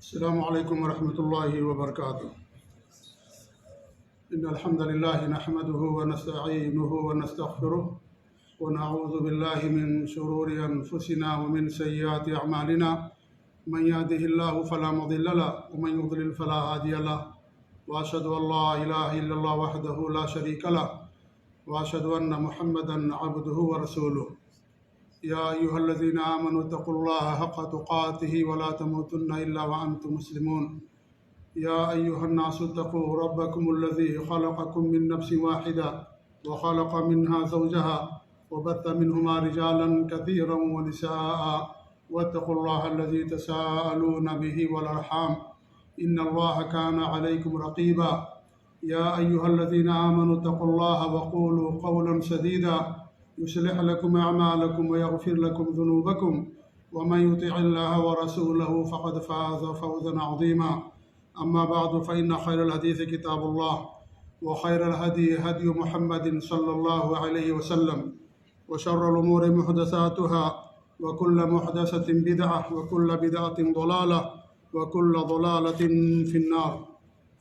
السلام علیکم ورحمۃ اللہ وبرکاتہ۔ ان الحمد للہ نحمده ونستعینه ونستغفره ونعوذ باللہ من شرور انفسنا ومن سیئات اعمالنا من يهده الله فلا مضل له ومن يضلل فلا هادي له واشهد ان لا اله الا الله وحده لا شريك له واشهد ان محمدا عبده ورسوله یا ایھا الذین آمنوا اتقوا اللہ حق تقاته ولا تموتن الا وانتم مسلمون یا ایھا الناس اتقوا ربکم الذی خلقکم من نفس واحدہ وخلق منها زوجها وبث منهما رجالا كثيرا ونساء واتقوا الله الذي تساءلون به والارحام ان الله كان عليكم رقيبا یا ایھا الذین آمنوا اتقوا الله وقولوا قولا سدیدا يصلح لكم أعمالكم ويغفر لكم ذنوبكم ومن يطع الله ورسوله فقد فاز فوزا عظيما أما بعد فإن خير الحديث كتاب الله وخير الهدي هدي محمد صلى الله عليه وسلم وشر الأمور محدثاتها وكل محدثة بدعة وكل بدعة ضلالة وكل ضلالة في النار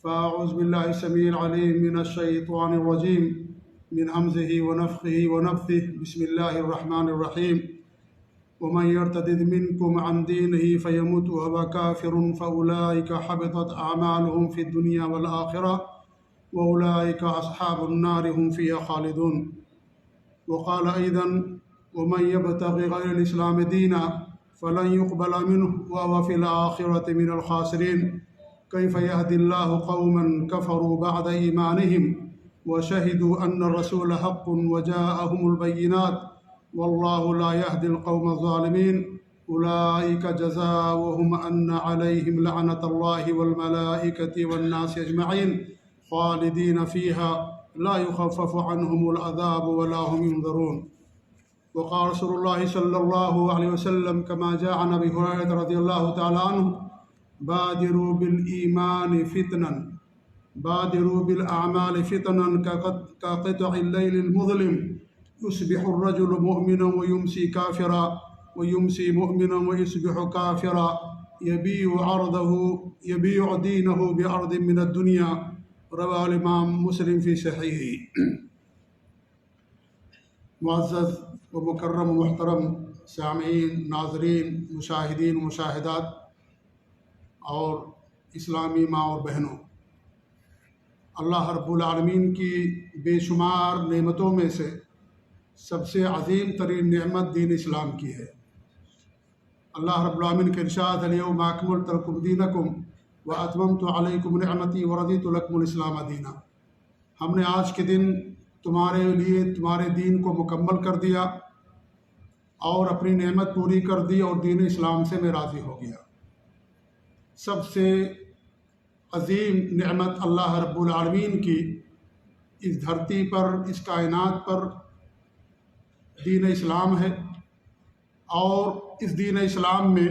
فأعوذ بالله السميع العليم من الشيطان الرجيم من همزه ونفخه ونفثه بسم الله الرحمن الرحيم ومن يرتد منكم عن دينه فيمت وهو كافر فأولئك حبطت أعمالهم في الدنيا والآخرة وأولئك أصحاب النار هم فيها خالدون وقال أيضا ومن يبتغي غير الإسلام دينا فلن يقبل منه وهو في الآخرة من الخاسرين كيف يهدي الله قوما كفروا بعد إيمانهم وشهدوا أن الرسول حق وجاءهم البينات والله لا يهدي القوم الظالمين أولئك جزاؤهم أن عليهم لعنة الله والملائكة والناس أجمعين خالدين فيها لا يخفف عنهم العذاب ولا هم ينظرون وقال رسول الله صلى الله عليه وسلم كما جاء عن أبي هريرة رضي الله تعالى عنه بادروا بالإيمان فتنا بادروا بالأعمال فتنا كقطع الليل المظلم يصبح الرجل مؤمنا ويمسي كافرا ويمسي مؤمنا ويصبح كافرا يبيع دينه بعرض من الدنيا رواه الإمام مسلم في صحيحه۔ معزز و مکرم و محترم سامعین، ناظرین، مشاہدین و مشاہدات اور اسلامی ماں اور بہنوں، اللہ رب العالمین کی بے شمار نعمتوں میں سے سب سے عظیم ترین نعمت دین اسلام کی ہے۔ اللہ رب العالمین کے ارشاد الیوم اکملت لکم دینکم واتممت علیکم نعمتی ورضیت لکم الاسلام دینا، ہم نے آج کے دن تمہارے لیے تمہارے دین کو مکمل کر دیا اور اپنی نعمت پوری کر دی اور دین اسلام سے میں راضی ہو گیا۔ سب سے عظیم نعمت اللہ رب العالمین کی اس دھرتی پر، اس کائنات پر دین اسلام ہے، اور اس دین اسلام میں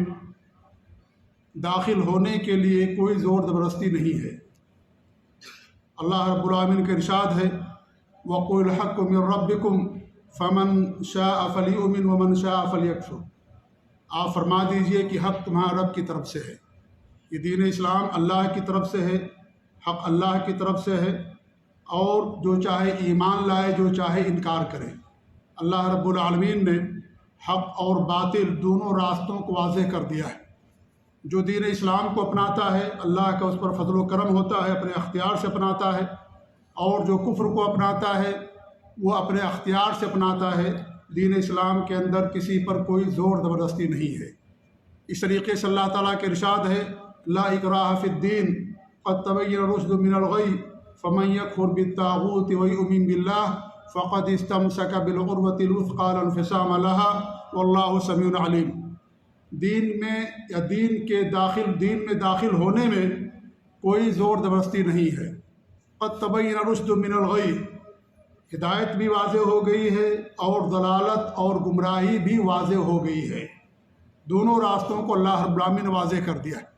داخل ہونے کے لیے کوئی زور زبردستی نہیں ہے۔ اللہ رب العالمین کا ارشاد ہے وَقُلِ الْحَقُّ مِنْ رَبِّكُمْ فَمَنْ شَاءَ فَلْيُؤْمِنْ وَمَنْ شَاءَ فَلْيَكْفُرْ، آپ فرما دیجئے کہ حق تمہارا رب کی طرف سے ہے۔ یہ دین اسلام اللہ کی طرف سے ہے، حق اللہ کی طرف سے ہے، اور جو چاہے ایمان لائے، جو چاہے انکار کرے۔ اللہ رب العالمین نے حق اور باطل دونوں راستوں کو واضح کر دیا ہے۔ جو دین اسلام کو اپناتا ہے اللہ کا اس پر فضل و کرم ہوتا ہے، اپنے اختیار سے اپناتا ہے، اور جو کفر کو اپناتا ہے وہ اپنے اختیار سے اپناتا ہے۔ دین اسلام کے اندر کسی پر کوئی زور زبردستی نہیں ہے۔ اس طریقے سے اللہ تعالیٰ کے ارشاد ہے لا اکراہ فی الدین قد تبین الرشد من الغی فمن یکفر بالطاغوت ویؤمن باللہ فقد استمسک بالعروۃ الوثقی لا انفصام لها واللہ سمیع علیم۔ دین میں یا دین میں داخل ہونے میں کوئی زور زبردستی نہیں ہے۔ قد تبین الرشد من الغی، ہدایت بھی واضح ہو گئی ہے اور ضلالت اور گمراہی بھی واضح ہو گئی ہے۔ دونوں راستوں کو اللہ رب العالمین نے واضح کر دیا ہے۔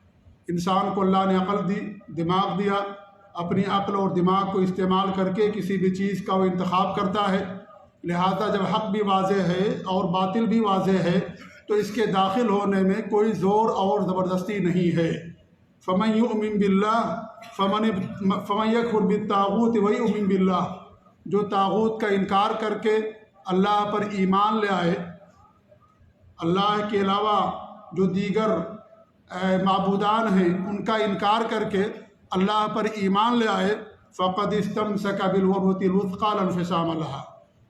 انسان کو اللہ نے عقل دی، دماغ دیا، اپنی عقل اور دماغ کو استعمال کر کے کسی بھی چیز کا وہ انتخاب کرتا ہے۔ لہذا جب حق بھی واضح ہے اور باطل بھی واضح ہے تو اس کے داخل ہونے میں کوئی زور اور زبردستی نہیں ہے۔ فمن یؤمن باللہ فمن یکفر بالطاغوت ویؤمن باللہ، جو طاغوت کا انکار کر کے اللہ پر ایمان لے آئے، اللہ کے علاوہ جو دیگر معبودان ہیں ان کا انکار کر کے اللہ پر ایمان لے آئے، فقد استمسک بالعروۃ الوثقی لا انفصام لہا،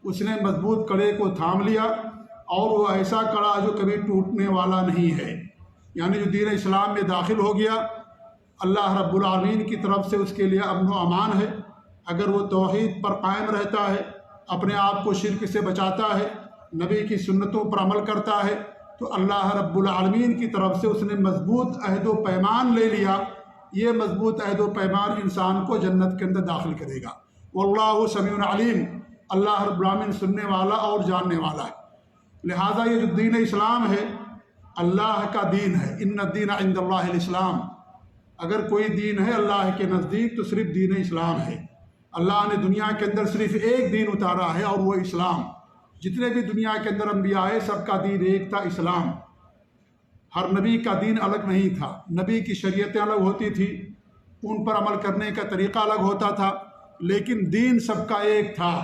اس نے مضبوط کڑے کو تھام لیا اور وہ ایسا کڑا جو کبھی ٹوٹنے والا نہیں ہے۔ یعنی جو دین اسلام میں داخل ہو گیا، اللہ رب العالمین کی طرف سے اس کے لیے امن و امان ہے۔ اگر وہ توحید پر قائم رہتا ہے، اپنے آپ کو شرک سے بچاتا ہے، نبی کی سنتوں پر عمل کرتا ہے، تو اللہ رب العالمین کی طرف سے اس نے مضبوط عہد و پیمان لے لیا۔ یہ مضبوط عہد و پیمان انسان کو جنت کے اندر داخل کرے گا۔ واللہ سمیع علیم، اللہ رب العالمین سننے والا اور جاننے والا ہے۔ لہٰذا یہ جو دین اسلام ہے اللہ کا دین ہے، ان الدین عند اللہ الاسلام، اگر کوئی دین ہے اللہ کے نزدیک تو صرف دین اسلام ہے۔ اللہ نے دنیا کے اندر صرف ایک دین اتارا ہے اور وہ اسلام۔ جتنے بھی دنیا کے اندر انبیاء آئے سب کا دین ایک تھا، اسلام۔ ہر نبی کا دین الگ نہیں تھا، نبی کی شریعتیں الگ ہوتی تھی، ان پر عمل کرنے کا طریقہ الگ ہوتا تھا، لیکن دین سب کا ایک تھا۔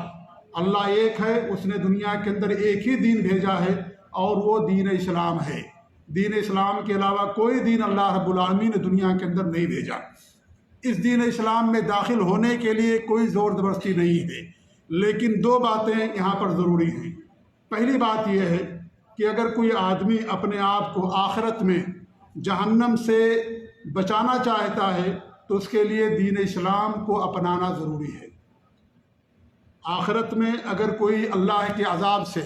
اللہ ایک ہے، اس نے دنیا کے اندر ایک ہی دین بھیجا ہے اور وہ دین اسلام ہے۔ دین اسلام کے علاوہ کوئی دین اللہ رب العالمین نے دنیا کے اندر نہیں بھیجا۔ اس دین اسلام میں داخل ہونے کے لیے کوئی زور زبردستی نہیں ہے، لیکن دو باتیں یہاں پر ضروری ہیں۔ پہلی بات یہ ہے کہ اگر کوئی آدمی اپنے آپ کو آخرت میں جہنم سے بچانا چاہتا ہے تو اس کے لیے دین اسلام کو اپنانا ضروری ہے۔ آخرت میں اگر کوئی اللہ کے عذاب سے،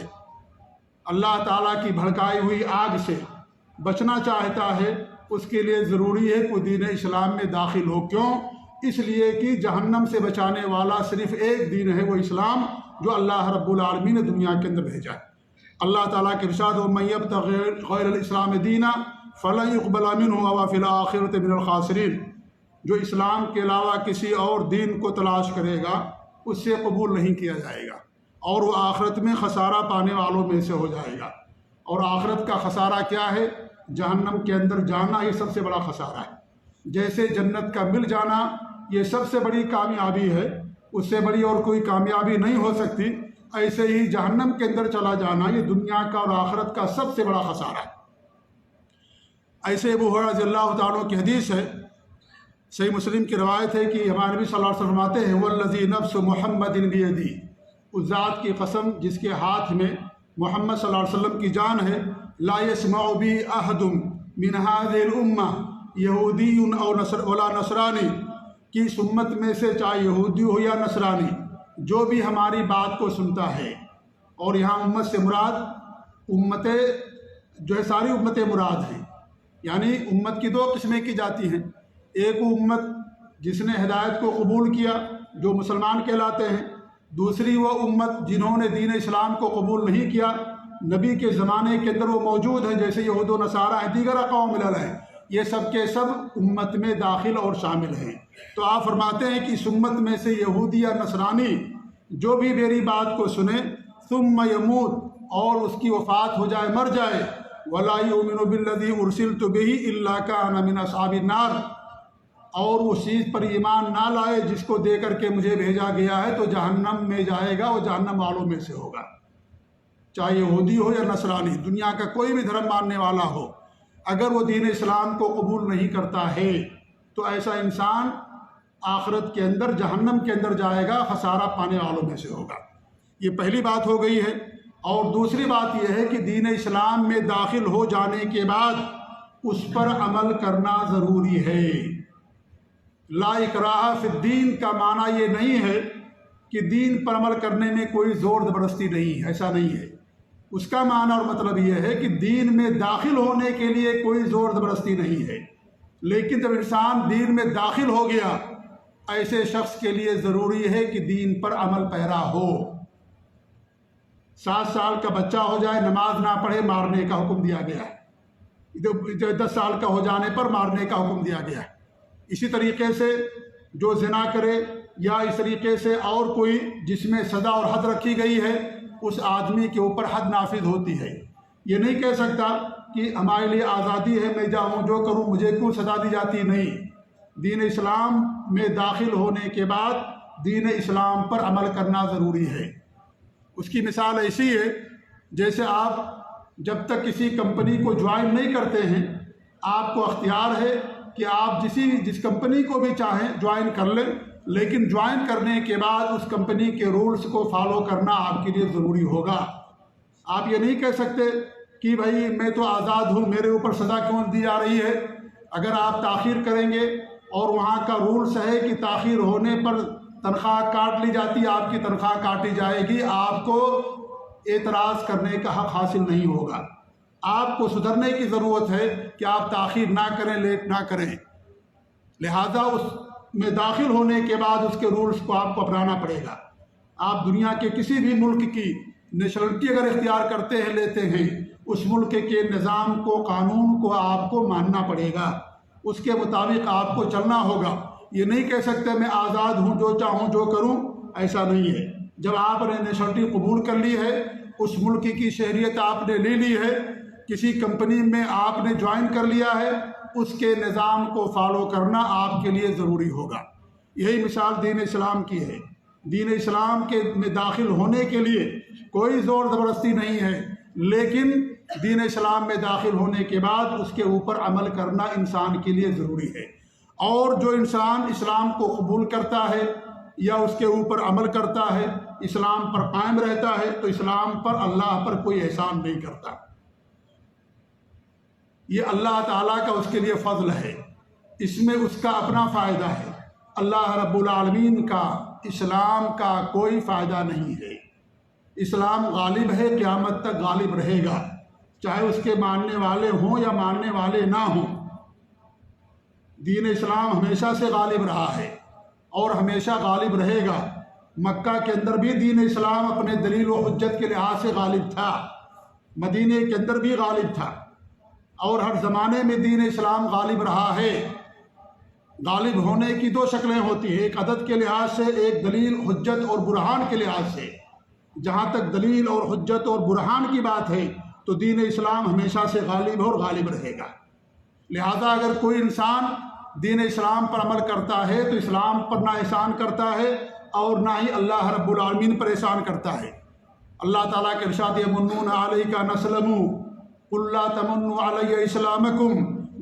اللہ تعالیٰ کی بھڑکائی ہوئی آگ سے بچنا چاہتا ہے، اس کے لیے ضروری ہے کہ دین اسلام میں داخل ہو۔ کیوں؟ اس لیے کہ جہنم سے بچانے والا صرف ایک دین ہے، وہ اسلام، جو اللہ رب العالمین نے دنیا کے اندر بھیجا ہے۔ اللہ تعالیٰ کے ارشاد وَمَن یبتغِ غیر الاسلام دینا فلن یقبل منہ وهو فی الآخرۃ من الخاسرین، جو اسلام کے علاوہ کسی اور دین کو تلاش کرے گا اس سے قبول نہیں کیا جائے گا اور وہ آخرت میں خسارہ پانے والوں میں سے ہو جائے گا۔ اور آخرت کا خسارہ کیا ہے؟ جہنم کے اندر جانا، یہ سب سے بڑا خسارہ ہے۔ جیسے جنت کا مل جانا یہ سب سے بڑی کامیابی ہے، اس سے بڑی اور کوئی کامیابی نہیں ہو سکتی، ایسے ہی جہنم کے اندر چلا جانا یہ دنیا کا اور آخرت کا سب سے بڑا خسارہ ہے۔ ایسے ابو ہریرہ رضی اللہ تعالیٰ عنہ کی حدیث ہے، صحیح مسلم کی روایت ہے کہ ہمارے نبی صلی اللہ علیہ وسلم فرماتے ہیں والذی نفس محمد بیدی، اس ذات کی قسم جس کے ہاتھ میں محمد صلی اللہ علیہ وسلم کی جان ہے، لا يسمع بی احد من هذه الامہ یہودی او ولا نصرانی، کہ اس امت میں سے چاہے یہودی ہو یا نصرانی جو بھی ہماری بات کو سنتا ہے، اور یہاں امت سے مراد امتیں جو ہے ساری امتیں مراد ہیں، یعنی امت کی دو قسمیں کی جاتی ہیں۔ ایک امت جس نے ہدایت کو قبول کیا جو مسلمان کہلاتے ہیں، دوسری وہ امت جنہوں نے دین اسلام کو قبول نہیں کیا، نبی کے زمانے کے اندر وہ موجود ہیں، جیسے یہود و نصارہ ہیں، دیگر اقوام ملل ہیں، یہ سب کے سب امت میں داخل اور شامل ہیں۔ تو آپ فرماتے ہیں کہ اس امت میں سے یہودی یا نصرانی جو بھی میری بات کو سنے ثم یموت، اور اس کی وفات ہو جائے، مر جائے، ولا یؤمن بالذی ارسلت بہ الا کان من اصحاب النار، اور اس چیز پر ایمان نہ لائے جس کو دے کر کے مجھے بھیجا گیا ہے، تو جہنم میں جائے گا، وہ جہنم والوں میں سے ہوگا۔ چاہے یہودی ہو یا نصرانی، دنیا کا کوئی بھی دھرم ماننے والا ہو، اگر وہ دین اسلام کو قبول نہیں کرتا ہے تو ایسا انسان آخرت کے اندر جہنم کے اندر جائے گا، خسارہ پانے والوں میں سے ہوگا۔ یہ پہلی بات ہو گئی ہے۔ اور دوسری بات یہ ہے کہ دین اسلام میں داخل ہو جانے کے بعد اس پر عمل کرنا ضروری ہے۔ لا اکراہ فی الدین کا معنی یہ نہیں ہے کہ دین پر عمل کرنے میں کوئی زور زبردستی نہیں ہے، ایسا نہیں ہے۔ اس کا معنی اور مطلب یہ ہے کہ دین میں داخل ہونے کے لیے کوئی زور زبردستی نہیں ہے، لیکن جب انسان دین میں داخل ہو گیا، ایسے شخص کے لیے ضروری ہے کہ دین پر عمل پیرا ہو۔ 7 سال کا بچہ ہو جائے، نماز نہ پڑھے، مارنے کا حکم دیا گیا ہے۔ 10 سال کا ہو جانے پر مارنے کا حکم دیا گیا ہے۔ اسی طریقے سے جو زنا کرے یا اس طریقے سے اور کوئی جس میں سزا اور حد رکھی گئی ہے، اس آدمی کے اوپر حد نافذ ہوتی ہے۔ یہ نہیں کہہ سکتا کہ ہمارے لیے آزادی ہے، میں جاؤں جو کروں مجھے کیوں سزا دی جاتی؟ نہیں، دین اسلام میں داخل ہونے کے بعد دین اسلام پر عمل کرنا ضروری ہے۔ اس کی مثال ایسی ہے جیسے آپ جب تک کسی کمپنی کو جوائن نہیں کرتے ہیں، آپ کو اختیار ہے کہ آپ جس کمپنی کو بھی چاہیں جوائن کر لیں، لیکن جوائن کرنے کے بعد اس کمپنی کے رولز کو فالو کرنا آپ کے لیے ضروری ہوگا۔ آپ یہ نہیں کہہ سکتے کہ بھائی میں تو آزاد ہوں، میرے اوپر سزا کیوں دی جا رہی ہے۔ اگر آپ تاخیر کریں گے اور وہاں کا رولز ہے کہ تاخیر ہونے پر تنخواہ کاٹ لی جاتی ہے، آپ کی تنخواہ کاٹی جائے گی، آپ کو اعتراض کرنے کا حق حاصل نہیں ہوگا۔ آپ کو سدھرنے کی ضرورت ہے کہ آپ تاخیر نہ کریں، لیٹ نہ کریں، لہذا اس میں داخل ہونے کے بعد اس کے رولز کو آپ کو اپنانا پڑے گا۔ آپ دنیا کے کسی بھی ملک کی نیشنلٹی اگر اختیار کرتے ہیں، لیتے ہیں، اس ملک کے نظام کو، قانون کو آپ کو ماننا پڑے گا، اس کے مطابق آپ کو چلنا ہوگا۔ یہ نہیں کہہ سکتے میں آزاد ہوں، جو چاہوں جو کروں، ایسا نہیں ہے۔ جب آپ نے نیشنلٹی قبول کر لی ہے، اس ملک کی شہریت آپ نے لے لی ہے، کسی کمپنی میں آپ نے جوائن کر لیا ہے، اس کے نظام کو فالو کرنا آپ کے لیے ضروری ہوگا۔ یہی مثال دین اسلام کی ہے۔ دین اسلام کے میں داخل ہونے کے لیے کوئی زور زبردستی نہیں ہے، لیکن دین اسلام میں داخل ہونے کے بعد اس کے اوپر عمل کرنا انسان کے لیے ضروری ہے۔ اور جو انسان اسلام کو قبول کرتا ہے یا اس کے اوپر عمل کرتا ہے، اسلام پر قائم رہتا ہے، تو اسلام پر اللہ پر کوئی احسان نہیں کرتا۔ یہ اللہ تعالیٰ کا اس کے لیے فضل ہے، اس میں اس کا اپنا فائدہ ہے۔ اللہ رب العالمین کا، اسلام کا کوئی فائدہ نہیں ہے۔ اسلام غالب ہے، قیامت تک غالب رہے گا، چاہے اس کے ماننے والے ہوں یا ماننے والے نہ ہوں۔ دین اسلام ہمیشہ سے غالب رہا ہے اور ہمیشہ غالب رہے گا۔ مکہ کے اندر بھی دین اسلام اپنے دلیل و حجت کے لحاظ سے غالب تھا، مدینے کے اندر بھی غالب تھا، اور ہر زمانے میں دین اسلام غالب رہا ہے۔ غالب ہونے کی دو شکلیں ہوتی ہیں، ایک عدد کے لحاظ سے، ایک دلیل، حجت اور برہان کے لحاظ سے۔ جہاں تک دلیل اور حجت اور برہان کی بات ہے تو دین اسلام ہمیشہ سے غالب ہے اور غالب رہے گا۔ لہذا اگر کوئی انسان دین اسلام پر عمل کرتا ہے تو اسلام پر نہ احسان کرتا ہے اور نہ ہی اللہ رب العالمین پر احسان کرتا ہے۔ اللہ تعالیٰ کے ارشاد یمنون علیک ان اسلموا قل لا تمنوا علی اسلامکم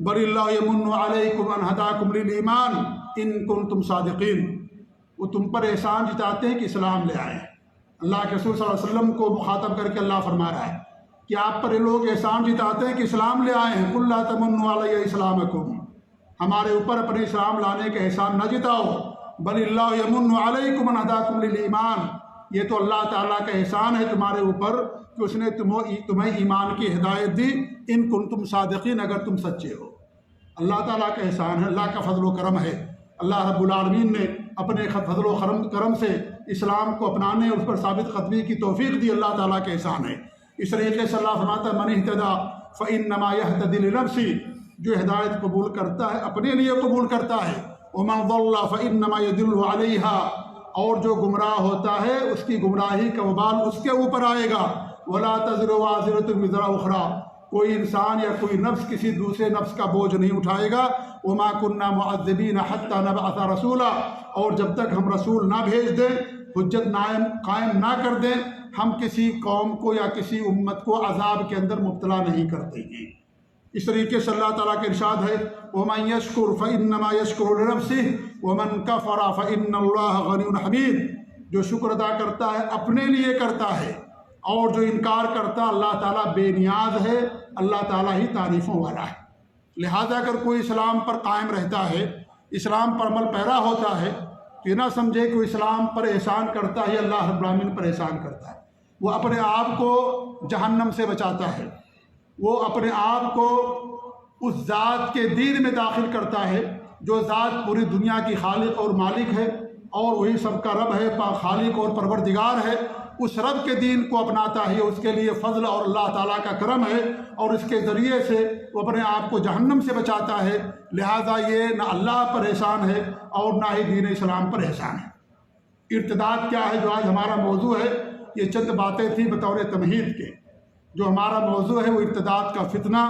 بل اللہ یمن علیکم ان ہداکم للایمان ان کنتم صادقین۔ وہ تم پر احسان جتاتے ہیں کہ اسلام لے آئے۔ اللہ کے رسول صلی اللہ علیہ وسلم کو مخاطب کر کے اللہ فرما رہا ہے کہ آپ پر یہ لوگ احسان جتاتے ہیں کہ اسلام لے آئے ہیں۔ قل لا تمنوا علی اسلامکم، ہمارے اوپر اپنے اسلام لانے کا احسان نہ جتاؤ، بل اللہ یمن علیکم ان ہداکم للایمان، یہ تو اللہ تعالیٰ کا احسان ہے تمہارے اوپر کہ اس نے تمہیں ایمان کی ہدایت دی، ان کنتم صادقین، اگر تم سچے ہو۔ اللہ تعالیٰ کا احسان ہے، اللہ کا فضل و کرم ہے۔ اللہ رب العالمین نے اپنے فضل و کرم سے اسلام کو اپنانے اور اس پر ثابت قدمی کی توفیق دی، اللہ تعالیٰ کا احسان ہے۔ اس طریقے سے اللہ فرماتا ہے من اهتدى فإنما يهتدي لنفسه، جو ہدایت قبول کرتا ہے اپنے لیے قبول کرتا ہے، ومن ضل فإنما يضل عليها، اور جو گمراہ ہوتا ہے اس کی گمراہی کا وبال اس کے اوپر آئے گا۔ ولا تزر وازرة وزر اخرى، کوئی انسان یا کوئی نفس کسی دوسرے نفس کا بوجھ نہیں اٹھائے گا۔ وما كنا معذبين حتى نبعث رسولا، اور جب تک ہم رسول نہ بھیج دیں، حجت قائم نہ کر دیں، ہم کسی قوم کو یا کسی امت کو عذاب کے اندر مبتلا نہیں کرتے ہیں۔ اس طریقے سے اللہ تعالیٰ کا ارشاد ہے وَمَن يَشْكُرْ فَإِنَّمَا يَشْكُرُ لِنَفْسِهِ وَمَن كَفَرَ فَإِنَّ اللَّهَ غَنِيٌّ حَمِيدٌ، جو شکر ادا کرتا ہے اپنے لیے کرتا ہے، اور جو انکار کرتا اللہ تعالیٰ بے نیاز ہے، اللہ تعالیٰ ہی تعریفوں والا ہے۔ لہذا اگر کوئی اسلام پر قائم رہتا ہے، اسلام پر عمل پیرا ہوتا ہے، تو یہ نہ سمجھے کہ وہ اسلام پر احسان کرتا ہے، اللہ رب العالمین پر احسان کرتا ہے۔ وہ اپنے آپ کو جہنم سے بچاتا ہے، وہ اپنے آپ کو اس ذات کے دین میں داخل کرتا ہے جو ذات پوری دنیا کی خالق اور مالک ہے، اور وہی سب کا رب ہے، خالق اور پروردگار ہے۔ اس رب کے دین کو اپناتا ہے، اس کے لیے فضل اور اللہ تعالیٰ کا کرم ہے، اور اس کے ذریعے سے وہ اپنے آپ کو جہنم سے بچاتا ہے۔ لہٰذا یہ نہ اللہ پر احسان ہے اور نہ ہی دین اسلام پر احسان ہے۔ ارتداد کیا ہے، جو آج ہمارا موضوع ہے، یہ چند باتیں تھیں بطور تمہید کے۔ جو ہمارا موضوع ہے وہ ارتداد کا فتنہ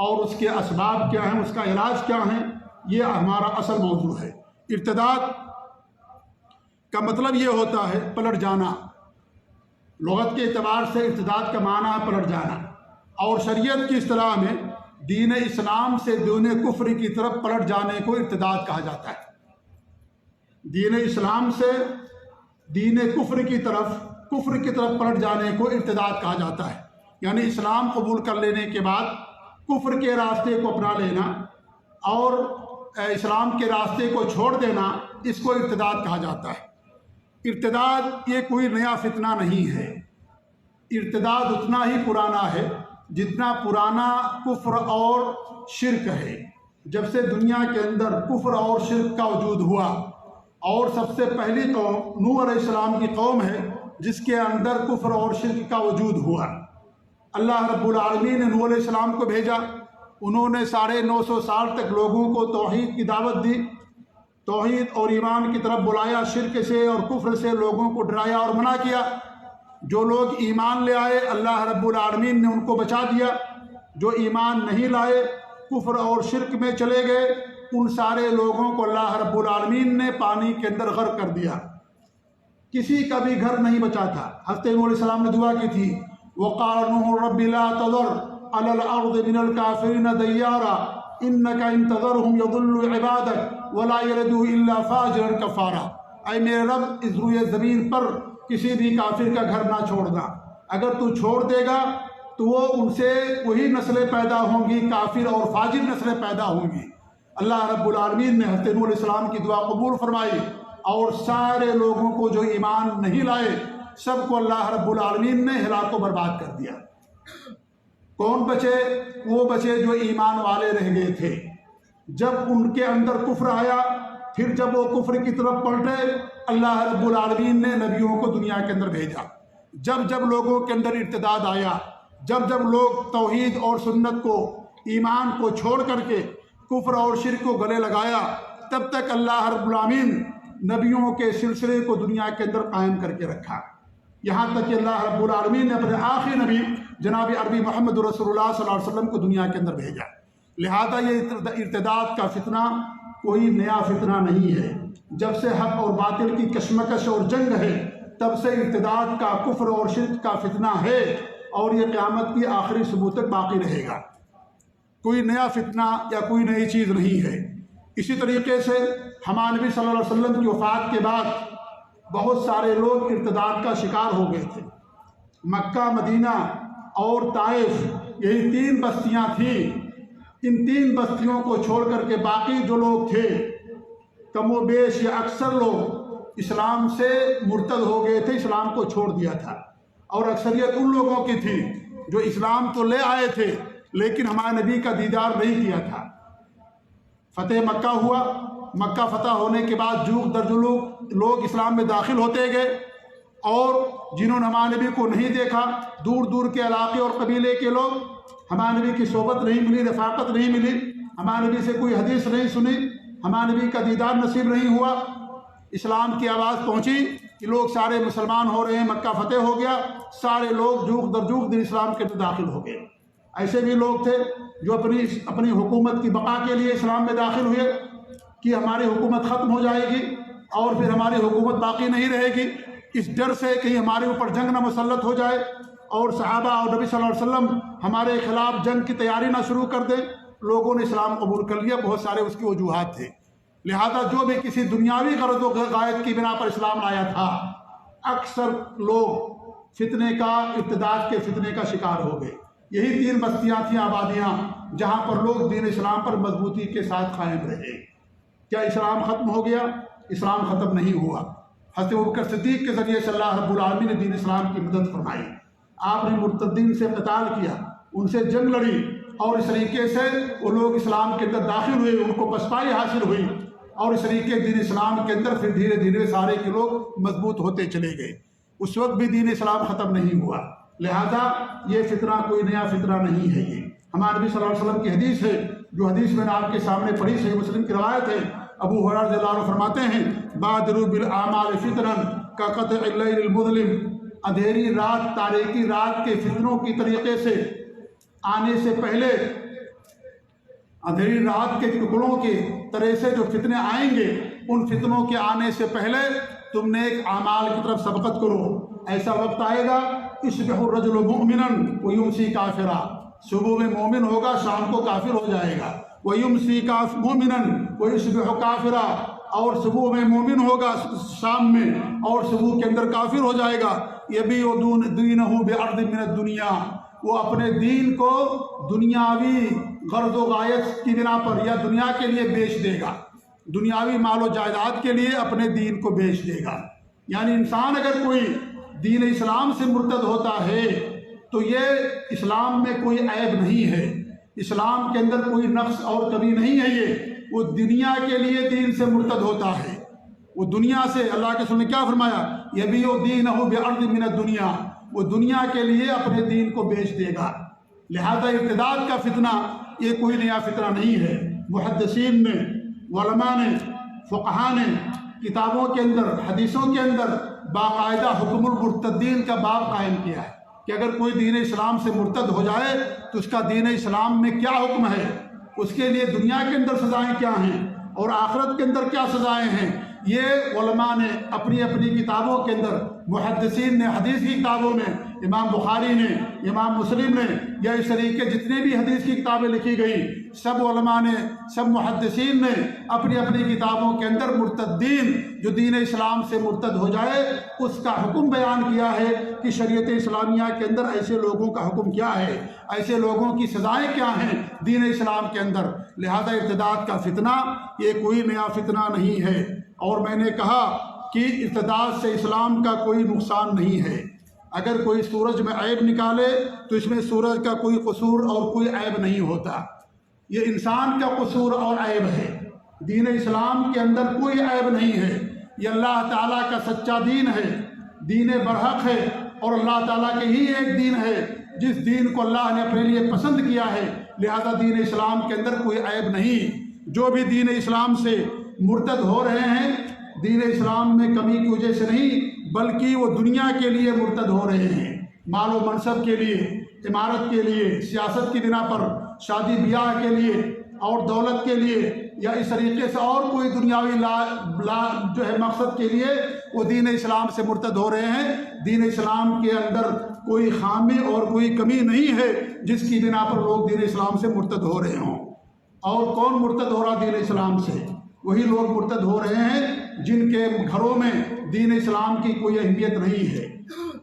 اور اس کے اسباب کیا ہیں، اس کا علاج کیا ہیں، یہ ہمارا اصل موضوع ہے۔ ارتداد کا مطلب یہ ہوتا ہے پلٹ جانا۔ لغت کے اعتبار سے ارتداد کا معنی ہے پلٹ جانا، اور شریعت کی اصطلاح میں دین اسلام سے دین کفر کی طرف پلٹ جانے کو ارتداد کہا جاتا ہے۔ دین اسلام سے دین کفر کی طرف پلٹ جانے کو ارتداد کہا جاتا ہے، یعنی اسلام قبول کر لینے کے بعد کفر کے راستے کو اپنا لینا اور اسلام کے راستے کو چھوڑ دینا، اس کو ارتداد کہا جاتا ہے۔ ارتداد یہ کوئی نیا فتنہ نہیں ہے، ارتداد اتنا ہی پرانا ہے جتنا پرانا کفر اور شرک ہے۔ جب سے دنیا کے اندر کفر اور شرک کا وجود ہوا، اور سب سے پہلی قوم نوح علیہ السلام کی قوم ہے جس کے اندر کفر اور شرک کا وجود ہوا۔ اللہ رب العالمین نے نوح علیہ السلام کو بھیجا، انہوں نے 950 سال تک لوگوں کو توحید کی دعوت دی، توحید اور ایمان کی طرف بلایا، شرک سے اور کفر سے لوگوں کو ڈرایا اور منع کیا۔ جو لوگ ایمان لے آئے اللہ رب العالمین نے ان کو بچا دیا، جو ایمان نہیں لائے کفر اور شرک میں چلے گئے ان سارے لوگوں کو اللہ رب العالمین نے پانی کے اندر غرق کر دیا۔ کسی کا بھی گھر نہیں بچا تھا۔ حضرت نوح علیہ السلام نے دعا کی تھی، وَقَالَ نُوحٌ رَبِّ لَا تَذَرْ عَلَى الْأَرْضِ مِنَ الْكَافِرِينَ دَيَّارًا إِنَّكَ إِن تَذَرْهُمْ يَضِلُّوا عِبَادَكَ وَلَا يَلِدُوا إِلَّا فَاجِرًا كَفَّارًا۔ اے میرے رب، اس روئے زمین پر کسی بھی کافر کا گھر نہ چھوڑنا، اگر تو چھوڑ دے گا تو وہ ان سے وہی نسلیں پیدا ہوں گی، کافر اور فاجر نسلیں پیدا ہوں گی۔ اللہ رب العالمین نے حضرت نوح علیہ السلام کی دعا قبول فرمائی، اور سارے لوگوں کو جو ایمان نہیں لائے سب کو اللہ رب العالمین نے ہلاک و برباد کر دیا۔ کون بچے؟ وہ بچے جو ایمان والے رہ گئے تھے۔ جب ان کے اندر کفر آیا، پھر جب وہ کفر کی طرف پلٹے، اللہ رب العالمین نے نبیوں کو دنیا کے اندر بھیجا۔ جب جب لوگوں کے اندر ارتداد آیا، جب جب لوگ توحید اور سنت کو، ایمان کو چھوڑ کر کے کفر اور شرک کو گلے لگایا، تب تک اللہ رب العالمین نبیوں کے سلسلے کو دنیا کے اندر قائم کر کے رکھا، یہاں تک کہ اللہ رب العالمین نے اپنے آخری نبی جناب عربی محمد رسول اللہ صلی اللہ علیہ وسلم کو دنیا کے اندر بھیجا۔ لہذا یہ ارتداد کا فتنہ کوئی نیا فتنہ نہیں ہے۔ جب سے حق اور باطل کی کشمکش اور جنگ ہے، تب سے ارتداد کا، کفر اور شرک کا فتنہ ہے، اور یہ قیامت کی آخری صبح تک باقی رہے گا۔ کوئی نیا فتنہ یا کوئی نئی چیز نہیں ہے۔ اسی طریقے سے ہمارے نبی صلی اللہ علیہ وسلم کی وفات کے بعد بہت سارے لوگ ارتداد کا شکار ہو گئے تھے۔ مکہ، مدینہ اور طائف، یہی 3 بستیاں تھیں۔ ان 3 بستیوں کو چھوڑ کر کے باقی جو لوگ تھے، کم و بیش یا اکثر لوگ اسلام سے مرتد ہو گئے تھے، اسلام کو چھوڑ دیا تھا۔ اور اکثریت ان لوگوں کی تھی جو اسلام تو لے آئے تھے لیکن ہمارے نبی کا دیدار نہیں کیا تھا۔ فتح مکہ ہوا، مکہ فتح ہونے کے بعد جوگ در جلوگ لوگ اسلام میں داخل ہوتے گئے، اور جنہوں نے ہمارے نبی کو نہیں دیکھا، دور دور کے علاقے اور قبیلے کے لوگ، ہمارے نبی کی صحبت نہیں ملی، رفاقت نہیں ملی، ہمارے نبی سے کوئی حدیث نہیں سنی، ہمارے نبی کا دیدار نصیب نہیں ہوا۔ اسلام کی آواز پہنچی کہ لوگ سارے مسلمان ہو رہے ہیں، مکہ فتح ہو گیا، سارے لوگ جوگ در جوگ دین اسلام کے اندر داخل ہو گئے۔ ایسے بھی لوگ تھے جو اپنی حکومت کی بقا کے لیے اسلام میں داخل ہوئے کہ ہماری حکومت ختم ہو جائے گی اور پھر ہماری حکومت باقی نہیں رہے گی، اس ڈر سے کہیں ہمارے اوپر جنگ نہ مسلط ہو جائے اور صحابہ اور نبی صلی اللہ علیہ وسلم ہمارے خلاف جنگ کی تیاری نہ شروع کر دیں، لوگوں نے اسلام قبول کر لیا۔ بہت سارے اس کی وجوہات تھے۔ لہذا جو بھی کسی دنیاوی غرض و غایت کی بنا پر اسلام لایا تھا، اکثر لوگ فتنے کا، ارتداد کے فتنے کا شکار ہو گئے۔ یہی 3 بستیاں تھیں، آبادیاں، جہاں پر لوگ دین اسلام پر مضبوطی کے ساتھ قائم رہے۔ کیا اسلام ختم ہو گیا؟ اسلام ختم نہیں ہوا۔ حضرت ابوبکر صدیق کے ذریعے سے اللہ رب العالمین نے دین اسلام کی مدد فرمائی۔ آپ نے مرتدین سے قتال کیا، ان سے جنگ لڑی، اور اس طریقے سے وہ لوگ اسلام کے اندر داخل ہوئے، ان کو پسپائی حاصل ہوئی، اور اس طریقے دین اسلام کے اندر پھر دھیرے دھیرے سارے کے لوگ مضبوط ہوتے چلے گئے۔ اس وقت بھی دین اسلام ختم نہیں ہوا۔ لہذا یہ فتنہ کوئی نیا فتنہ نہیں ہے۔ یہ ہمارے نبی صلی اللہ علیہ وسلم کی حدیث ہے، جو حدیث میں نے آپ کے سامنے پڑھی، صحیح مسلم کی روایت ہے۔ ابو ہریرہ رضی اللہ عنہ فرماتے ہیں، بادروا بالاعمال فتنا کقطع اللیل المظلم، اندھیری رات، تاریکی رات کے فتنوں کی طریقے سے آنے سے پہلے، اندھیری رات کے ٹکڑوں کی طرح سے جو فتنے آئیں گے، ان فتنوں کے آنے سے پہلے تم نیک اعمال کی طرف سبقت کرو۔ ایسا وقت آئے گا یصبح الرجل مؤمنا ویمسی کافرا، صبح میں مومن ہوگا، شام کو کافر ہو جائے گا۔ ویمسی مؤمنا ویصبح کافرا، اور صبح میں مومن ہوگا شام میں، اور صبح کے اندر کافر ہو جائے گا۔ یبیع دینہ بعرض من الدنیا، وہ اپنے دین کو دنیاوی غرض و غایت کی بنا پر یا دنیا کے لیے بیچ دے گا، دنیاوی مال و جائیداد کے لیے اپنے دین کو بیچ دے گا۔ یعنی انسان اگر کوئی دین اسلام سے مرتد ہوتا ہے تو یہ اسلام میں کوئی عیب نہیں ہے، اسلام کے اندر کوئی نقص اور کمی نہیں ہے، یہ وہ دنیا کے لیے دین سے مرتد ہوتا ہے۔ وہ دنیا سے، اللہ کے رسول نے کیا فرمایا؟ یبیع دینہ بعرض من الدنیا، وہ دنیا کے لیے اپنے دین کو بیچ دے گا۔ لہذا ارتداد کا فتنہ یہ کوئی نیا فتنہ نہیں ہے۔ محدثین نے، علماء نے، فقہاء نے کتابوں کے اندر، حدیثوں کے اندر باقاعدہ حکم المرتدین کا باب قائم کیا ہے کہ اگر کوئی دین اسلام سے مرتد ہو جائے تو اس کا دین اسلام میں کیا حکم ہے، اس کے لیے دنیا کے اندر سزائیں کیا ہیں اور آخرت کے اندر کیا سزائیں ہیں۔ یہ علماء نے اپنی اپنی کتابوں کے اندر، محدثین نے حدیث کی کتابوں میں، امام بخاری نے، امام مسلم نے، یا اس طریقے جتنے بھی حدیث کی کتابیں لکھی گئی، سب علماء نے، سب محدثین نے اپنی اپنی کتابوں کے اندر مرتدین، جو دین اسلام سے مرتد ہو جائے، اس کا حکم بیان کیا ہے کہ شریعت اسلامیہ کے اندر ایسے لوگوں کا حکم کیا ہے، ایسے لوگوں کی سزائیں کیا ہیں دین اسلام کے اندر۔ لہذا ارتداد کا فتنہ یہ کوئی نیا فتنہ نہیں ہے، اور میں نے کہا کہ ارتداد سے اسلام کا کوئی نقصان نہیں ہے۔ اگر کوئی سورج میں عیب نکالے تو اس میں سورج کا کوئی قصور اور کوئی عیب نہیں ہوتا، یہ انسان کا قصور اور عیب ہے۔ دین اسلام کے اندر کوئی عیب نہیں ہے، یہ اللہ تعالیٰ کا سچا دین ہے، دین برحق ہے، اور اللہ تعالیٰ کے ہی ایک دین ہے جس دین کو اللہ نے اپنے لیے پسند کیا ہے۔ لہذا دین اسلام کے اندر کوئی عیب نہیں۔ جو بھی دین اسلام سے مرتد ہو رہے ہیں، دین اسلام میں کمی کی وجہ سے نہیں، بلکہ وہ دنیا کے لیے مرتد ہو رہے ہیں، مال و منصب کے لیے، عمارت کے لیے، سیاست کی بنا پر، شادی بیاہ کے لیے اور دولت کے لیے، یا اس طریقے سے اور کوئی دنیاوی جو ہے مقصد کے لیے وہ دین اسلام سے مرتد ہو رہے ہیں۔ دین اسلام کے اندر کوئی خامی اور کوئی کمی نہیں ہے جس کی بنا پر لوگ دین اسلام سے مرتد ہو رہے ہوں۔ اور کون مرتد ہو رہا دین اسلام سے؟ وہی لوگ مرتد ہو رہے ہیں جن کے گھروں میں دین اسلام کی کوئی اہمیت نہیں ہے،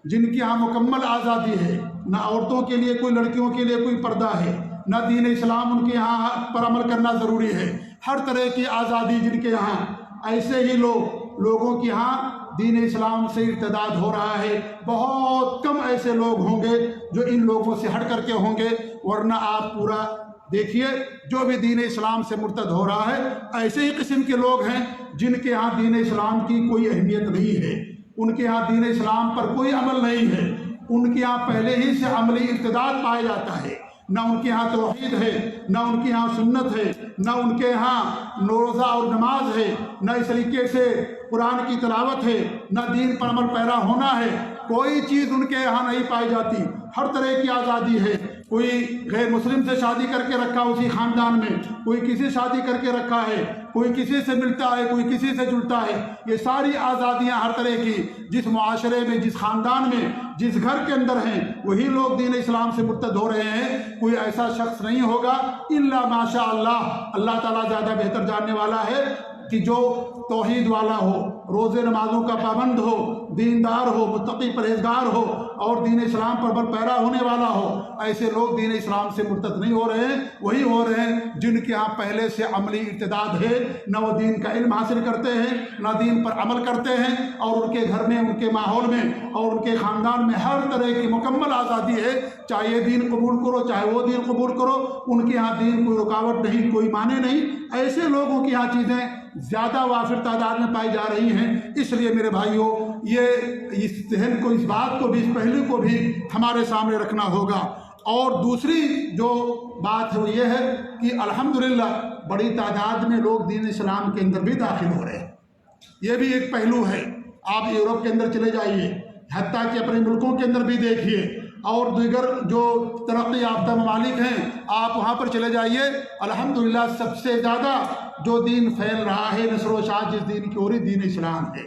جن کی یہاں مکمل آزادی ہے، نہ عورتوں کے لیے کوئی، لڑکیوں کے لیے کوئی پردہ ہے، نہ دین اسلام ان کے یہاں پر عمل کرنا ضروری ہے، ہر طرح کی آزادی جن کے یہاں، ایسے ہی لوگوں کے یہاں دین اسلام سے ارتداد ہو رہا ہے۔ بہت کم ایسے لوگ ہوں گے جو ان لوگوں سے ہٹ کر کے ہوں گے، ورنہ آپ پورا دیکھیے جو بھی دین اسلام سے مرتد ہو رہا ہے ایسے ہی قسم کے لوگ ہیں جن کے ہاں دین اسلام کی کوئی اہمیت نہیں ہے، ان کے ہاں دین اسلام پر کوئی عمل نہیں ہے، ان کے ہاں پہلے ہی سے عملی ارتداد پایا جاتا ہے، نہ ان کے ہاں توحید ہے، نہ ان کے ہاں سنت ہے، نہ ان کے ہاں روزہ اور نماز ہے، نہ اس طریقے سے قرآن کی تلاوت ہے، نہ دین پر عمل پیرا ہونا ہے، کوئی چیز ان کے یہاں نہیں پائی جاتی۔ ہر طرح کی آزادی ہے، کوئی غیر مسلم سے شادی کر کے رکھا اسی خاندان میں، کوئی کسی شادی کر کے رکھا ہے، کوئی کسی سے ملتا ہے، کوئی کسی سے جلتا ہے، یہ ساری آزادیاں ہر طرح کی جس معاشرے میں، جس خاندان میں، جس گھر کے اندر ہیں، وہی لوگ دین اسلام سے مرتد ہو رہے ہیں۔ کوئی ایسا شخص نہیں ہوگا الا ماشاء اللہ، اللہ تعالیٰ زیادہ بہتر جاننے والا ہے، کہ جو توحید والا ہو، روزے نمازوں کا پابند ہو، دیندار ہو، متقی پرہیزگار ہو اور دین اسلام پر عمل پیرا ہونے والا ہو، ایسے لوگ دین اسلام سے مرتد نہیں ہو رہے ہیں۔ وہی ہو رہے ہیں جن کے ہاں پہلے سے عملی ارتداد ہے، نہ وہ دین کا علم حاصل کرتے ہیں، نہ دین پر عمل کرتے ہیں، اور ان کے گھر میں، ان کے ماحول میں اور ان کے خاندان میں ہر طرح کی مکمل آزادی ہے، چاہے یہ دین قبول کرو چاہے وہ دین قبول کرو، ان کے ہاں دین کوئی رکاوٹ نہیں، کوئی معنی نہیں۔ ایسے لوگوں کی ہاں چیزیں زیادہ وافر تعداد میں پائی جا رہی ہیں۔ اس لیے میرے بھائیوں، یہ اس ذہن کو، اس بات کو بھی، اس پہلو کو بھی ہمارے سامنے رکھنا ہوگا۔ اور دوسری جو بات ہے وہ یہ ہے کہ الحمدللہ بڑی تعداد میں لوگ دین اسلام کے اندر بھی داخل ہو رہے ہیں، یہ بھی ایک پہلو ہے۔ آپ یورپ کے اندر چلے جائیے، حتیٰ کہ اپنے ملکوں کے اندر بھی دیکھیے اور دیگر جو ترقی یافتہ ممالک ہیں آپ وہاں پر چلے جائیے، الحمدللہ سب سے زیادہ جو دین پھیل رہا ہے نشر و اشاعت جس دین کی ہو رہی دین اسلام ہے۔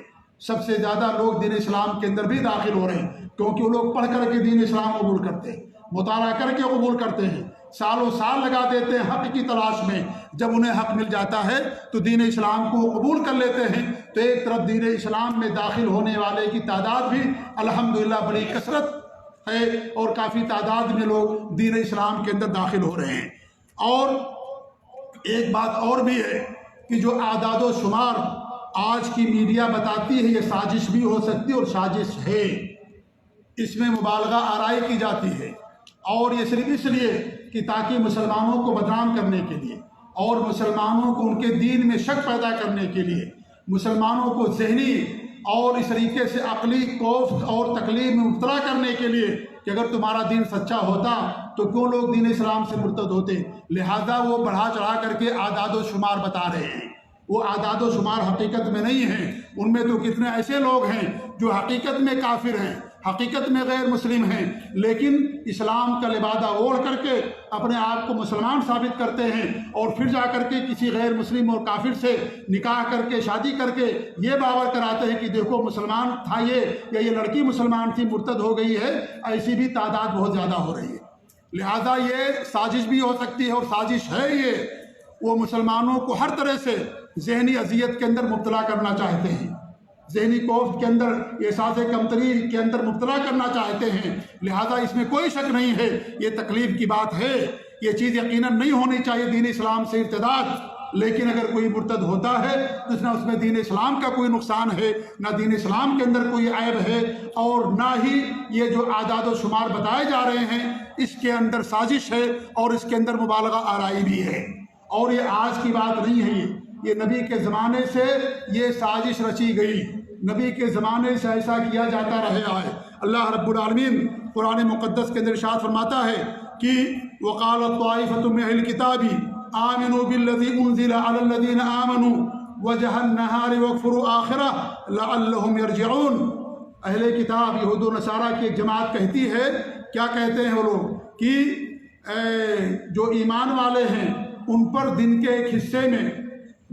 سب سے زیادہ لوگ دین اسلام کے اندر بھی داخل ہو رہے ہیں، کیونکہ وہ لوگ پڑھ کر کے دین اسلام قبول کرتے ہیں، مطالعہ کر کے قبول کرتے ہیں، سالوں سال لگا دیتے ہیں حق کی تلاش میں، جب انہیں حق مل جاتا ہے تو دین اسلام کو قبول کر لیتے ہیں۔ تو ایک طرف دین اسلام میں داخل ہونے والے کی تعداد بھی الحمدللہ بڑی کثرت ہے اور کافی تعداد میں لوگ دین اسلام کے اندر داخل ہو رہے ہیں۔ اور ایک بات اور بھی ہے کہ جو اعداد و شمار آج کی میڈیا بتاتی ہے یہ سازش بھی ہو سکتی ہے اور سازش ہے، اس میں مبالغہ آرائی کی جاتی ہے، اور یہ صرف اس لیے کہ تاکہ مسلمانوں کو بدنام کرنے کے لیے اور مسلمانوں کو ان کے دین میں شک پیدا کرنے کے لیے، مسلمانوں کو ذہنی اور اس طریقے سے عقلی کوفت اور تکلیف میں مبتلا کرنے کے لیے کہ اگر تمہارا دین سچا ہوتا تو کیوں لوگ دین اسلام سے مرتد ہوتے، لہذا وہ بڑھا چڑھا کر کے اعداد و شمار بتا رہے ہیں۔ وہ اعداد و شمار حقیقت میں نہیں ہیں، ان میں تو کتنے ایسے لوگ ہیں جو حقیقت میں کافر ہیں، حقیقت میں غیر مسلم ہیں، لیکن اسلام کا لبادہ اوڑھ کر کے اپنے آپ کو مسلمان ثابت کرتے ہیں، اور پھر جا کر کے کسی غیر مسلم اور کافر سے نکاح کر کے شادی کر کے یہ باور کراتے ہیں کہ دیکھو مسلمان تھا یہ لڑکی مسلمان تھی مرتد ہو گئی ہے۔ ایسی بھی تعداد بہت زیادہ ہو رہی ہے، لہذا یہ سازش بھی ہو سکتی ہے اور سازش ہے یہ۔ وہ مسلمانوں کو ہر طرح سے ذہنی اذیت کے اندر مبتلا کرنا چاہتے ہیں، ذہنی کوفت کے اندر، احساس کمتری کے اندر مبتلا کرنا چاہتے ہیں، لہذا اس میں کوئی شک نہیں ہے یہ تکلیف کی بات ہے، یہ چیز یقیناً نہیں ہونی چاہیے دین اسلام سے ارتداد۔ لیکن اگر کوئی مرتد ہوتا ہے تو نہ اس میں دین اسلام کا کوئی نقصان ہے، نہ دین اسلام کے اندر کوئی عیب ہے، اور نہ ہی یہ جو اعداد و شمار بتائے جا رہے ہیں اس کے اندر سازش ہے اور اس کے اندر مبالغہ آرائی بھی ہے۔ اور یہ آج کی بات نہیں ہے، یہ نبی کے زمانے سے یہ سازش رچی گئی، نبی کے زمانے سے ایسا کیا جاتا رہا ہے۔ اللہ رب العالمین قرآن مقدس کے اندر ارشاد فرماتا ہے کہ وَقَالَتْ طَائِفَةٌ مِّنَ أَهْلِ الْكِتَابِ آمِنُوا بِالَّذِي أُنزِلَ عَلَى الَّذِينَ آمَنُوا وَجْهَ النَّهَارِ وَاكْفُرُوا آخِرَهُ لَعَلَّهُمْ يَرْجِعُونَ۔ اہل کتاب یہود و نصارہ کی ایک جماعت کہتی ہے، کیا کہتے ہیں وہ لوگ کہ جو ایمان والے ہیں ان پر دن کے ایک حصے میں،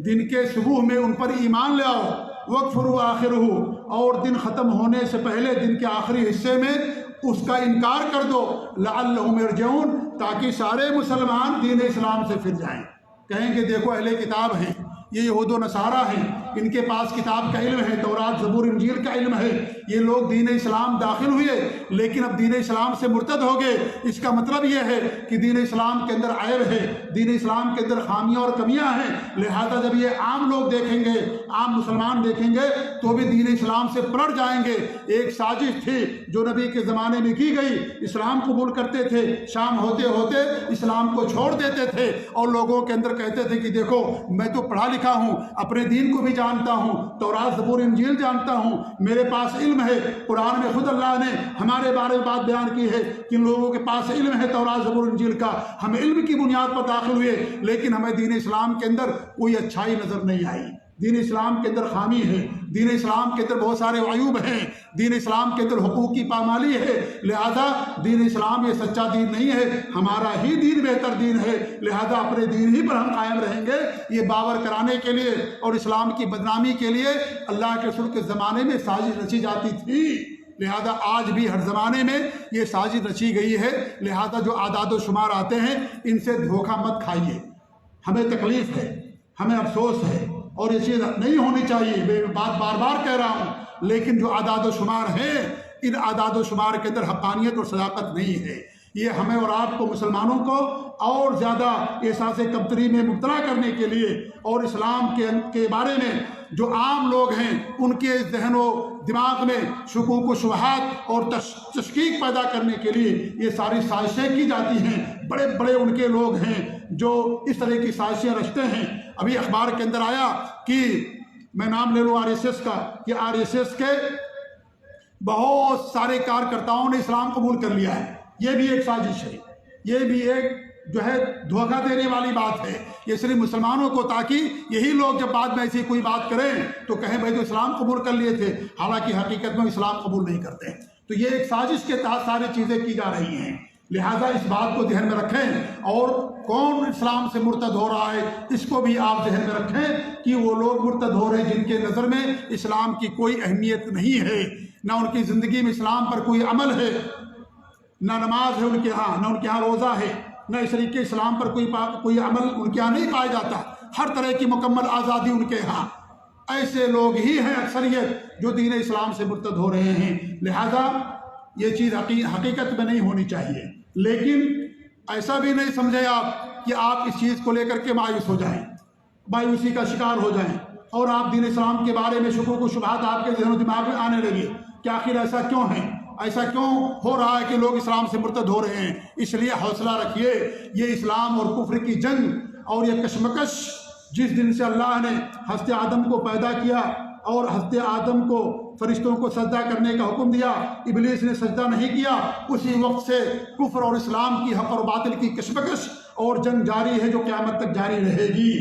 دن کے صبح میں ان پر ایمان لے آؤ، وَاكْفُرُوا آخِرَهُ، اور دن ختم ہونے سے پہلے دن کے آخری حصے میں اس کا انکار کر دو، لعلہم یرجعون، تاکہ سارے مسلمان دین اسلام سے پھر جائیں۔ کہیں گے دیکھو اہل کتاب ہیں، یہ یہود و نصارہ ہیں، ان کے پاس کتاب کا علم ہے، تورات زبور انجیل کا علم ہے، یہ لوگ دین اسلام داخل ہوئے لیکن اب دین اسلام سے مرتد ہو گئے، اس کا مطلب یہ ہے کہ دین اسلام کے اندر عیب ہے، دین اسلام کے اندر خامیاں اور کمیاں ہیں، لہذا جب یہ عام لوگ دیکھیں گے، عام مسلمان دیکھیں گے تو بھی دین اسلام سے پلٹ جائیں گے۔ ایک سازش تھی جو نبی کے زمانے میں کی گئی، اسلام قبول کرتے تھے، شام ہوتے ہوتے اسلام کو چھوڑ دیتے تھے اور لوگوں کے اندر کہتے تھے کہ دیکھو میں تو پڑھا لکھا ہوں، اپنے دین کو بھی جانتا ہوں، تورات زبور انجیل جانتا ہوں، میرے پاس علم ہے۔ قرآن میں خود اللہ نے ہمارے بارے میں بات بیان کی ہے کہ ان لوگوں کے پاس علم ہے تورات زبور انجیل کا، ہم علم کی بنیاد پر داخل ہوئے لیکن ہمیں دین اسلام کے اندر کوئی اچھائی نظر نہیں آئی، دین اسلام کے اندر خامی ہے، دین اسلام کے اندر بہت سارے عیوب ہیں، دین اسلام کے اندر حقوق کی پامالی ہے، لہذا دین اسلام یہ سچا دین نہیں ہے، ہمارا ہی دین بہتر دین ہے، لہذا اپنے دین ہی پر ہم قائم رہیں گے۔ یہ باور کرانے کے لیے اور اسلام کی بدنامی کے لیے اللہ کے رسول کے زمانے میں سازش رچی جاتی تھی، لہذا آج بھی ہر زمانے میں یہ سازش رچی گئی ہے، لہذا جو اعداد و شمار آتے ہیں ان سے دھوکہ مت کھائیے، ہمیں تکلیف ہے، ہمیں افسوس ہے اور یہ چیز نہیں ہونی چاہیے، میں بات بار بار کہہ رہا ہوں، لیکن جو اعداد و شمار ہیں ان اعداد و شمار کے اندر حقانیت اور صداقت نہیں ہے، یہ ہمیں اور آپ کو مسلمانوں کو اور زیادہ احساس کمتری میں مبتلا کرنے کے لیے اور اسلام کے بارے میں جو عام لوگ ہیں ان کے ذہن و دماغ میں شکوک و شبہات اور تشکیک پیدا کرنے کے لیے یہ ساری سازشیں کی جاتی ہیں۔ بڑے بڑے ان کے لوگ ہیں جو اس طرح کی سازشیں رچتے ہیں۔ ابھی اخبار کے اندر آیا کہ میں نام لے لوں RSS کا، کہ RSS کے بہت سارے کارکرتاؤں نے اسلام قبول کر لیا ہے، یہ بھی ایک سازش ہے، یہ بھی ایک جو ہے دھوکہ دینے والی بات ہے، یہ صرف مسلمانوں کو، تاکہ یہی لوگ جب بعد میں ایسی کوئی بات کریں تو کہیں بھائی تو اسلام قبول کر لیے تھے، حالانکہ حقیقت میں اسلام قبول نہیں کرتے۔ تو یہ ایک سازش کے تحت ساری چیزیں کی جا رہی ہیں، لہٰذا اس بات کو ذہن میں رکھیں، اور کون اسلام سے مرتد ہو رہا ہے اس کو بھی آپ ذہن میں رکھیں کہ وہ لوگ مرتد ہو رہے ہیں جن کے نظر میں اسلام کی کوئی اہمیت نہیں ہے، نہ ان کی زندگی میں اسلام پر کوئی عمل ہے، نہ نماز ہے ان کے ہاں، نہ ان کے ہاں روزہ ہے، نہ اس طریقے اسلام پر کوئی عمل ان کے ہاں نہیں پایا جاتا، ہر طرح کی مکمل آزادی ان کے ہاں۔ ایسے لوگ ہی ہیں اکثریت جو دین اسلام سے مرتد ہو رہے ہیں، لہذا یہ چیز حقیقت میں نہیں ہونی چاہیے۔ لیکن ایسا بھی نہیں سمجھے آپ کہ آپ اس چیز کو لے کر کے مایوس ہو جائیں، مایوسی کا شکار ہو جائیں، اور آپ دین اسلام کے بارے میں شکوک و شبہات آپ کے ذہن و دماغ میں آنے لگے کہ آخر ایسا کیوں ہے، ایسا کیوں ہو رہا ہے کہ لوگ اسلام سے مرتد ہو رہے ہیں۔ اس لیے حوصلہ رکھیے، یہ اسلام اور کفر کی جنگ اور یہ کشمکش جس دن سے اللہ نے حضرت آدم کو پیدا کیا اور حضرت آدم کو فرشتوں کو سجدہ کرنے کا حکم دیا، ابلیس نے سجدہ نہیں کیا، اسی وقت سے کفر اور اسلام کی، حق اور باطل کی کشمکش اور جنگ جاری ہے جو قیامت تک جاری رہے گی۔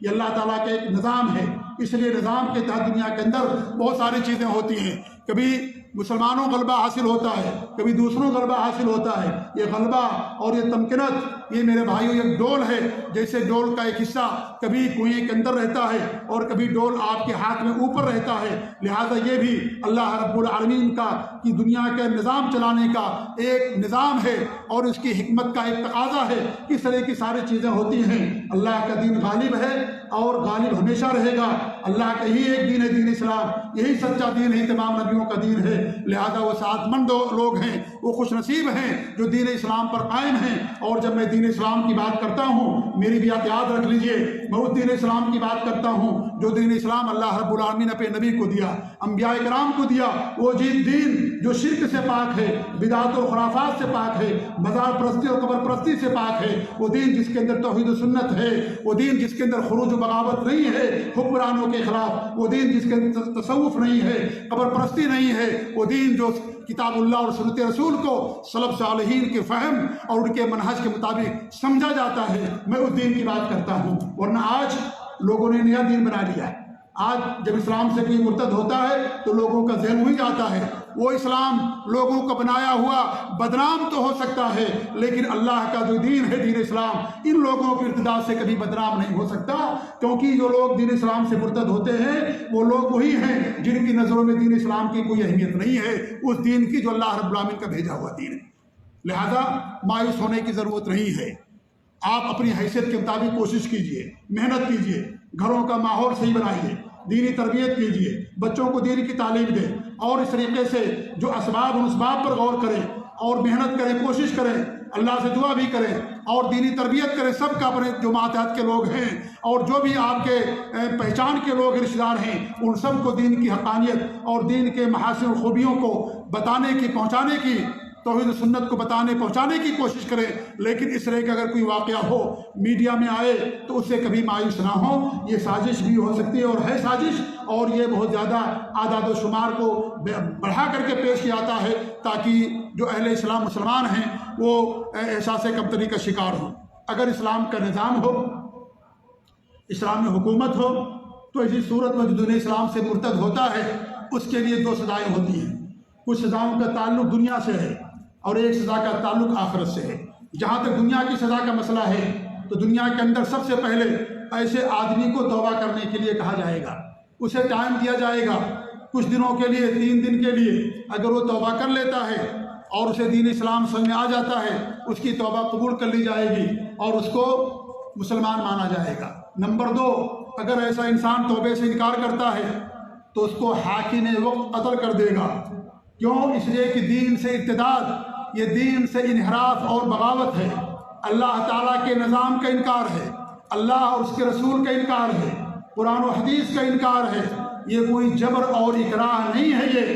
یہ اللہ تعالیٰ کا ایک نظام ہے، اس لیے نظام کے تحت دنیا کے اندر بہت ساری چیزیں ہوتی ہیں، کبھی مسلمانوں غلبہ حاصل ہوتا ہے، کبھی دوسروں غلبہ حاصل ہوتا ہے۔ یہ غلبہ اور یہ تمکنت، یہ میرے بھائیوں ایک ڈول ہے، جیسے ڈول کا ایک حصہ کبھی کنویں کے اندر رہتا ہے اور کبھی ڈول آپ کے ہاتھ میں اوپر رہتا ہے، لہٰذا یہ بھی اللہ رب العالمین کا کہ دنیا کا نظام چلانے کا ایک نظام ہے اور اس کی حکمت کا ایک تقاضا ہے۔ اس طرح کی ساری چیزیں ہوتی ہیں۔ اللہ کا دین غالب ہے اور غالب ہمیشہ رہے گا۔ اللہ کا ہی ایک دین ہے، دین اسلام، یہی سچا دین ہے، تمام نبیوں کا دین ہے، لہذا وہ سعادت مند لوگ ہیں، وہ خوش نصیب ہیں جو دین اسلام پر قائم ہیں۔ اور جب میں دین اسلام کی بات کرتا ہوں، میری بھی آپ یاد رکھ لیجئے، میں اس دین اسلام کی بات کرتا ہوں جو دین اسلام اللہ رب العالمین نے اپنے نبی کو دیا، انبیاء کرام کو دیا، وہ دین جو شرک سے پاک ہے، بدعت و خرافات سے پاک ہے، مزار پرستی اور قبر پرستی سے پاک ہے، وہ دین جس کے اندر توحید و سنت ہے، وہ دین جس کے اندر خروج و بغاوت نہیں ہے حکمرانوں کے خلاف، وہ دین جس کے اندر تصوف نہیں ہے، قبر پرستی نہیں ہے، وہ دین جو کتاب اللہ اور سنت رسول کو سلف صالحین کے فہم اور ان کے منہج کے مطابق سمجھا جاتا ہے، میں اس دین کی بات کرتا ہوں۔ ورنہ آج لوگوں نے نیا دین بنا لیا ہے۔ آج جب اسلام سے کوئی مرتد ہوتا ہے تو لوگوں کا ذہن وہی جاتا ہے، وہ اسلام لوگوں کا بنایا ہوا بدنام تو ہو سکتا ہے، لیکن اللہ کا جو دین ہے، دین اسلام، ان لوگوں کی ارتداد سے کبھی بدنام نہیں ہو سکتا، کیونکہ جو لوگ دین اسلام سے مرتد ہوتے ہیں وہ لوگ وہی ہیں جن کی نظروں میں دین اسلام کی کوئی اہمیت نہیں ہے، اس دین کی جو اللہ رب العالمین کا بھیجا ہوا دین ہے۔ لہذا مایوس ہونے کی ضرورت نہیں ہے، آپ اپنی حیثیت کے مطابق کوشش کیجئے، محنت کیجئے، گھروں کا ماحول صحیح بنائیے، دینی تربیت کیجئے، بچوں کو دین کی تعلیم دیں، اور اس طریقے سے جو اسباب ان اسباب پر غور کریں اور محنت کریں، کوشش کریں، اللہ سے دعا بھی کریں اور دینی تربیت کریں۔ سب کا اپنے جو ماتحت کے لوگ ہیں اور جو بھی آپ کے پہچان کے لوگ رشتہ دار ہیں، ان سب کو دین کی حقانیت اور دین کے محاسن اور خوبیوں کو بتانے کی، پہنچانے کی، توحید و سنت کو بتانے پہنچانے کی کوشش کریں۔ لیکن اس طرح کا اگر کوئی واقعہ ہو میڈیا میں آئے تو اس سے کبھی مایوس نہ ہو، یہ سازش بھی ہو سکتی ہے اور ہے سازش، اور یہ بہت زیادہ اعداد و شمار کو بڑھا کر کے پیش کیا جاتا ہے تاکہ جو اہل اسلام مسلمان ہیں وہ احساس کمتری کا شکار ہوں۔ اگر اسلام کا نظام ہو، اسلام میں حکومت ہو، تو اسی صورت میں جو دین اسلام سے مرتد ہوتا ہے اس کے لیے دو سزائیں ہوتی ہیں۔ کچھ سزاؤں کا تعلق دنیا سے ہے اور ایک سزا کا تعلق آخرت سے ہے۔ جہاں تک دنیا کی سزا کا مسئلہ ہے تو دنیا کے اندر سب سے پہلے ایسے آدمی کو توبہ کرنے کے لیے کہا جائے گا، اسے ٹائم دیا جائے گا کچھ دنوں کے لیے، 3 دن کے لیے۔ اگر وہ توبہ کر لیتا ہے اور اسے دین اسلام سمجھ میں آ جاتا ہے، اس کی توبہ قبول کر لی جائے گی اور اس کو مسلمان مانا جائے گا۔ نمبر 2، اگر ایسا انسان توبے سے انکار کرتا ہے تو اس کو حاکم وقت قتل کر دے گا۔ کیوں؟ اس لیے کہ دین سے ارتداد، یہ دین سے انحراف اور بغاوت ہے، اللہ تعالیٰ کے نظام کا انکار ہے، اللہ اور اس کے رسول کا انکار ہے، قرآن و حدیث کا انکار ہے۔ یہ کوئی جبر اور اکراہ نہیں ہے، یہ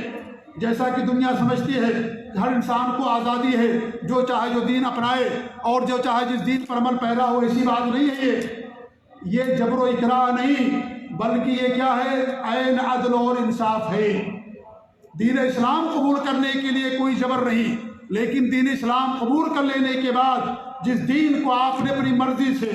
جیسا کہ دنیا سمجھتی ہے ہر انسان کو آزادی ہے، جو چاہے جو دین اپنائے اور جو چاہے جس دین پر عمل پیدا ہو، ایسی بات نہیں ہے۔ یہ جبر و اکراہ نہیں، بلکہ یہ کیا ہے؟ عین عدل اور انصاف ہے۔ دین اسلام قبول کرنے کے لیے کوئی جبر نہیں، لیکن دین اسلام قبول کر لینے کے بعد جس دین کو آپ نے اپنی مرضی سے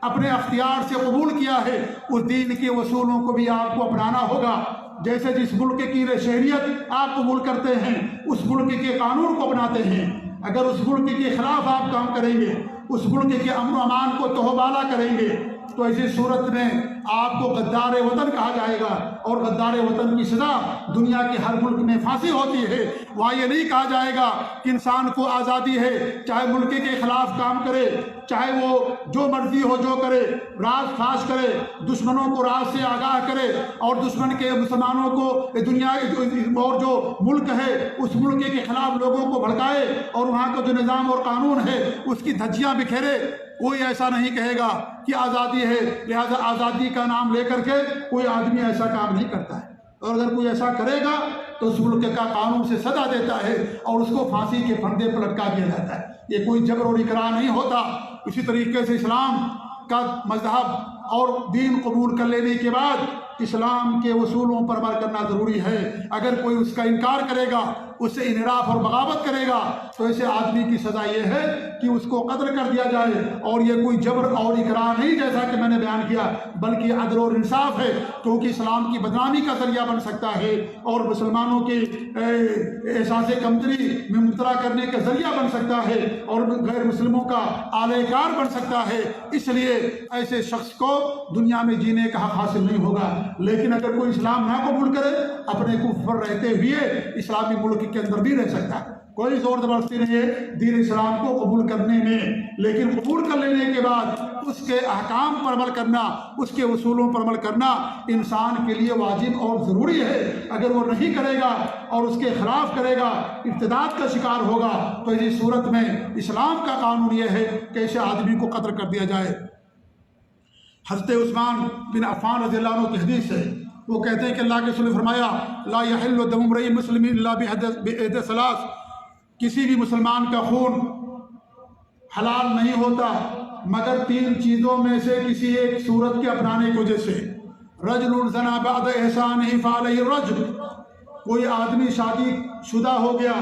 اپنے اختیار سے قبول کیا ہے اس دین کے اصولوں کو بھی آپ کو اپنانا ہوگا۔ جیسے جس ملک کی شہریت آپ قبول کرتے ہیں اس ملک کے قانون کو اپناتے ہیں، اگر اس ملک کے خلاف آپ کام کریں گے، اس ملک کے امن و امان کو توہبالا کریں گے تو ایسی صورت میں آپ کو غدار وطن کہا جائے گا، اور غدار وطن کی سزا دنیا کے ہر ملک میں پھانسی ہوتی ہے۔ وہاں یہ نہیں کہا جائے گا کہ انسان کو آزادی ہے چاہے ملک کے خلاف کام کرے، چاہے وہ جو مرضی ہو جو کرے، راز فاش کرے، دشمنوں کو راز سے آگاہ کرے، اور دشمن کے مسلمانوں کو دنیا اور جو ملک ہے اس ملک کے خلاف لوگوں کو بھڑکائے اور وہاں کا جو نظام اور قانون ہے اس کی دھجیاں بکھیرے۔ کوئی ایسا نہیں کہے گا کہ آزادی ہے، لہذا آزادی کا نام لے کر کے کوئی آدمی ایسا کام نہیں کرتا ہے، اور اگر کوئی ایسا کرے گا تو اس ملک کا قانون سے سزا دیتا ہے اور اس کو پھانسی کے پھندے پر لٹکا دیا جاتا ہے۔ یہ کوئی جبر اور اکراہ نہیں ہوتا۔ اسی طریقے سے اسلام کا مذہب اور دین قبول کر لینے کے بعد اسلام کے اصولوں پر عمل کرنا ضروری ہے۔ اگر کوئی اس کا انکار کرے گا، اس سے انحراف اور بغاوت کرے گا تو ایسے آدمی کی سزا یہ ہے کہ اس کو قتل کر دیا جائے، اور یہ کوئی جبر اور اکراہ نہیں جیسا کہ میں نے بیان کیا، بلکہ عدل اور انصاف ہے، کیونکہ اسلام کی بدنامی کا ذریعہ بن سکتا ہے اور مسلمانوں کے احساس کمتری میں مبتلا کرنے کا ذریعہ بن سکتا ہے اور غیر مسلموں کا اعلی کار بن سکتا ہے۔ اس لیے ایسے شخص کو دنیا میں جینے کا حق حاصل نہیں ہوگا۔ لیکن اگر کوئی اسلام نہ قبول کرے، اپنے کفر پر رہتے ہوئے اسلامی ملک کے اندر بھی رہ سکتا ہے، کوئی زور زبردستی نہیں ہے دین اسلام کو قبول کرنے میں، لیکن قبول کر لینے کے بعد اس کے احکام پر عمل کرنا، اس کے اصولوں پر عمل کرنا انسان کے لیے واجب اور ضروری ہے۔ اگر وہ نہیں کرے گا اور اس کے خلاف کرے گا، ارتداد کا شکار ہوگا، تو اسی صورت میں اسلام کا قانون یہ ہے کہ ایسے آدمی کو قتل کر دیا جائے۔ حضرت عثمان بن عفان رضی اللہ عنہ کی حدیث ہے، وہ کہتے ہیں کہ اللہ کے رسول نے فرمایا لا یحل دم امرئ مسلم الا بإحدى ثلاث، کسی بھی مسلمان کا خون حلال نہیں ہوتا مگر تین چیزوں میں سے کسی ایک صورت کے اپنانے کی وجہ سے۔ رجل زنا بعد احسانہ فعلیہ الرجم، کوئی آدمی شادی شدہ ہو گیا،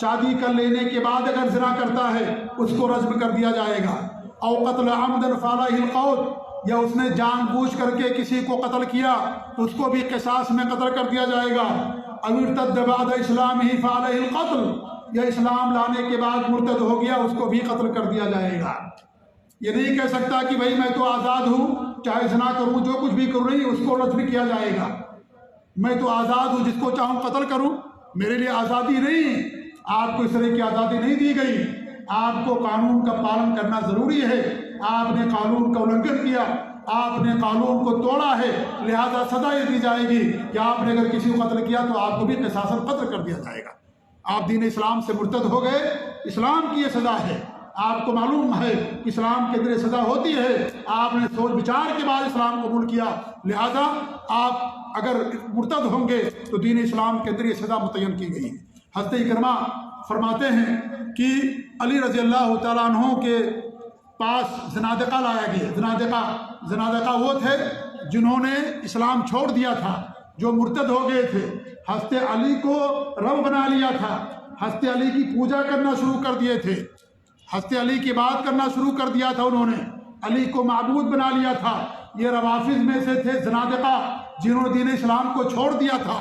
شادی کر لینے کے بعد اگر زنا کرتا ہے اس کو رجم کر دیا جائے گا۔ او قتل عمدا فعلیہ القول، یا اس نے جان بوجھ کر کے کسی کو قتل کیا تو اس کو بھی قصاص میں قتل کر دیا جائے گا۔ او ارتد بعد اسلامہ فعلیہ القتل، یا اسلام لانے کے بعد مرتد ہو گیا اس کو بھی قتل کر دیا جائے گا۔ یہ نہیں کہہ سکتا کہ بھائی میں تو آزاد ہوں، چاہے زنا کروں جو کچھ بھی کروں، نہیں، اس کو رجم کیا جائے گا۔ میں تو آزاد ہوں، جس کو چاہوں قتل کروں، میرے لیے آزادی نہیں۔ آپ کو اس طرح کی آزادی نہیں دی گئی، آپ کو قانون کا پالن کرنا ضروری ہے۔ آپ نے قانون کا النگھن کیا، آپ نے قانون کو توڑا ہے، لہذا سزا یہ دی جائے گی کہ آپ نے اگر کسی کو قتل کیا تو آپ کو بھی قصاصاً قتل کر دیا جائے گا۔ آپ دین اسلام سے مرتد ہو گئے، اسلام کی یہ سزا ہے۔ آپ کو معلوم ہے کہ اسلام کے اندر یہ سزا ہوتی ہے، آپ نے سوچ بچار کے بعد اسلام قبول کیا، لہذا آپ اگر مرتد ہوں گے تو دین اسلام کے اندر یہ سزا متعین کی گئی ہے۔ حضرت اکرمہ فرماتے ہیں کہ علی رضی اللہ تعالیٰ عنہ کے پاس زنادقہ لایا گیا۔ زنادقہ وہ تھے جنہوں نے اسلام چھوڑ دیا تھا، جو مرتد ہو گئے تھے، حضرت علی کو رب بنا لیا تھا، حضرت علی کی پوجا کرنا شروع کر دیے تھے، حضرت علی کی بات کرنا شروع کر دیا تھا، انہوں نے علی کو معبود بنا لیا تھا۔ یہ روافض میں سے تھے زنادقہ جنہوں نے دین اسلام کو چھوڑ دیا تھا،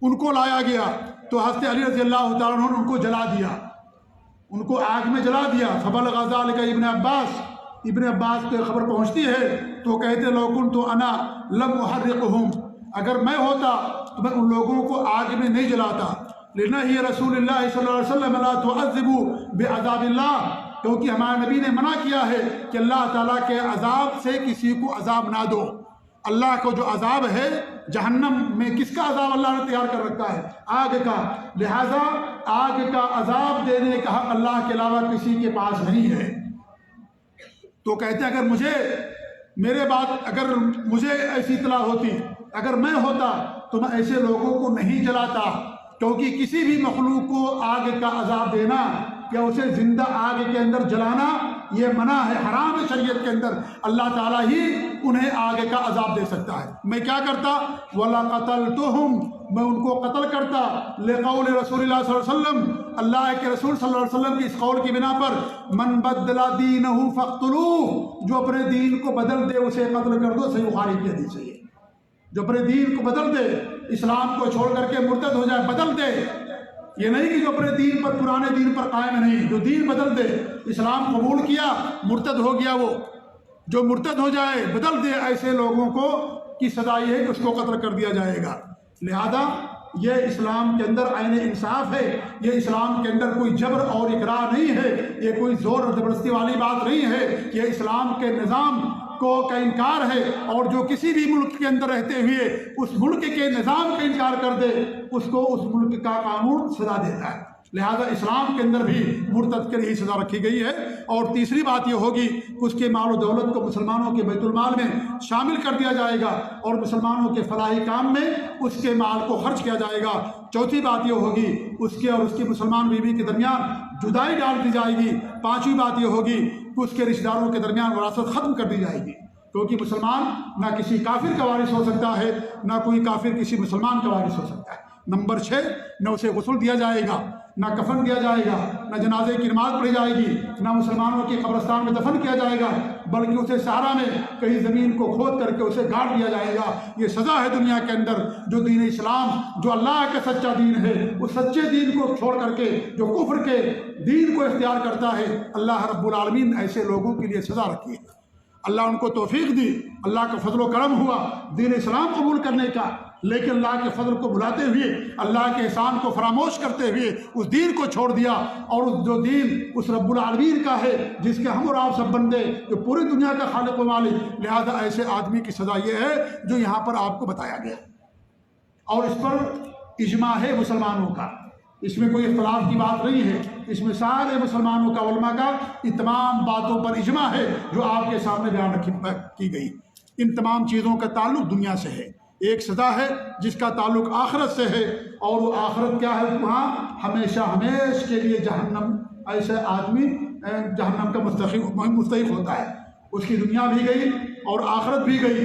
ان کو لایا گیا تو حضرت علی رضی اللہ تعالیٰ عنہ نے ان کو جلا دیا، ان کو آگ میں جلا دیا۔ فبلغ ذلک ابن عباس کو خبر پہنچتی ہے تو کہتے لو کنت انا لم احرقہم، اگر میں ہوتا تو میں ان لوگوں کو آگ میں نہیں جلاتا۔ لنہی رسول اللہ صلی اللہ علیہ وسلم لا تعذبوا بعذاب اللہ، کیونکہ ہمارے نبی نے منع کیا ہے کہ اللہ تعالیٰ کے عذاب سے کسی کو عذاب نہ دو۔ اللہ کو جو عذاب ہے جہنم میں، کس کا عذاب اللہ نے تیار کر رکھا ہے؟ آگ کا، لہذا آگ کا عذاب دینے کا حق اللہ کے علاوہ کسی کے پاس نہیں ہے۔ تو کہتے ہیں اگر مجھے ایسی اطلاع ہوتی، اگر میں ہوتا تو میں ایسے لوگوں کو نہیں جلاتا، کیونکہ کسی بھی مخلوق کو آگ کا عذاب دینا یا اسے زندہ آگ کے اندر جلانا یہ منع ہے، حرام ہے شریعت کے اندر۔ اللہ تعالیٰ ہی انہیں آگ کا عذاب دے سکتا ہے۔ میں کیا کرتا؟ وَلَقَتَلْتُهُمْ میں ان کو قتل کرتا لقول رسول اللہ صلی اللہ علیہ وسلم، اللہ کے رسول صلی اللہ علیہ وسلم کی اس قول کی بنا پر، من بدل دینہ فاقتلوہ، جو اپنے دین کو بدل دے اسے قتل کر دو، صحیح بخاری کی حدیث ہے یہ، جو اپنے دین کو بدل دے، اسلام کو چھوڑ کر کے مرتد ہو جائے، بدل دے، یہ نہیں کہ جو اپنے دین پر، پرانے دین پر قائم نہیں، جو دین بدل دے، اسلام قبول کیا مرتد ہو گیا، وہ جو مرتد ہو جائے بدل دے، ایسے لوگوں کو کی سزا یہ ہے کہ اس کو قتل کر دیا جائے گا۔ لہذا یہ اسلام کے اندر عین انصاف ہے، یہ اسلام کے اندر کوئی جبر اور اکراہ نہیں ہے، یہ کوئی زور اور زبردستی والی بات نہیں ہے، یہ اسلام کے نظام کا انکار ہے، اور جو کسی بھی ملک کے اندر رہتے ہوئے اس ملک کے نظام کا انکار کر دے اس کو اس ملک کا قانون سزا دیتا ہے۔ لہذا اسلام کے اندر بھی مرتد کے لیے سزا رکھی گئی ہے۔ اور تیسری بات یہ ہوگی کہ اس کے مال و دولت کو مسلمانوں کے بیت المال میں شامل کر دیا جائے گا اور مسلمانوں کے فلاحی کام میں اس کے مال کو خرچ کیا جائے گا۔ چوتھی بات یہ ہوگی اس کے اور اس کی مسلمان بیوی کے درمیان جدائی ڈال دی جائے گی۔ پانچویں بات یہ ہوگی کہ اس کے رشتہ داروں کے درمیان وراثت ختم کر دی جائے گی، کیونکہ مسلمان نہ کسی کافر کا وارث ہو سکتا ہے، نہ کوئی کافر کسی مسلمان کا وارث ہو سکتا ہے۔ نمبر 6، نہ اسے غسل دیا جائے گا، نہ کفن دیا جائے گا، نہ جنازے کی نماز پڑھی جائے گی، نہ مسلمانوں کے قبرستان میں دفن کیا جائے گا، بلکہ اسے صحرا میں کہیں زمین کو کھود کر کے اسے گاڑ دیا جائے گا۔ یہ سزا ہے دنیا کے اندر جو دین اسلام، جو اللہ کا سچا دین ہے، اس سچے دین کو چھوڑ کر کے جو کفر کے دین کو اختیار کرتا ہے، اللہ رب العالمین نے ایسے لوگوں کے لیے سزا رکھی ہے۔ اللہ ان کو توفیق دی، اللہ کا فضل و کرم ہوا دین اسلام قبول کرنے کا، لیکن اللہ کے فضل کو بھلاتے ہوئے، اللہ کے احسان کو فراموش کرتے ہوئے اس دین کو چھوڑ دیا، اور جو دین اس رب العالمین کا ہے جس کے ہم اور آپ سب بندے، جو پوری دنیا کا خالق و مالک، لہذا ایسے آدمی کی سزا یہ ہے جو یہاں پر آپ کو بتایا گیا، اور اس پر اجماع ہے مسلمانوں کا، اس میں کوئی اختلاف کی بات نہیں ہے، اس میں سارے مسلمانوں کا، علماء کا ان تمام باتوں پر اجماع ہے جو آپ کے سامنے بیان کی گئی۔ ان تمام چیزوں کا تعلق دنیا سے ہے، ایک سزا ہے جس کا تعلق آخرت سے ہے، اور وہ آخرت کیا ہے؟ وہاں ہمیشہ ہمیشہ کے لیے جہنم، ایسے آدمی جہنم کا مستحق ہوتا ہے۔ اس کی دنیا بھی گئی اور آخرت بھی گئی،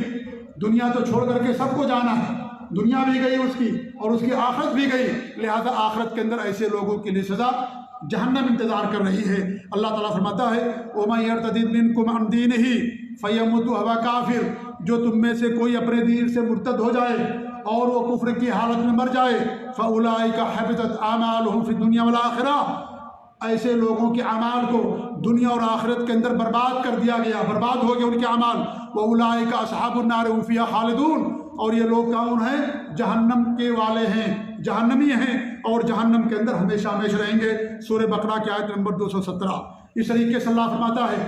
دنیا تو چھوڑ کر کے سب کو جانا ہے، دنیا بھی گئی اس کی اور اس کی آخرت بھی گئی، لہذا آخرت کے اندر ایسے لوگوں کے لیے سزا جہنم انتظار کر رہی ہے۔ اللہ تعالیٰ فرماتا ہے وَمَن يَرْتَدِدْ مِنْكُمْ عَنْ دِينِهِ فَيَمُتْ وَهُوَ كَافِرٌ، جو تم میں سے کوئی اپنے دین سے مرتد ہو جائے اور وہ کفر کی حالت میں مر جائے، فَأُولَٰئِكَ حَبِطَتْ أَعْمَالُهُمْ فِي الدُّنْيَا وَالْآخِرَةِ، ایسے لوگوں کے اعمال کو دنیا اور آخرت کے اندر برباد کر دیا گیا، برباد ہو گئے ان کے اعمال۔ وَأُولَٰئِكَ أَصْحَابُ النَّارِ هُمْ فِيهَا خَالِدُونَ، اور یہ لوگ کون ہیں؟ جہنم کے والے ہیں، جہنمی ہیں، اور جہنم کے اندر ہمیشہ ہمیشہ رہیں گے۔ سورہ بقرہ کی آیت نمبر 217۔ اس طریقے سے اللہ فرماتا ہے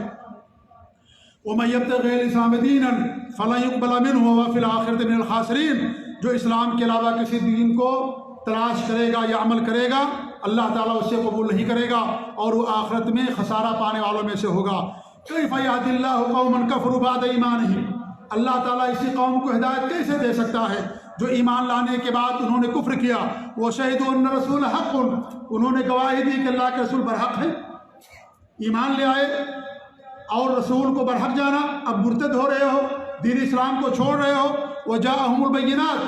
وَمَن يَبْتَغِ غَيْرَ الْإِسْلَامِ دِينًا فَلَن يُقْبَلَ مِنْهُ وَهُوَ فِي الْآخِرَةِ مِنَ الْخَاسِرِينَ، جو اسلام کے علاوہ کسی دین کو تلاش کرے گا یا عمل کرے گا، اللہ تعالیٰ اس سے قبول نہیں کرے گا اور وہ آخرت میں خسارہ پانے والوں میں سے ہوگا۔ كَيْفَ يَهْدِي اللَّهُ قَوْمًا كَفَرُوا بَعْدَ إِيمَانِهِمْ، اللہ تعالیٰ اسی قوم کو ہدایت کیسے دے سکتا ہے جو ایمان لانے کے بعد انہوں نے کفر کیا، وَشَهِدُوا أَنَّ الرَّسُولَ حَقٌّ، انہوں نے گواہی دی کہ اللہ کے رسول برحق ہے، ایمان لے آئے اور رسول کو برحق جانا، اب مرتد ہو رہے ہو، دین اسلام کو چھوڑ رہے ہو، وَجَاءَهُمُ الْبَيِّنَاتُ،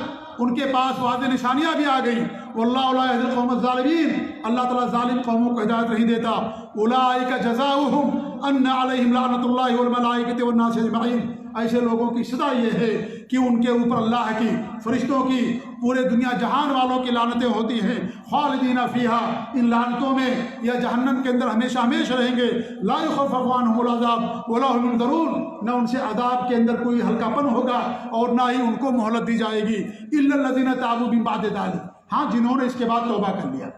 ان کے پاس واضح نشانیاں بھی آ گئیں، وَاللَّهُ لَا يَهْدِي الْقَوْمَ الظَّالِمِينَ، اللہ تعالیٰ ظالم قوموں کو ہدایت نہیں دیتا۔ أُولَٰئِكَ جَزَاؤُهُمْ أَنَّ عَلَيْهِمْ لَعْنَةُ اللَّهِ وَالْمَلَائِكَةِ وَالنَّاسِ أَجْمَعِينَ، ایسے لوگوں کی سزا یہ ہے کہ ان کے اوپر اللہ کی، فرشتوں کی، پورے دنیا جہان والوں کی لعنتیں ہوتی ہیں، خالدین فیہا، ان لعنتوں میں یا جہنم کے اندر ہمیشہ ہمیشہ رہیں گے، لا یخفف عنہم العذاب ولا هم ينظرون، نہ ان سے عذاب کے اندر کوئی ہلکا پن ہوگا اور نہ ہی ان کو مہلت دی جائے گی، الا الذین تابوا من بعد ذلک، ہاں جنہوں نے اس کے بعد توبہ کر لیا۔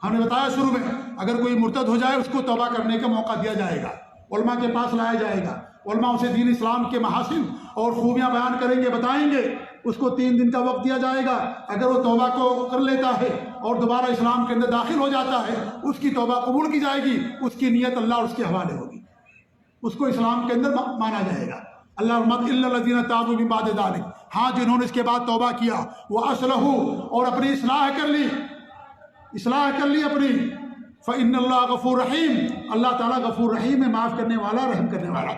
ہم نے بتایا شروع میں اگر کوئی مرتد ہو جائے اس کو توبہ کرنے کا موقع دیا جائے گا، علماء کے پاس لایا جائے گا، علماء اسے دین اسلام کے محاسن اور خوبیاں بیان کریں گے، بتائیں گے، اس کو 3 دن کا وقت دیا جائے گا، اگر وہ توبہ کو کر لیتا ہے اور دوبارہ اسلام کے اندر داخل ہو جاتا ہے اس کی توبہ قبول کی جائے گی، اس کی نیت اللہ اس کے حوالے ہوگی، اس کو اسلام کے اندر مانا جائے گا۔ اللہ رحمت الا الذین تابوا من بعد ذلک، ہاں جنہوں نے اس کے بعد توبہ کیا، واصلحوا، اور اپنی اصلاح کر لی اپنی، فإن اللہ غفور رحیم، اللہ تعالیٰ غفور رحیم ہے، معاف کرنے والا، رحم کرنے والا۔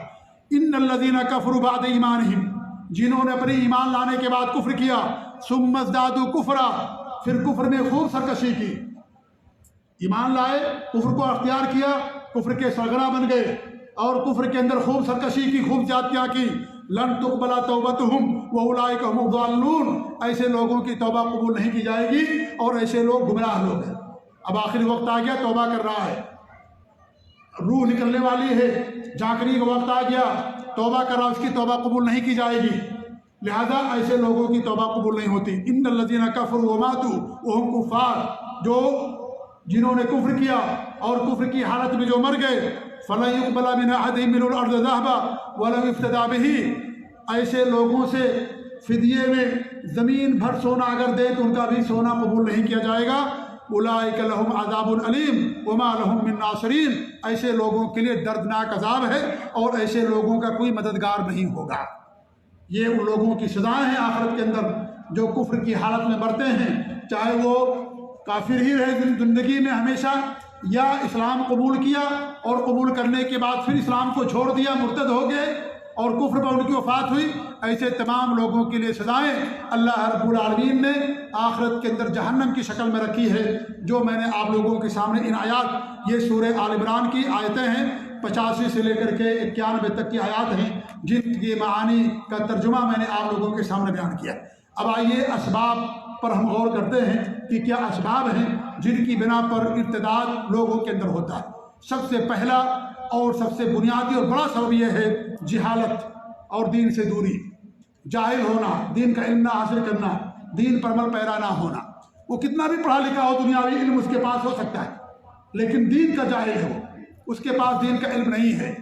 ان الذین کفروا بعد ایمانہم، جنہوں نے اپنی ایمان لانے کے بعد کفر کیا، ثم ازدادوا کفرا، پھر کفر میں خوب سرکشی کی، ایمان لائے، کفر کو اختیار کیا، کفر کے سرگنا بن گئے اور کفر کے اندر خوب سرکشی کی، خوب زیادتیاں کی۔ لن تقبل توبتہم واولئک هم الضالون، ایسے لوگوں کی توبہ قبول نہیں کی جائے گی اور ایسے لوگ گمراہ لوگ ہیں۔ اب آخری وقت آ گیا، توبہ کر رہا ہے، روح نکلنے والی ہے، جھانکنے کا وقت آ گیا، توبہ کر رہا، اس کی توبہ قبول نہیں کی جائے گی، لہذا ایسے لوگوں کی توبہ قبول نہیں ہوتی۔ ان الذین کفروا وماتوا وهم کفار، جو جنہوں نے کفر کیا اور کفر کی حالت میں جو مر گئے، فَلَن يُقْبَلَ مِنْ أَحَدِهِم مِّنَ الْأَرْضِ ذَهَبًا وَلَوِ افْتَدَىٰ بِهِ، ایسے لوگوں سے فدیے میں زمین بھر سونا اگر دے تو ان کا بھی سونا قبول نہیں کیا جائے گا۔ أُولَٰئِكَ لَهُمْ عَذَابٌ أَلِيمٌ وَمَا لَهُم مِّن نَّاصِرِينَ، ایسے لوگوں کے لیے دردناک عذاب ہے اور ایسے لوگوں کا کوئی مددگار نہیں ہوگا۔ یہ ان لوگوں کی سزائیں ہیں آخرت کے اندر جو کفر کی حالت میں مرتے ہیں، چاہے وہ کافر ہی رہے زندگی میں ہمیشہ یا اسلام قبول کیا اور قبول کرنے کے بعد پھر اسلام کو چھوڑ دیا، مرتد ہو گئے اور کفر پر ان کی وفات ہوئی، ایسے تمام لوگوں کے لیے سزائیں اللہ رب العالمین نے آخرت کے اندر جہنم کی شکل میں رکھی ہے، جو میں نے آپ لوگوں کے سامنے ان آیات، یہ سورہ آل عمران کی آیتیں ہیں، 85 سے لے کر کے 91 تک کی آیات ہیں، جن کی معانی کا ترجمہ میں نے آپ لوگوں کے سامنے بیان کیا۔ اب آئیے اسباب پر ہم غور کرتے ہیں کہ کیا اسباب ہیں جن کی بنا پر ارتداد لوگوں کے اندر ہوتا ہے۔ سب سے پہلا اور سب سے بنیادی اور بڑا سبب یہ ہے جہالت اور دین سے دوری، جاہل ہونا، دین کا علم نہ حاصل کرنا، دین پر عمل پیرا نہ ہونا۔ وہ کتنا بھی پڑھا لکھا ہو، دنیاوی علم اس کے پاس ہو سکتا ہے، لیکن دین کا جاہل ہے، وہ اس کے پاس دین کا علم نہیں ہے،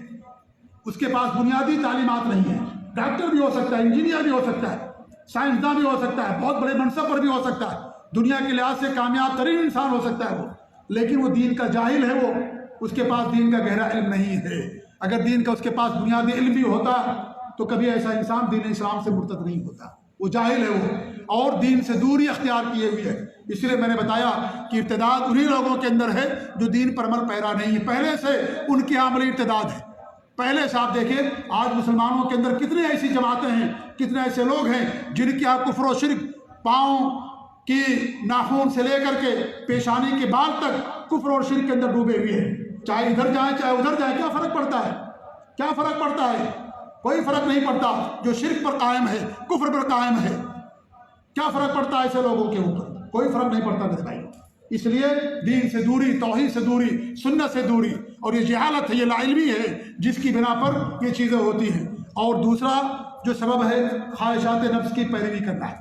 اس کے پاس بنیادی تعلیمات نہیں ہے۔ ڈاکٹر بھی ہو سکتا ہے، انجینئر بھی ہو سکتا ہے، سائنسداں بھی ہو سکتا ہے، بہت بڑے منصب پر بھی ہو سکتا ہے، دنیا کے لحاظ سے کامیاب ترین انسان ہو سکتا ہے وہ، لیکن وہ دین کا جاہل ہے، وہ اس کے پاس دین کا گہرا علم نہیں ہے۔ اگر دین کا اس کے پاس بنیادی علم بھی ہوتا تو کبھی ایسا انسان دین اسلام سے مرتد نہیں ہوتا، وہ جاہل ہے وہ، اور دین سے دوری اختیار کیے ہوئے ہے۔ اس لیے میں نے بتایا کہ ارتداد انہی لوگوں کے اندر ہے جو دین پر عمل پیرا نہیں ہے، پہلے سے ان کی عملی ارتداد ہے۔ پہلے سے آپ دیکھیں آج مسلمانوں کے اندر کتنی ایسی جماعتیں ہیں، کتنے ایسے لوگ ہیں جن کی آپ کفر و شرک، پاؤں کی ناخن سے لے کر کے پیشانی کے بال تک کفر اور شرک کے اندر ڈوبے ہوئے ہیں، چاہے ادھر جائیں چاہے ادھر جائیں، کیا فرق پڑتا ہے؟ کیا فرق پڑتا ہے؟ کوئی فرق نہیں پڑتا۔ جو شرک پر قائم ہے، کفر پر قائم ہے، کیا فرق پڑتا ہے ایسے لوگوں کے اوپر؟ کوئی فرق نہیں پڑتا میرے بھائی۔ اس لیے دین سے دوری، توحید سے دوری، سنت سے دوری، اور یہ جہالت ہے، یہ لا علمی ہے جس کی بنا پر یہ چیزیں ہوتی ہیں۔ اور دوسرا جو سبب ہے خواہشات نفس کی پیروی کرنا ہے،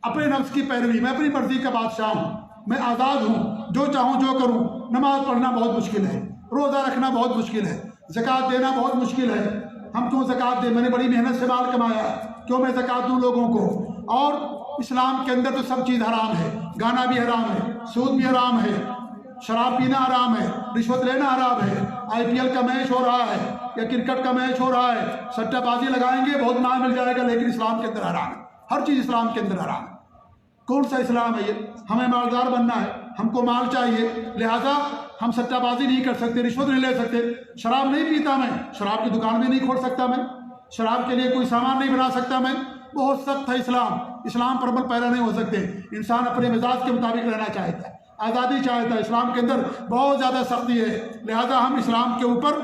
اپنے نفس کی پیروی۔ میں اپنی مرضی کا بادشاہ ہوں، میں آزاد ہوں، جو چاہوں جو کروں۔ نماز پڑھنا بہت مشکل ہے، روزہ رکھنا بہت مشکل ہے، زکوٰۃ دینا بہت مشکل ہے۔ ہم کیوں زکوٰۃ دیں؟ میں نے بڑی محنت سے مال کمایا ہے، کیوں میں زکوٰۃ دوں لوگوں کو؟ اور اسلام کے اندر تو سب چیز حرام ہے، گانا بھی حرام ہے، سود بھی حرام ہے، شراب پینا حرام ہے، رشوت لینا حرام ہے، IPL کا میچ ہو رہا ہے یا کرکٹ کا میچ ہو رہا ہے، سٹہ بازی لگائیں گے بہت نام مل جائے گا، لیکن اسلام کے اندر حرام ہے، ہر چیز اسلام کے اندر حرام ہے۔ کون سا اسلام ہے یہ؟ ہمیں مالدار بننا ہے، ہم کو مال چاہیے، لہذا ہم سٹہ بازی نہیں کر سکتے، رشوت نہیں لے سکتے، شراب نہیں پیتا میں، شراب کی دکان بھی نہیں کھول سکتا میں، شراب کے لیے کوئی سامان نہیں بنا سکتا میں۔ بہت سخت ہے اسلام، اسلام پر عمل پیرا نہیں ہو سکتے۔ انسان اپنے مزاج کے مطابق رہنا چاہتا ہے، آزادی چاہتا ہے، اسلام کے اندر بہت زیادہ سختی ہے، لہذا ہم اسلام کے اوپر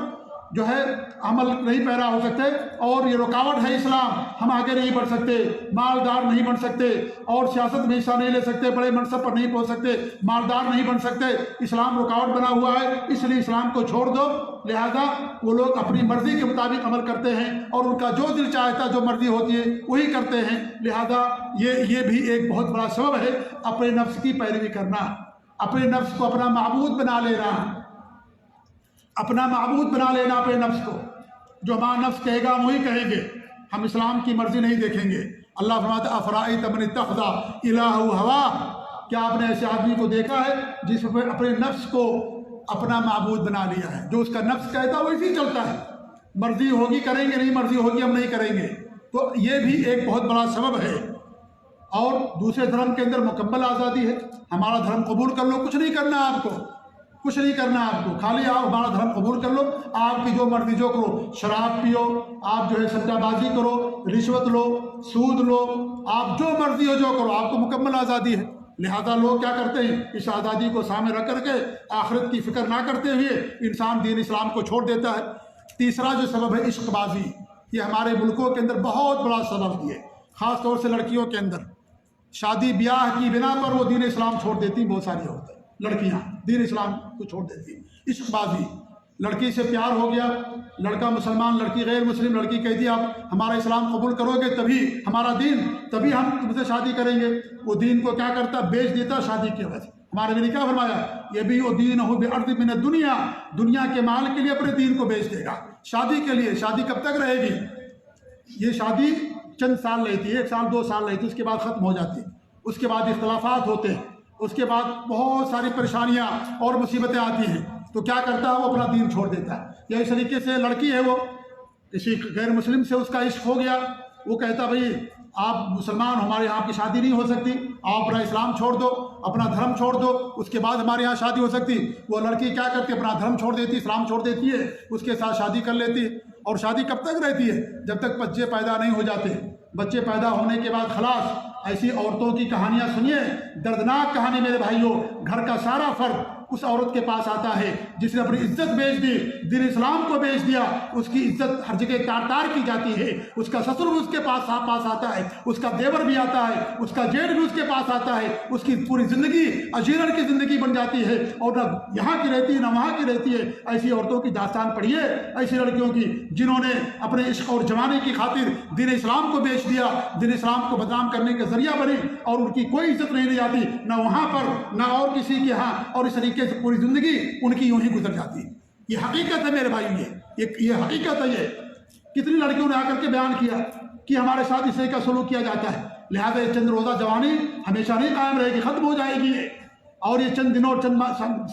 جو ہے عمل نہیں پیرا ہو سکتے، اور یہ رکاوٹ ہے اسلام۔ ہم آگے نہیں بڑھ سکتے، مالدار نہیں بن سکتے، اور سیاست میں حصہ نہیں لے سکتے، بڑے منصب پر نہیں پہنچ سکتے، مالدار نہیں بن سکتے۔ اسلام رکاوٹ بنا ہوا ہے، اس لیے اسلام کو چھوڑ دو۔ لہذا وہ لوگ اپنی مرضی کے مطابق عمل کرتے ہیں، اور ان کا جو دل چاہتا ہے، جو مرضی ہوتی ہے وہی کرتے ہیں۔ لہذا یہ بھی ایک بہت بڑا سبب ہے اپنے نفس کی پیروی کرنا، اپنے نفس کو اپنا معبود بنا لینا، اپنا معبود بنا لینا اپنے نفس کو۔ جو ہمارا نفس کہے گا وہی کہیں گے، ہم اسلام کی مرضی نہیں دیکھیں گے۔ اللہ فرماتا ہے افرأیت من اتخذ الہہ ہواہ، کیا آپ نے ایسے آدمی کو دیکھا ہے جس نے اپنے نفس کو اپنا معبود بنا لیا ہے؟ جو اس کا نفس کہتا ہے ویسے ہی چلتا ہے، مرضی ہوگی کریں گے، نہیں مرضی ہوگی ہم نہیں کریں گے۔ تو یہ بھی ایک بہت بڑا سبب ہے۔ اور دوسرے دھرم کے اندر مکمل آزادی ہے، ہمارا دھرم قبول کر لو، کچھ نہیں کرنا آپ کو، کچھ نہیں کرنا آپ کو، خالی آپ ہمارا دھرم قبول کر لو، آپ کی جو مرضی جو کرو، شراب پیو، آپ جو ہے سٹہ بازی کرو، رشوت لو، سود لو، آپ جو مرضی ہو جو کرو، آپ کو مکمل آزادی ہے۔ لہذا لوگ کیا کرتے ہیں، اس آزادی کو سامنے رکھ کر کے آخرت کی فکر نہ کرتے ہوئے انسان دین اسلام کو چھوڑ دیتا ہے۔ تیسرا جو سبب ہے عشق بازی، یہ ہمارے ملکوں کے اندر بہت بڑا سبب ہے، خاص طور سے لڑکیوں کے اندر۔ شادی بیاہ کی بنا پر وہ دین اسلام چھوڑ دیتی ہیں، بہت ساری عورتیں لڑکیاں دین اسلام کو چھوڑ دیتی ہیں۔ عشق بازی، لڑکی سے پیار ہو گیا، لڑکا مسلمان لڑکی غیر مسلم، لڑکی کہتی ہے آپ ہمارا اسلام قبول کرو گے تبھی ہمارا دین، تبھی ہم تم سے شادی کریں گے۔ وہ دین کو کیا کرتا، بیچ دیتا شادی کی وجہ سے۔ ہمارے نبی نے کیا فرمایا، یہ بھی وہ دین ہو بِعَرْضٍ مِنَ الدُّنْیَا، دنیا کے مال کے لیے اپنے دین کو بیچ دے گا شادی کے لیے۔ شادی کب تک رہے گی؟ یہ شادی چند سال رہتی ہے، 1 سال 2 سال رہتی ہے، اس کے بعد ختم ہو جاتی ہے، اس کے بعد اختلافات ہوتے ہیں، اس کے بعد بہت ساری پریشانیاں اور مصیبتیں آتی ہیں، تو کیا کرتا ہے وہ اپنا دین چھوڑ دیتا ہے۔ یا اس طریقے سے لڑکی ہے، وہ کسی غیر مسلم سے اس کا عشق ہو گیا، وہ کہتا بھائی آپ مسلمان ہمارے یہاں کی شادی نہیں ہو سکتی، آپ اپنا اسلام چھوڑ دو، اپنا دھرم چھوڑ دو، اس کے بعد ہمارے یہاں شادی ہو سکتی۔ وہ لڑکی کیا کرتی ہے، اپنا دھرم چھوڑ دیتی، اسلام چھوڑ دیتی ہے، اس کے ساتھ شادی کر لیتی ہے۔ اور شادی کب تک رہتی ہے؟ جب تک بچے پیدا نہیں ہو جاتے۔ بچے پیدا ہونے کے بعد خلاص۔ ایسی عورتوں کی کہانیاں سنیے، دردناک کہانی میرے بھائیوں۔ گھر کا سارا فرد اس عورت کے پاس آتا ہے جس نے اپنی عزت بیچ دی، دین اسلام کو بیچ دیا، اس کی عزت ہر جگہ تار کی جاتی ہے، اس کا سسر بھی اس کے پاس آتا ہے، اس کا دیور بھی آتا ہے، اس کا جیٹ بھی اس کے پاس آتا ہے، اس کی پوری زندگی اجیرن کی زندگی بن جاتی ہے، اور نہ یہاں کی رہتی ہے نہ وہاں کی رہتی ہے۔ ایسی عورتوں کی داستان پڑھیے، ایسی لڑکیوں کی جنہوں نے اپنے عشق اور جوانی کی خاطر دین اسلام کو بیچ دیا، دین اسلام کو بدنام کرنے کا ذریعہ بنی، اور ان کی کوئی عزت نہیں جاتی، نہ وہاں پر نہ اور کسی کے ہاں، اور اس طریقے سے پوری زندگی ان کی یوں ہی گزر جاتی ہے۔ یہ حقیقت ہے میرے بھائی، یہ حقیقت ہے۔ یہ کتنی لڑکیوں نے آ کر کے بیان کیا کہ ہمارے ساتھ اس طرح کا سلوک کیا جاتا ہے۔ لہذا یہ چند روزہ جوانی ہمیشہ نہیں قائم رہے گی، ختم ہو جائے گی، اور یہ چند دنوں چند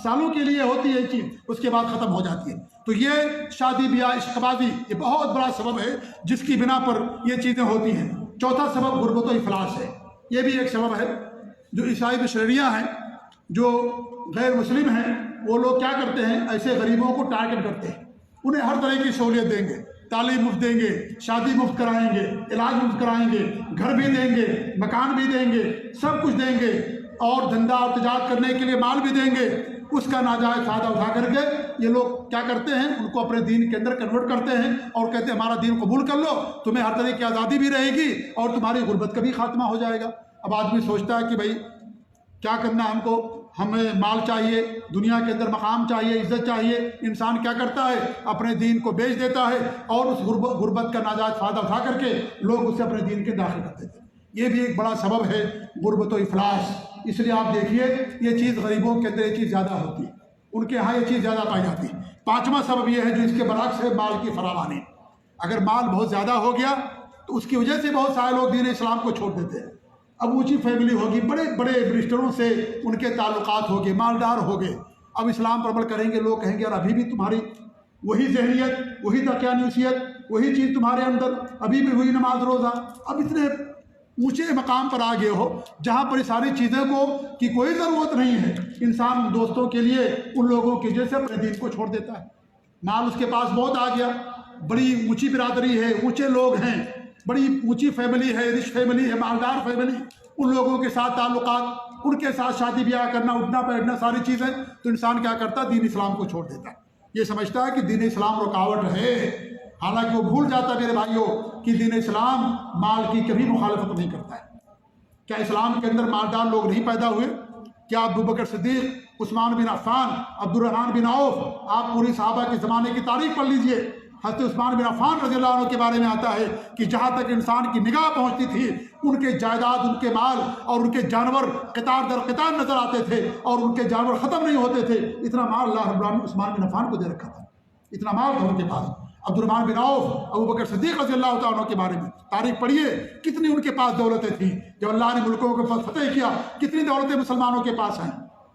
سالوں کے لیے ہوتی ہے یہ چیز، اس کے بعد ختم ہو جاتی ہے۔ تو یہ شادی بیاہ عشق بازی یہ بہت بڑا سبب ہے جس کی بنا پر یہ چیزیں ہوتی ہیں۔ چوتھا سبب غربت و افلاس ہے، یہ بھی ایک سبب ہے۔ جو عیسائی مشرریاں ہیں، جو غیر مسلم ہیں، وہ لوگ کیا کرتے ہیں، ایسے غریبوں کو ٹارگٹ کرتے ہیں، انہیں ہر طرح کی سہولت دیں گے، تعلیم مفت دیں گے، شادی مفت کرائیں گے، علاج مفت کرائیں گے، گھر بھی دیں گے، مکان بھی دیں گے، سب کچھ دیں گے، اور دھندا اور تجارت کرنے کے لیے مال بھی دیں گے۔ اس کا ناجائز فائدہ اٹھا کر کے یہ لوگ کیا کرتے ہیں، ان کو اپنے دین کے اندر کنورٹ کرتے ہیں، اور کہتے ہیں ہمارا دین قبول کر لو، تمہیں ہر طرح کی آزادی بھی رہے گی، اور تمہاری غربت کا بھی خاتمہ ہو جائے گا۔ اب آدمی سوچتا ہے کہ بھائی کیا کرنا ہم کو، ہمیں مال چاہیے، دنیا کے اندر مقام چاہیے، عزت چاہیے۔ انسان کیا کرتا ہے، اپنے دین کو بیچ دیتا ہے، اور اس غربت کا ناجائز فائدہ اٹھا کر کے لوگ اسے اپنے دین کے داخل کر دیتے ہیں۔ یہ بھی ایک بڑا سبب ہے غربت و افلاس۔ اس لیے آپ دیکھیے یہ چیز غریبوں کے اندر یہ چیز زیادہ ہوتی ہے، ان کے ہاں یہ چیز زیادہ پائی جاتی ہے۔ پانچواں سبب یہ ہے جو اس کے برعکس ہے، مال کی فراوانی۔ اگر مال بہت زیادہ ہو گیا تو اس کی وجہ سے بہت سارے لوگ دین اسلام کو چھوڑ دیتے ہیں۔ اب اونچی فیملی ہوگی، بڑے بڑے منسٹروں سے ان کے تعلقات ہو گئے، مالدار ہو گئے، اب اسلام پر عمل کریں گے، لوگ کہیں گے یار ابھی بھی تمہاری وہی ذہنیت، وہی دقیانوسیت، وہی چیز تمہارے اندر، ابھی بھی وہی نماز روزہ۔ اب اتنے اونچے مقام پر آ گئے ہو جہاں پر ساری چیزوں کو کی کوئی ضرورت نہیں ہے، انسان دوستوں کے لیے ان لوگوں کی وجہ سے اپنے دین کو چھوڑ دیتا ہے۔ مال اس کے پاس بہت آ گیا، بڑی اونچی برادری ہے، اونچے لوگ ہیں، بڑی اونچی فیملی ہے، رچ فیملی ہے، مالدار فیملی، ان لوگوں کے ساتھ تعلقات، ان کے ساتھ شادی بیاہ کرنا، اٹھنا بیٹھنا، ساری چیزیں، تو انسان کیا کرتا ہے، دین اسلام کو چھوڑ دیتا ہے۔ یہ سمجھتا ہے کہ دین اسلام رکاوٹ ہے، حالانکہ وہ بھول جاتا ہے میرے بھائیوں کہ دین اسلام مال کی کبھی مخالفت نہیں کرتا ہے۔ کیا اسلام کے اندر مالدار لوگ نہیں پیدا ہوئے؟ کیا ابوبکر صدیق، عثمان بن عفان، عبد الرحمن بن عوف، آپ پوری صحابہ کے زمانے کی تاریخ پڑھ لیجئے۔ حضرت عثمان بن عفان رضی اللہ عنہ کے بارے میں آتا ہے کہ جہاں تک انسان کی نگاہ پہنچتی تھی، ان کے جائیداد، ان کے مال اور ان کے جانور قطار در قطار نظر آتے تھے، اور ان کے جانور ختم نہیں ہوتے تھے۔ اتنا مال اللہ رب العالمین عثمان بن عفان کو دے رکھا تھا، اتنا مال تھا ان کے پاس۔ عبد الرحمن بن عوف، ابوبکر صدیق رضی اللہ تعالیٰ عنہ کے بارے میں تاریخ پڑھیے، کتنی ان کے پاس دولتیں تھیں۔ جب اللہ نے ملکوں کے پاس فتح کیا، کتنی دولتیں مسلمانوں کے پاس ہیں۔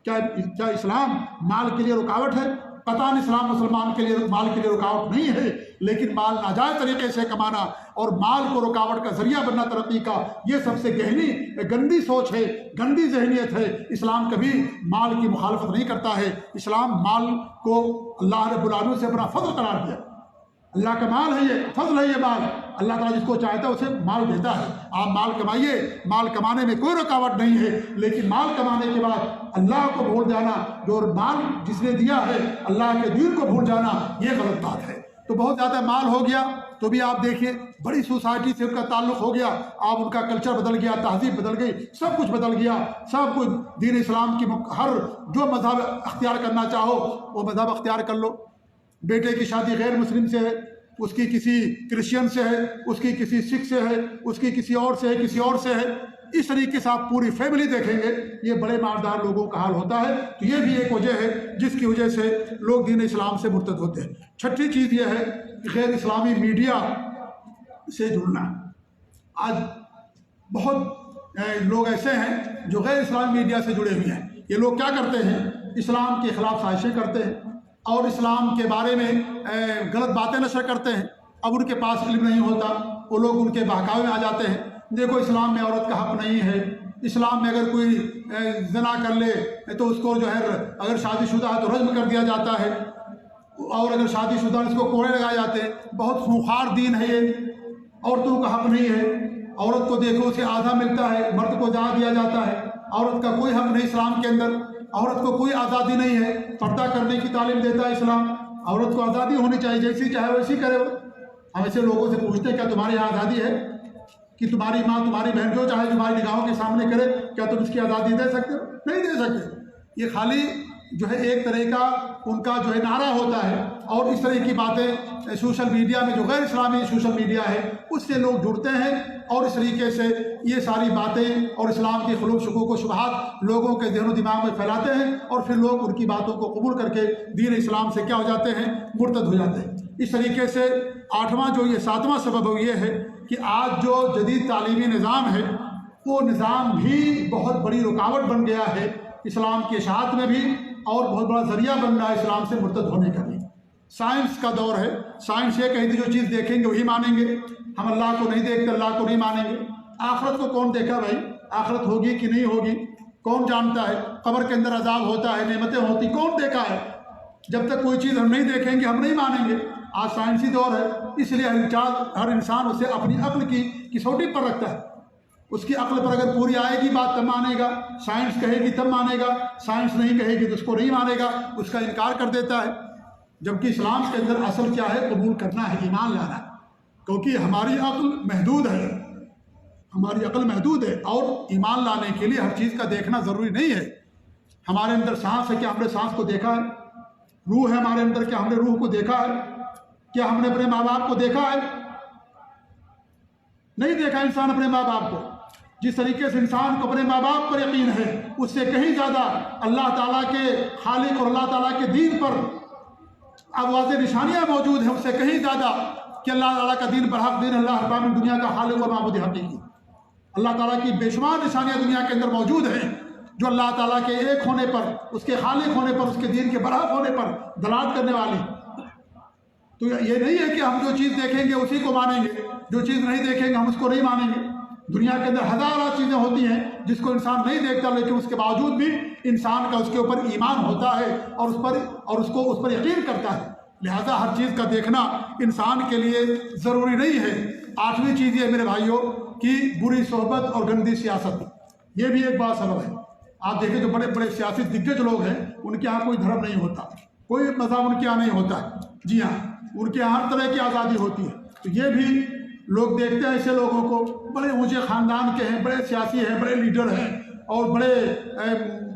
کیا اسلام مال کے لیے رکاوٹ ہے؟ قطعاً اسلام مسلمان کے لیے مال کے لیے رکاوٹ نہیں ہے، لیکن مال ناجائز طریقے سے کمانا اور مال کو رکاوٹ کا ذریعہ بننا ترقی کا، یہ سب سے گندی سوچ ہے، گندی ذہنیت ہے۔ اسلام کبھی مال کی مخالفت نہیں کرتا ہے۔ اسلام مال کو اللہ رب العالمین سے اپنا فضل قرار دیا، اللہ کا مال ہے، یہ فضل ہے، یہ مال اللہ تعالیٰ جس کو چاہتا ہے اسے مال دیتا ہے۔ آپ مال کمائیے، مال کمانے میں کوئی رکاوٹ نہیں ہے، لیکن مال کمانے کے بعد اللہ کو بھول جانا، جو مال جس نے دیا ہے اللہ کے دین کو بھول جانا، یہ غلط بات ہے۔ تو بہت زیادہ مال ہو گیا تو بھی آپ دیکھیے بڑی سوسائٹی سے ان کا تعلق ہو گیا، آپ ان کا کلچر بدل گیا، تہذیب بدل گئی، سب کچھ بدل گیا، سب کچھ دین اسلام کی ہر جو مذہب اختیار کرنا چاہو وہ مذہب اختیار کر لو۔ بیٹے کی شادی غیر مسلم سے ہے، اس کی کسی کرسچن سے ہے، اس کی کسی سکھ سے ہے، اس کی کسی اور سے ہے، کسی اور سے ہے، اس طریقے سے آپ پوری فیملی دیکھیں گے، یہ بڑے مالدار لوگوں کا حال ہوتا ہے۔ تو یہ بھی ایک وجہ ہے جس کی وجہ سے لوگ دین اسلام سے مرتد ہوتے ہیں۔ چھٹی چیز یہ ہے کہ غیر اسلامی میڈیا سے جڑنا۔ آج بہت لوگ ایسے ہیں جو غیر اسلامی میڈیا سے جڑے ہوئے ہیں۔ یہ لوگ کیا کرتے ہیں؟ اسلام کے خلاف سازشیں کرتے ہیں اور اسلام کے بارے میں غلط باتیں نشر کرتے ہیں۔ اب ان کے پاس علم نہیں ہوتا، وہ لوگ ان کے بہکاوے میں آ جاتے ہیں، دیکھو اسلام میں عورت کا حق نہیں ہے، اسلام میں اگر کوئی زنا کر لے تو اس کو جو ہے اگر شادی شدہ ہے تو رجم کر دیا جاتا ہے، اور اگر شادی شدہ اس کو کوڑے لگائے جاتے ہیں۔ بہت خونخوار دین ہے یہ، عورتوں کا حق نہیں ہے، عورت کو دیکھو اسے آدھا ملتا ہے، مرد کو زیادہ دیا جاتا ہے، عورت کا کوئی حق نہیں اسلام کے اندر، عورت کو کوئی آزادی نہیں ہے، پردہ کرنے کی تعلیم دیتا ہے اسلام، عورت کو آزادی ہونی چاہیے، جیسی چاہے ویسی کرے وہ۔ ہم ایسے لوگوں سے پوچھتے ہیں کیا تمہاری یہاں آزادی ہے کہ تمہاری ماں تمہاری بہن جو چاہے تمہاری نگاہوں کے سامنے کرے، کیا تم اس کی آزادی دے سکتے ہو؟ نہیں دے سکتے۔ یہ خالی جو ہے ایک طرح کا ان کا جو ہے نعرہ ہوتا ہے، اور اس طرح کی باتیں سوشل میڈیا میں جو غیر اسلامی سوشل میڈیا ہے اس سے لوگ جڑتے ہیں، اور اس طریقے سے یہ ساری باتیں اور اسلام کی خلوق شکوک و شبہات لوگوں کے ذہن و دماغ میں پھیلاتے ہیں، اور پھر لوگ ان کی باتوں کو قبول کر کے دین اسلام سے کیا ہو جاتے ہیں؟ مرتد ہو جاتے ہیں۔ اس طریقے سے ساتواں سبب یہ ہے کہ آج جو جدید تعلیمی نظام ہے وہ نظام بھی بہت بڑی رکاوٹ بن گیا ہے اسلام کی اشاعت میں بھی، اور بہت بڑا ذریعہ بن رہا ہے اسلام سے مرتد ہونے کا بھی۔ سائنس کا دور ہے، سائنس یہ کہتی جو چیز دیکھیں گے وہی مانیں گے، ہم اللہ کو نہیں دیکھتے، اللہ کو نہیں مانیں گے۔ آخرت کو کون دیکھا بھائی؟ آخرت ہوگی کہ نہیں ہوگی کون جانتا ہے؟ قبر کے اندر عذاب ہوتا ہے، نعمتیں ہوتی، کون دیکھا ہے؟ جب تک کوئی چیز ہم نہیں دیکھیں گے ہم نہیں مانیں گے۔ آج سائنسی دور ہے، اس لیے ہر انسان اسے اپنی عقل کی کسوٹی پر رکھتا ہے۔ اس کی عقل پر اگر پوری آئے گی بات تب مانے گا، سائنس کہے گی تب مانے گا، سائنس نہیں کہے گی تو اس کو نہیں مانے گا، اس کا انکار کر دیتا ہے۔ جبکہ اسلام کے اندر اصل کیا ہے؟ قبول کرنا ہے، ایمان لانا ہے، کیونکہ ہماری عقل محدود ہے، ہماری عقل محدود ہے، اور ایمان لانے کے لیے ہر چیز کا دیکھنا ضروری نہیں ہے۔ ہمارے اندر سانس ہے، کیا ہم نے سانس کو دیکھا ہے؟ روح ہے ہمارے اندر، کیا ہم نے روح کو دیکھا ہے؟ کیا ہم نے اپنے ماں باپ کو دیکھا ہے؟ نہیں دیکھا انسان اپنے ماں باپ کو۔ جس طریقے سے انسان کو اپنے ماں باپ پر یقین ہے، اس سے کہیں زیادہ اللہ تعالیٰ کے خالق اور اللہ تعالیٰ کے دین پر اب واضح نشانیاں موجود ہیں، اس سے کہیں زیادہ کہ اللہ تعالیٰ کا دین برحق دین، اللہ رب العالمین دنیا کا خالق و معبود حقیقی۔ اللہ تعالیٰ کی بے شمار نشانیاں دنیا کے اندر موجود ہیں جو اللہ تعالیٰ کے ایک ہونے پر، اس کے خالق ہونے پر، اس کے دین کے برحق ہونے پر دلالت کرنے والی۔ تو یہ نہیں ہے کہ ہم جو چیز دیکھیں گے اسی کو مانیں گے، جو چیز نہیں دیکھیں گے ہم اس کو نہیں مانیں گے۔ دنیا کے اندر ہزاروں چیزیں ہوتی ہیں جس کو انسان نہیں دیکھتا، لیکن اس کے باوجود بھی انسان کا اس کے اوپر ایمان ہوتا ہے اور اس پر یقین کرتا ہے۔ لہذا ہر چیز کا دیکھنا انسان کے لیے ضروری نہیں ہے۔ آٹھویں چیز یہ میرے بھائیوں کی بری صحبت اور گندی سیاست، یہ بھی ایک بڑا سبب ہے۔ آپ دیکھیں جو بڑے بڑے سیاسی دگگج لوگ ہیں ان کے یہاں کوئی دھرم نہیں ہوتا، کوئی مذہب ان کے یہاں نہیں ہوتا ہے، جی ہاں ان کے یہاں ہر طرح کی آزادی ہوتی ہے۔ تو یہ بھی لوگ دیکھتے ہیں ایسے لوگوں کو، بڑے اونچے خاندان کے ہیں، بڑے سیاسی ہیں، بڑے لیڈر ہیں، اور بڑے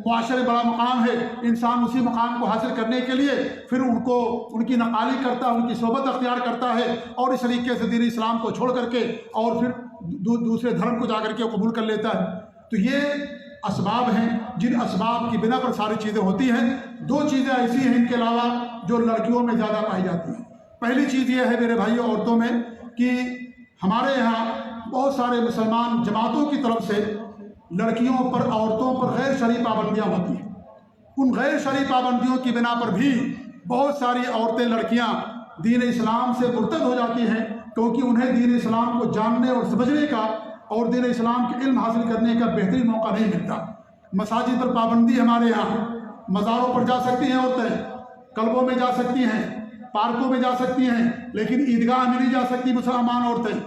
معاشرے بڑا مقام ہے، انسان اسی مقام کو حاصل کرنے کے لیے پھر ان کی نقالی کرتا ہے، ان کی صحبت اختیار کرتا ہے، اور اس طریقے سے دین اسلام کو چھوڑ کر کے اور پھر دوسرے دھرم کو جا کر کے قبول کر لیتا ہے۔ تو یہ اسباب ہیں جن اسباب کی بنا پر ساری چیزیں ہوتی ہیں۔ دو چیزیں ایسی ہیں ان کے علاوہ جو لڑکیوں میں زیادہ پائی جاتی ہیں۔ پہلی چیز یہ ہے میرے بھائیوں عورتوں میں کہ ہمارے یہاں بہت سارے مسلمان جماعتوں کی طرف سے لڑکیوں پر، عورتوں پر غیر شرعی پابندیاں ہوتی ہیں۔ ان غیر شرعی پابندیوں کی بنا پر بھی بہت ساری عورتیں، لڑکیاں دین اسلام سے مرتد ہو جاتی ہیں، کیونکہ انہیں دین اسلام کو جاننے اور سمجھنے کا اور دین اسلام کے علم حاصل کرنے کا بہترین موقع نہیں ملتا۔ مساجد پر پابندی ہمارے یہاں، مزاروں پر جا سکتی ہیں عورتیں، کلبوں میں جا سکتی ہیں، پارکوں میں جا سکتی ہیں، لیکن عیدگاہ میں نہیں جا سکتی مسلمان عورتیں،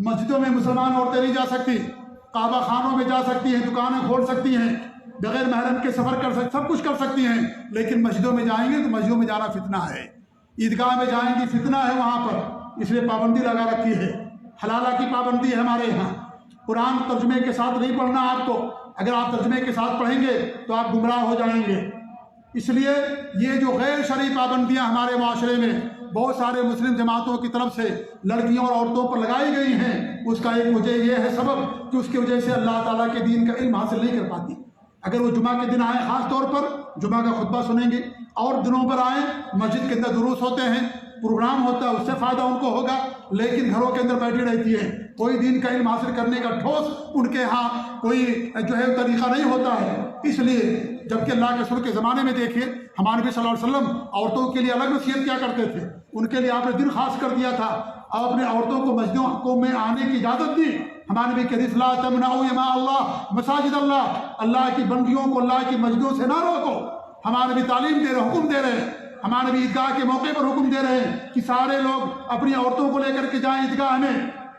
مسجدوں میں مسلمان عورتیں نہیں جا سکتی، کعبہ خانوں میں جا سکتی ہیں، دکانیں کھول سکتی ہیں، بغیر محرم کے سفر کر سب کچھ کر سکتی ہیں، لیکن مسجدوں میں جائیں گے تو مسجدوں میں جانا فتنہ ہے، عیدگاہ میں جائیں گی فتنہ ہے وہاں پر، اس لیے پابندی لگا رکھی ہے۔ حلالہ کی پابندی ہے ہمارے یہاں، قرآن ترجمے کے ساتھ نہیں پڑھنا آپ کو، اگر آپ ترجمے کے ساتھ پڑھیں گے تو آپ گمراہ ہو جائیں گے۔ اس لیے یہ جو غیر شرعی پابندیاں ہمارے معاشرے میں بہت سارے مسلم جماعتوں کی طرف سے لڑکیوں اور عورتوں پر لگائی گئی ہیں، اس کا ایک وجہ یہ ہے سبب کہ اس کی وجہ سے اللہ تعالیٰ کے دین کا علم حاصل نہیں کر پاتی۔ اگر وہ جمعہ کے دن آئیں، خاص طور پر جمعہ کا خطبہ سنیں گے، اور دنوں پر آئیں، مسجد کے اندر دروس ہوتے ہیں، پروگرام ہوتا ہے، اس سے فائدہ ان کو ہوگا، لیکن گھروں کے اندر بیٹھی رہتی ہے، کوئی دین کا علم حاصل کرنے کا ٹھوس ان کے ہاں کوئی جو ہے طریقہ نہیں ہوتا ہے۔ اس لیے جبکہ اللہ کے رسول کے زمانے میں دیکھیے، ہمارے نبی صلی اللہ علیہ وسلم عورتوں کے لیے الگ نصیحت کیا کرتے تھے، ان کے لیے آپ نے دن خاص کر دیا تھا، آپ نے عورتوں کو مسجدوں میں آنے کی اجازت دی۔ ہمارے نبی کے حدیث لا تمنعوا اماء اللہ مساجد اللہ، اللہ کی بندیوں کو اللہ کی مسجدوں سے نہ روکو۔ ہمارے نبی تعلیم دے رہے، حکم دے رہے ہیں، ہمارے نبی عیدگاہ کے موقع پر حکم دے رہے ہیں کہ سارے لوگ اپنی عورتوں کو لے کر کے جائیں عیدگاہ میں،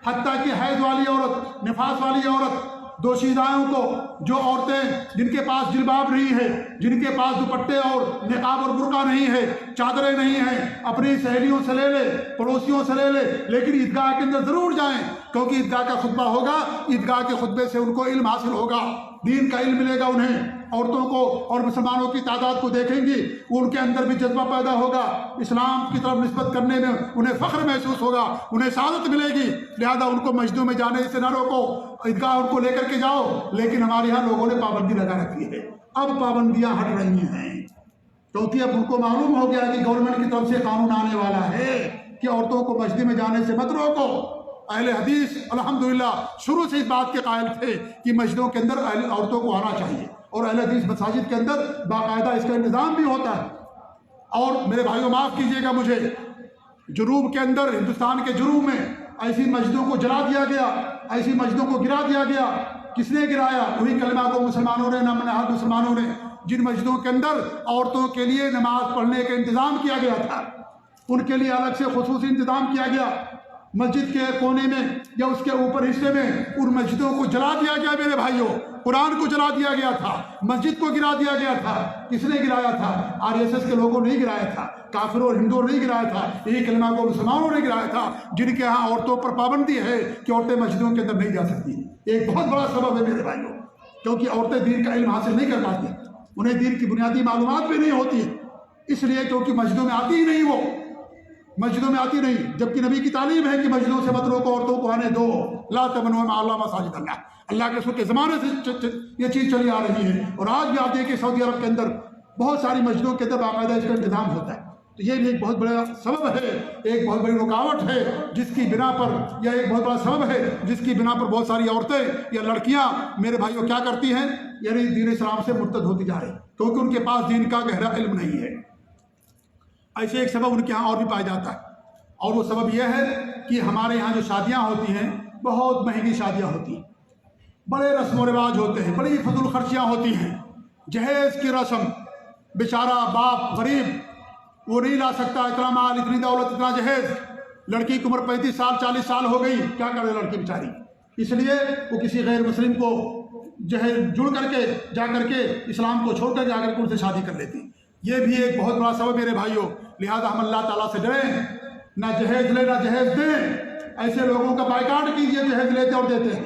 حتیٰ کہ حیض والی عورت، نفاس والی عورت، دوشیزاؤں کو، جو عورتیں جن کے پاس جلباب نہیں ہے، جن کے پاس دوپٹے اور نقاب اور برقع نہیں ہے، چادریں نہیں ہیں، اپنی سہیلیوں سے لے لے، پڑوسیوں سے لے لے، لیکن عیدگاہ کے اندر ضرور جائیں، کیونکہ عیدگاہ کا خطبہ ہوگا، عیدگاہ کے خطبے سے ان کو علم حاصل ہوگا، دین کا علم ملے گا انہیں۔ عورتوں کو اور مسلمانوں کی تعداد کو دیکھیں گی، ان کے اندر بھی جذبہ پیدا ہوگا، اسلام کی طرف نسبت کرنے میں انہیں فخر محسوس ہوگا، انہیں سعادت ملے گی۔ لہذا ان کو مسجدوں میں جانے سے نہ روکو، عیدگاہ ان کو لے کر کے جاؤ، لیکن ہمارے یہاں لوگوں نے پابندی لگا رکھی ہے۔ اب پابندیاں ہٹ رہی ہیں، کیونکہ اب ان کو معلوم ہو گیا کہ گورنمنٹ کی طرف سے قانون آنے والا ہے کہ عورتوں کو مسجد میں جانے سے مت روکو۔ اہل حدیث الحمدللہ شروع سے اس بات کے قائل تھے کہ مسجدوں کے اندر عورتوں کو آنا چاہیے، اور اہل حدیث مساجد کے اندر باقاعدہ اس کا انتظام بھی ہوتا ہے۔ اور میرے بھائیوں معاف کیجیے گا مجھے، جنوب کے اندر، ہندوستان کے جنوب میں ایسی مسجدوں کو جلا دیا گیا، ایسی مسجدوں کو گرا دیا گیا۔ کس نے گرایا؟ وہی کلمہ کو مسلمانوں نے، نامنہاد مسلمانوں نے، جن مسجدوں کے اندر عورتوں کے لیے نماز پڑھنے کا انتظام کیا گیا تھا، ان کے لیے الگ سے خصوصی انتظام کیا گیا۔ مسجد کے کونے میں یا اس کے اوپر حصے میں ان مسجدوں کو جلا دیا گیا میرے بھائیوں، قرآن کو جلا دیا گیا تھا، مسجد کو گرا دیا گیا تھا۔ کس نے گرایا تھا؟ RSS کے لوگوں نے گرایا تھا، کافروں اور ہندوؤں نے گرایا تھا، یہی کلمہ کو مسلمانوں نے گرایا تھا، جن کے ہاں عورتوں پر پابندی ہے کہ عورتیں مسجدوں کے اندر نہیں جا سکتی۔ ایک بہت بڑا سبب ہے میرے بھائیوں، کیونکہ عورتیں دین کا علم حاصل نہیں کر پاتی، انہیں دین کی بنیادی معلومات بھی نہیں ہوتی، اس لیے کیونکہ مسجدوں میں آتی ہی نہیں، وہ مسجدوں میں آتی نہیں، جبکہ نبی کی تعلیم ہے کہ مسجدوں سے مت روکو، عورتوں کو آنے دو۔ لا تمنعوا اماء اللہ مساجد اللہ، اللہ کے رسول کے زمانے سے یہ چیز چلی آ رہی ہے، اور آج بھی آپ دیکھیں سعودی عرب کے اندر بہت ساری مسجدوں کے اندر باقاعدہ اس کا انتظام ہوتا ہے۔ تو یہ بھی ایک بہت بڑا سبب ہے، ایک بہت بڑی رکاوٹ ہے جس کی بنا پر، یا ایک بہت بڑا سبب ہے جس کی بنا پر بہت ساری عورتیں یا لڑکیاں میرے بھائیوں کیا کرتی ہیں، یعنی دین اسلام سے مرتد ہوتی جا رہی، کیونکہ ان کے پاس دین کا گہرا علم نہیں ہے۔ ایسے ایک سبب ان کے ہاں اور بھی پایا جاتا ہے، اور وہ سبب یہ ہے کہ ہمارے یہاں جو شادیاں ہوتی ہیں بہت مہنگی شادیاں ہوتی ہیں، بڑے رسم و رواج ہوتے ہیں، بڑی فضول خرچیاں ہوتی ہیں، جہیز کی رسم، بیچارہ باپ غریب وہ نہیں لا سکتا اتنا مال، اتنی دولت، اتنا جہیز، لڑکی کی عمر 35 سال 40 سال ہو گئی، کیا کرے لڑکی بیچاری، اس لیے وہ کسی غیر مسلم کو جہیز جڑ کر کے جا کر کے اسلام کو چھوڑ کر جا کر کے ان سے شادی کر لیتی۔ یہ بھی ایک بہت بڑا سبب میرے بھائیوں، لہذا ہم اللہ تعالیٰ سے ڈریں، نہ جہیز لے نہ جہیز دیں، ایسے لوگوں کا بائیکاٹ کیجیے جہیز لیتے اور دیتے ہیں،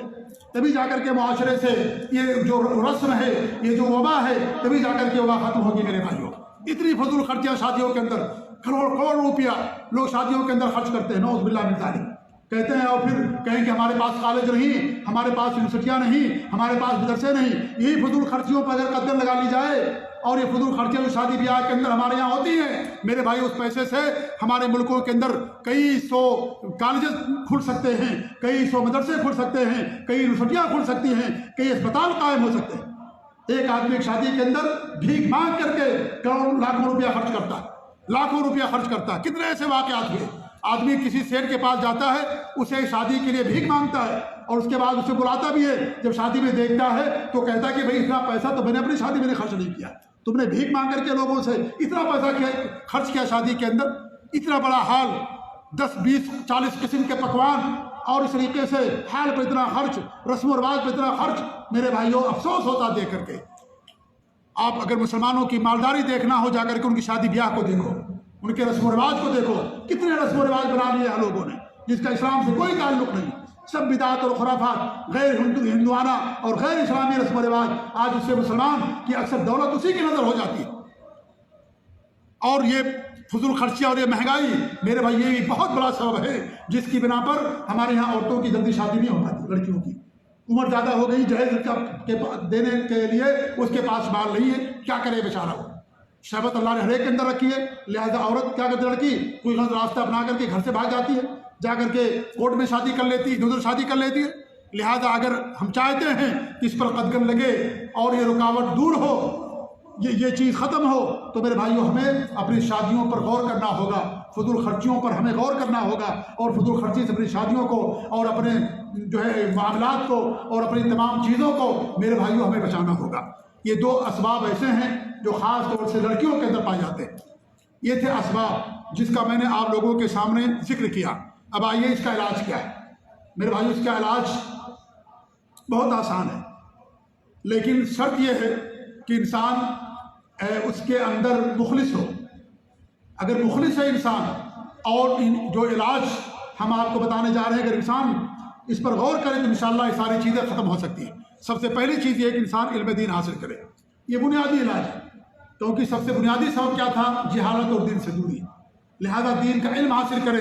تبھی جا کر کے معاشرے سے یہ جو رسم ہے، یہ جو وبا ہے، تبھی جا کر کے وبا ختم ہوگی میرے بھائیوں۔ اتنی فضول خرچیاں شادیوں کے اندر، کروڑ روپیہ لوگ شادیوں کے اندر خرچ کرتے ہیں، نعوذ باللہ من ذالک، کہتے ہیں، اور پھر کہیں کہ ہمارے پاس کالج نہیں، ہمارے پاس یونیورسٹیاں نہیں، ہمارے پاس مدرسے نہیں۔ یہی فضول خرچیوں پر اگر قدر لگا لی جائے، اور یہ فضول خرچیاں جو شادی بیاہ کے اندر ہمارے یہاں ہوتی ہیں میرے بھائی، اس پیسے سے ہمارے ملکوں کے اندر کئی سو کالجز کھل سکتے ہیں، کئی سو مدرسے کھل سکتے ہیں، کئی یونیورسٹیاں کھل سکتی ہیں، کئی اسپتال قائم ہو سکتے ہیں۔ ایک آدمی ایک شادی کے اندر بھیک مانگ کر کے کروڑوں لاکھوں روپیہ خرچ کرتا ہے، لاکھوں روپیہ خرچ کرتا ہے. کتنے ایسے واقعات ہوئے. آدمی کسی سیٹ کے پاس جاتا ہے, اسے شادی کے لیے بھیک مانگتا ہے, اور اس کے بعد اسے بلاتا بھی ہے. جب شادی میں دیکھتا ہے تو کہتا ہے کہ بھائی اتنا پیسہ تو میں نے اپنی شادی میں خرچ نہیں کیا, تم نے بھیک مانگ کر کے لوگوں سے اتنا پیسہ خرچ کیا شادی کے اندر. اتنا بڑا ہال, 10 20 40 قسم کے پکوان, اور اس طریقے سے حال پر اتنا خرچ, رسم و رواج پر اتنا خرچ. میرے بھائیوں افسوس ہوتا دیکھ کر کے. آپ اگر مسلمانوں کی مالداری دیکھنا ہو, جا کر کے ان کی شادی بیاہ کو دیکھو, ان کے رسم و رواج کو دیکھو. کتنے رسم و رواج بنا لیے ہیں لوگوں نے جس کا اسلام سے کوئی تعلق نہیں. سب بدعات اور خرافات, غیر ہندوانہ اور غیر اسلامی رسم و رواج. آج اس سے مسلمان کی اکثر دولت اسی کی نظر ہو جاتی ہے. اور یہ فضول خرچیاں اور یہ مہنگائی میرے بھائی یہ بھی بہت بڑا سبب ہے جس کی بنا پر ہمارے یہاں عورتوں کی جلدی شادی نہیں ہو پاتی. لڑکیوں کی عمر زیادہ ہو گئی, جہیز دینے کے لیے اس کے پاس مال نہیں ہے, کیا کرے بیچارہ. وہ شہوت اللہ نے ہر ایک کے اندر رکھی ہے, لہذا عورت کیا کرتی, لڑکی کوئی غلط راستہ اپنا کر کے گھر سے بھاگ جاتی ہے, جا کر کے کورٹ میں شادی کر لیتی ہے, ادھر شادی کر لیتی ہے. لہذا اگر ہم چاہتے ہیں کہ اس پر قدغن لگے اور یہ رکاوٹ دور ہو, یہ چیز ختم ہو, تو میرے بھائیوں ہمیں اپنی شادیوں پر غور کرنا ہوگا. فضول خرچیوں پر ہمیں غور کرنا ہوگا, اور فضول خرچی سے اپنی شادیوں کو اور اپنے معاملات کو اور اپنی تمام چیزوں کو میرے بھائیوں ہمیں بچانا ہوگا. یہ 2 اسباب ایسے ہیں جو خاص طور سے لڑکیوں کے اندر پائے جاتے ہیں. یہ تھے اسباب جس کا میں نے آپ لوگوں کے سامنے ذکر کیا. اب آئیے اس کا علاج کیا ہے. میرے بھائیوں اس کا علاج بہت آسان ہے, لیکن شرط یہ ہے کہ انسان اس کے اندر مخلص ہو. اگر مخلص ہے انسان, اور جو علاج ہم آپ کو بتانے جا رہے ہیں اگر انسان اس پر غور کرے تو انشاءاللہ یہ ساری چیزیں ختم ہو سکتی ہیں. سب سے پہلی چیز یہ ہے کہ انسان علم دین حاصل کرے. یہ بنیادی علاج ہے, کیونکہ سب سے بنیادی سبب کیا تھا, جہالت اور دین سے دوری. لہذا دین کا علم حاصل کرے.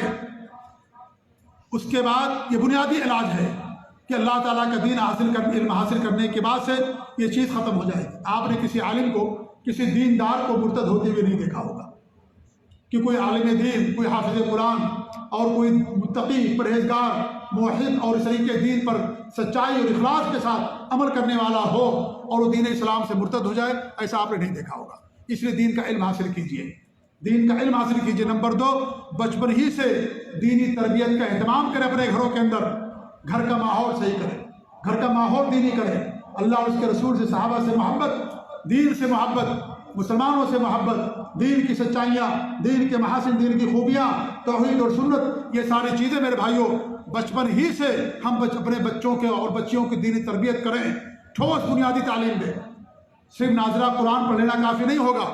اس کے بعد یہ بنیادی علاج ہے کہ اللہ تعالیٰ کا دین علم حاصل کرنے کے بعد سے یہ چیز ختم ہو جائے گی. آپ نے کسی عالم کو, کسی دیندار کو مرتد ہوتے ہوئے نہیں دیکھا ہوگا کہ کوئی عالم دین, کوئی حافظ قرآن اور کوئی متقی, پرہیزگار, موحد اور اس طریقے دین پر سچائی اور اخلاص کے ساتھ عمل کرنے والا ہو اور وہ دین اسلام سے مرتد ہو جائے, ایسا آپ نے نہیں دیکھا ہوگا. اس لیے دین کا علم حاصل کیجئے, دین کا علم حاصل کیجئے. نمبر 2, بچپن ہی سے دینی تربیت کا اہتمام کرے اپنے گھروں کے اندر. گھر کا ماحول صحیح کرے, گھر کا ماحول دینی کرے. اللہ اور اس کے رسول سے, صحابہ سے محبت, دین سے محبت, مسلمانوں سے محبت, دین کی سچائیاں, دین کے محاسن, دین کی خوبیاں, توحید اور سنت, یہ ساری چیزیں میرے بھائیوں بچپن ہی سے ہم اپنے بچوں کے اور بچیوں کی دینی تربیت کریں. ٹھوس بنیادی تعلیم دیں. صرف ناظرہ قرآن پڑھ لینا کافی نہیں ہوگا.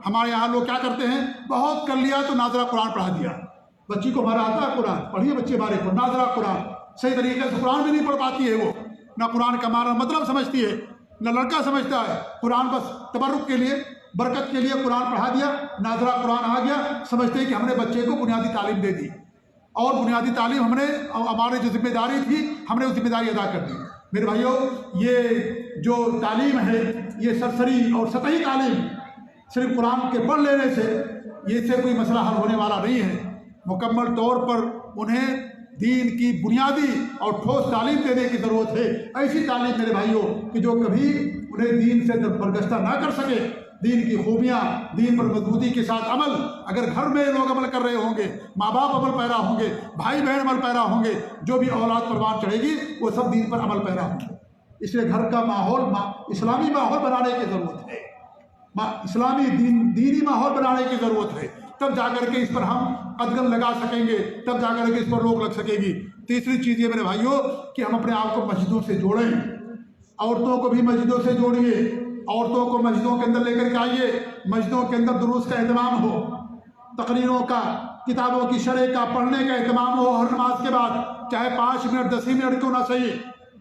ہمارے یہاں لوگ کیا کرتے ہیں, بہت کر لیا تو ناظرہ قرآن پڑھا دیا. بچی کو ہمارا آتا ہے قرآن, پڑھیے بچے ہمارے کو ناظرہ قرآن. صحیح طریقے سے قرآن بھی نہیں پڑھ پاتی ہے, وہ نہ قرآن کا معنی مطلب سمجھتی ہے, نہ لڑکا سمجھتا ہے. قرآن بس تبرک کے لیے, برکت کے لیے قرآن پڑھا دیا, ناظرہ قرآن آ گیا, سمجھتے ہیں کہ ہم نے بچے کو بنیادی تعلیم دے دی, اور بنیادی تعلیم ہم نے, ہماری جو ذمہ داری تھی ہم نے وہ ذمہ داری ادا کر دی. میرے بھائیوں یہ جو تعلیم ہے یہ سرسری اور سطحی تعلیم, صرف قرآن کے پڑھ لینے سے یہ سے کوئی مسئلہ حل ہونے والا نہیں ہے. مکمل طور پر انہیں دین کی بنیادی اور ٹھوس تعلیم دینے کی ضرورت ہے. ایسی تعلیم میرے بھائیوں کہ جو کبھی انہیں دین سے برگشتہ نہ کر سکے. دین کی خوبیاں, دین پر مضبوطی کے ساتھ عمل. اگر گھر میں لوگ عمل کر رہے ہوں گے, ماں باپ عمل پیرا ہوں گے, بھائی بہن عمل پیرا ہوں گے, جو بھی اولاد پروان چڑھے گی وہ سب دین پر عمل پیرا ہوں گے. اس لیے گھر کا ماحول اسلامی ماحول بنانے کی ضرورت ہے, اسلامی دینی ماحول بنانے کی ضرورت ہے. تب جا کر کے اس پر ہم قدغن لگا سکیں گے, تب جا کر کے اس پر روک لگ سکے گی. تیسری چیز یہ میرے بھائیوں کہ ہم اپنے آپ کو مسجدوں سے جوڑیں. عورتوں کو بھی مسجدوں سے جوڑیے, عورتوں کو مسجدوں کے اندر لے کر کے آئیے. مسجدوں کے اندر دروس کا اہتمام ہو, تقریروں کا, کتابوں کی شرح کا, پڑھنے کا اہتمام ہو ہر نماز کے بعد, چاہے 5 منٹ 10 منٹ کیوں نہ صحیح,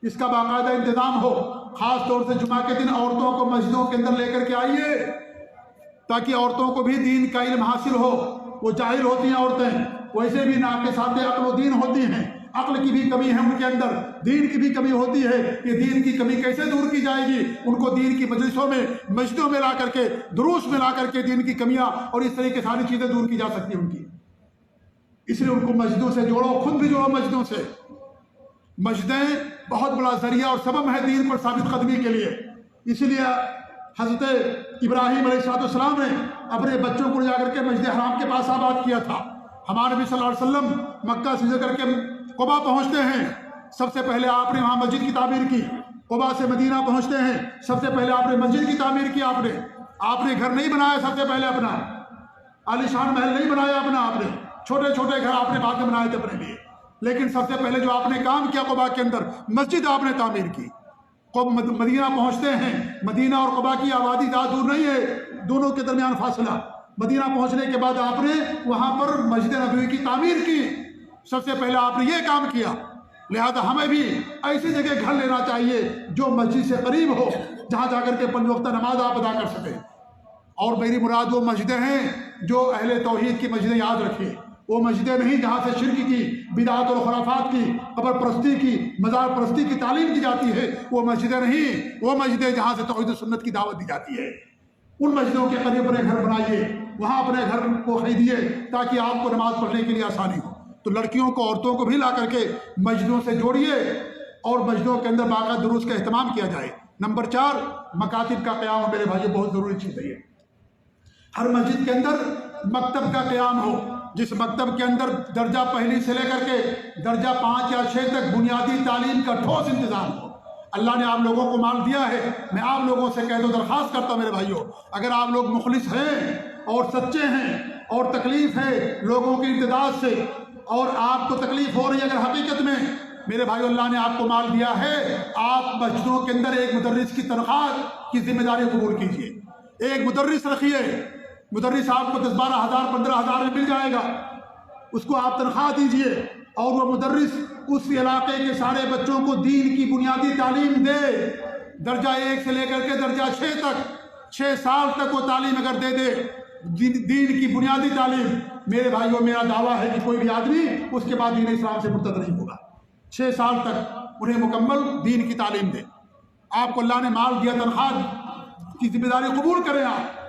اس کا باقاعدہ انتظام ہو. خاص طور سے جمعہ کے دن عورتوں کو مسجدوں کے اندر لے کر کے آئیے تاکہ عورتوں کو بھی دین کا علم حاصل ہو. وہ جاہل ہوتی ہیں عورتیں, ویسے بھی ناقصات عقل و دین ہوتی ہیں, عقل کی بھی کمی ہے ان کے اندر, دین کی بھی کمی ہوتی ہے. یہ دین کی کمی کیسے دور کی جائے گی؟ ان کو دین کی مجلسوں میں, مسجدوں میں لا کر کے, دروس میں لا کر کے دین کی کمیاں اور اس طرح کی ساری چیزیں دور کی جا سکتی ہیں ان کی. اس لیے ان کو مسجدوں سے جوڑو, خود بھی جوڑو مسجدوں سے. مسجدیں بہت بڑا ذریعہ اور سبب ہے دین پر ثابت قدمی کے لیے. اسی لیے حضرت ابراہیم علیہ السلام نے اپنے بچوں کو جا کر کے مسجد حرام کے پاس آباد کیا تھا۔ ہمارے نبی صلی اللہ علیہ وسلم مکہ سے کر کے قبا پہنچتے ہیں، سب سے پہلے آپ نے وہاں مسجد کی تعمیر کی۔ قبا سے مدینہ پہنچتے ہیں، سب سے پہلے آپ نے مسجد کی تعمیر کی۔ آپ نے گھر نہیں بنایا، سب سے پہلے اپنا عالیشان محل نہیں بنایا اپنا، آپ نے چھوٹے چھوٹے گھر آپ نے بعد میں بنائے تھے اپنے لیے، لیکن سب سے پہلے جو آپ نے کام کیا قبا کے اندر مسجد آپ نے تعمیر کی۔ مدینہ پہنچتے ہیں، مدینہ اور قبا کی آبادی زیادہ دور نہیں ہے، دونوں کے درمیان فاصلہ۔ مدینہ پہنچنے کے بعد آپ نے وہاں پر مسجد نبوی کی تعمیر کی، سب سے پہلے آپ نے یہ کام کیا۔ لہذا ہمیں بھی ایسی جگہ گھر لینا چاہیے جو مسجد سے قریب ہو، جہاں جا کر کے 5 وقتہ نماز آپ ادا کر سکیں۔ اور میری مراد وہ مسجدیں ہیں جو اہل توحید کی مسجدیں، یاد رکھیے، وہ مسجدیں نہیں جہاں سے شرک کی، بدعات اور خرافات کی، قبر پرستی کی، مزار پرستی کی تعلیم دی جاتی ہے، وہ مسجدیں نہیں، وہ مسجدیں جہاں سے توحید و سنت کی دعوت دی جاتی ہے۔ ان مسجدوں کے قریب اپنے گھر بنائیے، وہاں اپنے گھر کو خریدیے تاکہ آپ کو نماز پڑھنے کے لیے آسانی ہو۔ تو لڑکیوں کو، عورتوں کو بھی لا کر کے مسجدوں سے جوڑیے اور مسجدوں کے اندر باقاعدہ دروس کا اہتمام کیا جائے۔ نمبر 4، مکاتب کا قیام میرے بھائی بہت ضروری چیز ہے۔ ہر مسجد کے اندر مکتب کا قیام ہو، جس مکتب کے اندر درجہ پہلی سے لے کر کے درجہ 5 یا 6 تک بنیادی تعلیم کا ٹھوس انتظام ہو۔ اللہ نے آپ لوگوں کو مال دیا ہے، میں آپ لوگوں سے کہہ دو، درخواست کرتا ہوں میرے بھائیوں، اگر آپ لوگ مخلص ہیں اور سچے ہیں اور تکلیف ہے لوگوں کی امتداد سے اور آپ کو تکلیف ہو رہی ہے، اگر حقیقت میں میرے بھائیو اللہ نے آپ کو مال دیا ہے، آپ مسجدوں کے اندر ایک مدرس کی تنخواہ کی ذمہ داری قبول کیجیے۔ ایک مدرس رکھیے، مدرس آپ کو 10-12 ہزار 15 ہزار میں مل جائے گا، اس کو آپ تنخواہ دیجیے اور وہ مدرس اس علاقے کے سارے بچوں کو دین کی بنیادی تعلیم دے، درجہ 1 سے لے کر کے درجہ 6 تک، 6 سال تک وہ تعلیم اگر دے دے دین کی بنیادی تعلیم، میرے بھائیوں میرا دعویٰ ہے کہ کوئی بھی آدمی اس کے بعد دین اسلام سے مرتد نہیں ہوگا۔ 6 سال تک انہیں مکمل دین کی تعلیم دے۔ آپ کو اللہ نے مال دیا، تنخواہ کی ذمہ داری قبول کریں آپ،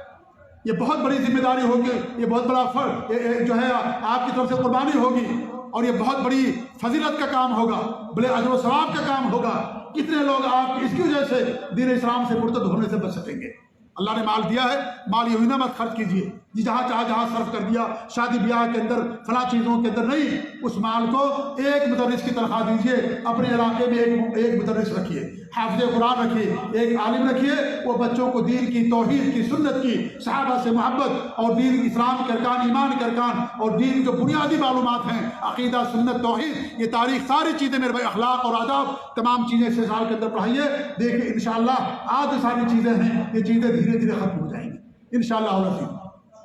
یہ بہت بڑی ذمہ داری ہوگی، یہ بہت بڑا فرق جو ہے آپ کی طرف سے قربانی ہوگی اور یہ بہت بڑی فضیلت کا کام ہوگا، بڑے اجر و ثواب کا کام ہوگا۔ کتنے لوگ آپ اس کی وجہ سے دین اسلام سے مرتد ہونے سے بچ سکیں گے۔ اللہ نے مال دیا ہے، مال یوں ہی نہ مت خرچ کیجیے جی جہاں چاہا جہاں صرف کر دیا، شادی بیاہ کے اندر فلاں چیزوں کے اندر نہیں۔ اس مال کو ایک مدرس کی تنخواہ دیجیے، اپنے علاقے میں ایک مدرس رکھیے، حافظ قرآن رکھیے، ایک عالم رکھیے، وہ بچوں کو دین کی، توحید کی، سنت کی، صحابہ سے محبت اور دین اسلام کے ارکان، ایمان کے ارکان اور دین جو بنیادی معلومات ہیں، عقیدہ، سنت، توحید، یہ تاریخ، ساری چیزیں میرے بھائی، اخلاق اور آداب، تمام چیزیں 6 سال کے اندر پڑھائیے۔ دیکھیے انشاءاللہ آج جو ساری چیزیں ہیں یہ چیزیں دھیرے دھیرے ختم ہو جائیں گی انشاءاللہ العظیم۔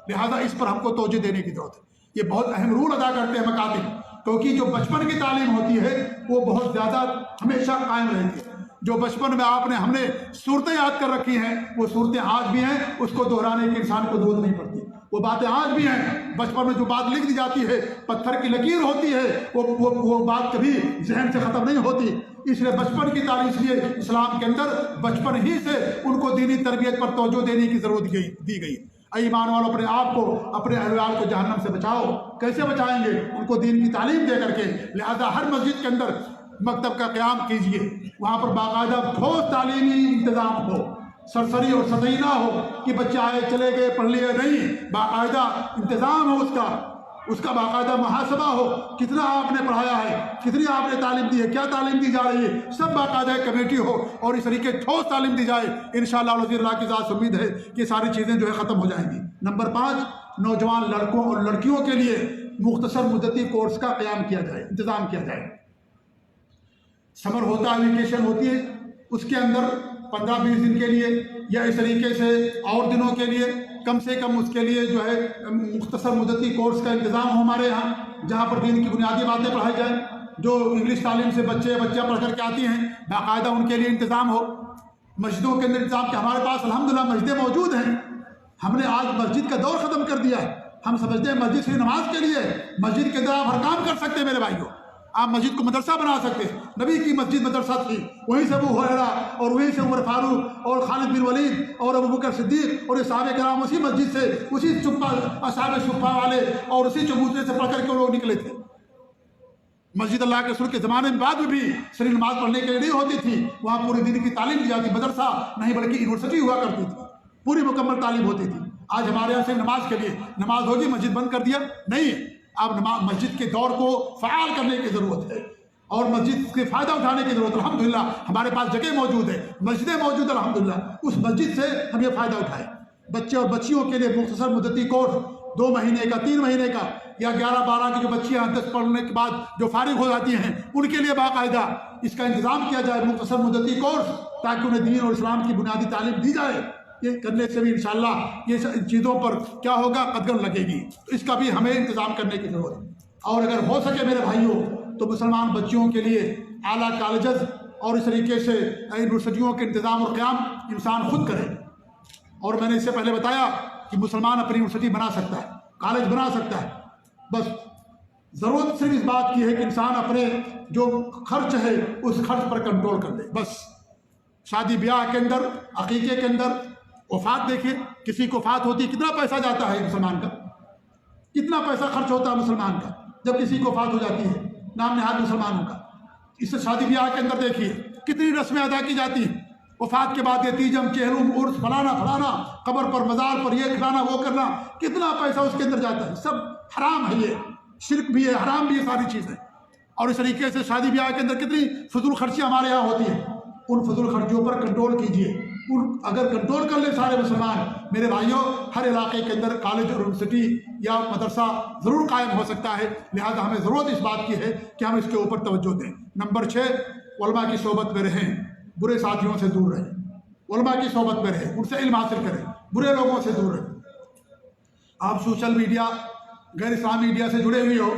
لہذا اس پر ہم کو توجہ دینے کی ضرورت ہے۔ یہ بہت اہم رول ادا کرتے ہیں مکاتب، کیونکہ جو بچپن کی تعلیم ہوتی ہے وہ بہت زیادہ ہمیشہ قائم رہتی ہے۔ جو بچپن میں ہم نے صورتیں یاد کر رکھی ہیں، وہ صورتیں آج بھی ہیں، اس کو دہرانے کی انسان کو ضرورت نہیں پڑتی۔ وہ باتیں آج بھی ہیں، بچپن میں جو بات لکھ دی جاتی ہے، پتھر کی لکیر ہوتی ہے، وہ بات کبھی ذہن سے ختم نہیں ہوتی۔ اس لیے بچپن کی تعلیم، اس لیے اسلام کے اندر بچپن ہی سے ان کو دینی تربیت پر توجہ دینے کی ضرورت دی گئی۔ اے ایمان والوں، اپنے آپ کو، اپنے اہل ویال کو جہنم سے بچاؤ۔ کیسے بچائیں گے؟ ان کو دین کی تعلیم دے کر کے۔ لہذا ہر مسجد کے اندر مکتب کا قیام کیجیے، وہاں پر باقاعدہ ٹھوس تعلیمی انتظام ہو، سرسری اور سطحی نہ ہو کہ بچے آئے چلے گئے پڑھ لیے، نہیں، باقاعدہ انتظام ہو، اس کا باقاعدہ محاسبہ ہو، کتنا آپ نے پڑھایا ہے، کتنی آپ نے تعلیم دی ہے، کیا تعلیم دی جا رہی ہے، سب باقاعدہ ایک کمیٹی ہو اور اس طریقے ٹھوس تعلیم دی جائے۔ انشاءاللہ اللہ کی ذات سے امید ہے کہ ساری چیزیں جو ہے ختم ہو جائیں گی۔ نمبر 5، نوجوان لڑکوں اور لڑکیوں کے لیے مختصر مدتی کورس کا قیام کیا جائے، انتظام کیا جائے۔ سمر ہوتا ہے، ویکیشن ہوتی ہے، اس کے اندر 15-20 دن کے لیے یا اس طریقے سے اور دنوں کے لیے کم سے کم اس کے لیے جو ہے مختصر مدتی کورس کا انتظام ہو ہمارے یہاں، جہاں پر دین کی بنیادی باتیں پڑھائی جائیں۔ جو انگلش تعلیم سے بچہ پڑھ کر کے آتی ہیں، باقاعدہ ان کے لیے انتظام ہو۔ مسجدوں کے اندر انتظام کہ ہمارے پاس الحمدللہ مسجدیں موجود ہیں۔ ہم نے آج مسجد کا دور ختم کر دیا ہے۔ ہم سمجھتے ہیں مسجد صرف نماز کے لیے، مسجد کے اندر آپ ہر کام کر سکتے ہیں میرے بھائیوں۔ آپ مسجد کو مدرسہ بنا سکتے ہیں۔ نبی کی مسجد مدرسہ تھی، وہیں سے ابو ہریرہ اور وہیں سے عمر فاروق اور خالد بن ولید اور ابو بکر صدیق اور یہ صحابہ کرام اسی مسجد سے، اسی اصحاب صفہ والے اور اسی چبوترے سے پڑھ کر کے وہ لوگ نکلے تھے۔ مسجد اللہ کے رسول کے زمانے میں بعد میں بھی صرف نماز پڑھنے کے لیے نہیں ہوتی تھی، وہاں پورے دین کی تعلیم دی جاتی، مدرسہ نہیں بلکہ یونیورسٹی ہوا کرتی تھی، پوری مکمل تعلیم ہوتی تھی. آج ہمارے یہاں سے نماز کے لیے نماز ہوگی مسجد بند کر دیا نہیں ہے. اب مسجد کے دور کو فعال کرنے کی ضرورت ہے اور مسجد کے فائدہ اٹھانے کی ضرورت ہے. الحمدللہ ہمارے پاس جگہ موجود ہے, مسجدیں موجود ہیں, الحمدللہ اس مسجد سے ہم یہ فائدہ اٹھائیں. بچے اور بچیوں کے لیے مختصر مدتی کورس 2 مہینے کا 3 مہینے کا یا 11-12 کی جو بچیاں 10 پڑھنے کے بعد جو فارغ ہو جاتی ہیں ان کے لیے باقاعدہ اس کا انتظام کیا جائے, مختصر مدتی کورس, تاکہ انہیں دین اور اسلام کی بنیادی تعلیم دی جائے. یہ کرنے سے بھی انشاءاللہ یہ چیزوں پر کیا ہوگا, قدم لگے گی. تو اس کا بھی ہمیں انتظام کرنے کی ضرورت ہے. اور اگر ہو سکے میرے بھائیوں تو مسلمان بچیوں کے لیے اعلیٰ کالجز اور اس طریقے سے یونیورسٹیوں کے انتظام اور قیام انسان خود کرے. اور میں نے اس سے پہلے بتایا کہ مسلمان اپنی یونیورسٹی بنا سکتا ہے, کالج بنا سکتا ہے. بس ضرورت صرف اس بات کی ہے کہ انسان اپنے جو خرچ ہے اس خرچ پر کنٹرول کر لے. بس شادی بیاہ کے اندر, عقیقے کے اندر, وفات دیکھیے کسی کو وفات ہوتی ہے کتنا پیسہ جاتا ہے مسلمان کا, کتنا پیسہ خرچ ہوتا ہے مسلمان کا جب کسی کو وفات ہو جاتی ہے نام نہاد مسلمانوں کا. اس سے شادی بیاہ کے اندر دیکھیے کتنی رسمیں ادا کی جاتی ہیں. وفات کے بعد یہ تیجم, چہلم, عرس, فلانا قبر پر, مزار پر, یہ کھلانا وہ کرنا, کتنا پیسہ اس کے اندر جاتا ہے. سب حرام ہے, یہ شرک بھی ہے, حرام بھی ہے, ساری چیزیں. اور اس طریقے سے شادی بیاہ کے اندر کتنی فضول خرچیاں ہمارے یہاں ہوتی ہیں. ان فضول خرچیوں پر کنٹرول کیجیے. اگر کنٹرول کر لیں سارے مسلمان میرے بھائیوں, ہر علاقے کے اندر کالج اور یونیورسٹی یا مدرسہ ضرور قائم ہو سکتا ہے. لہذا ہمیں ضرورت اس بات کی ہے کہ ہم اس کے اوپر توجہ دیں. نمبر 6, علماء کی صحبت میں رہیں, برے ساتھیوں سے دور رہیں. علماء کی صحبت میں رہیں, ان سے علم حاصل کریں, برے لوگوں سے دور رہیں. آپ سوشل میڈیا, غیر اسلامی میڈیا سے جڑے ہوئے ہو,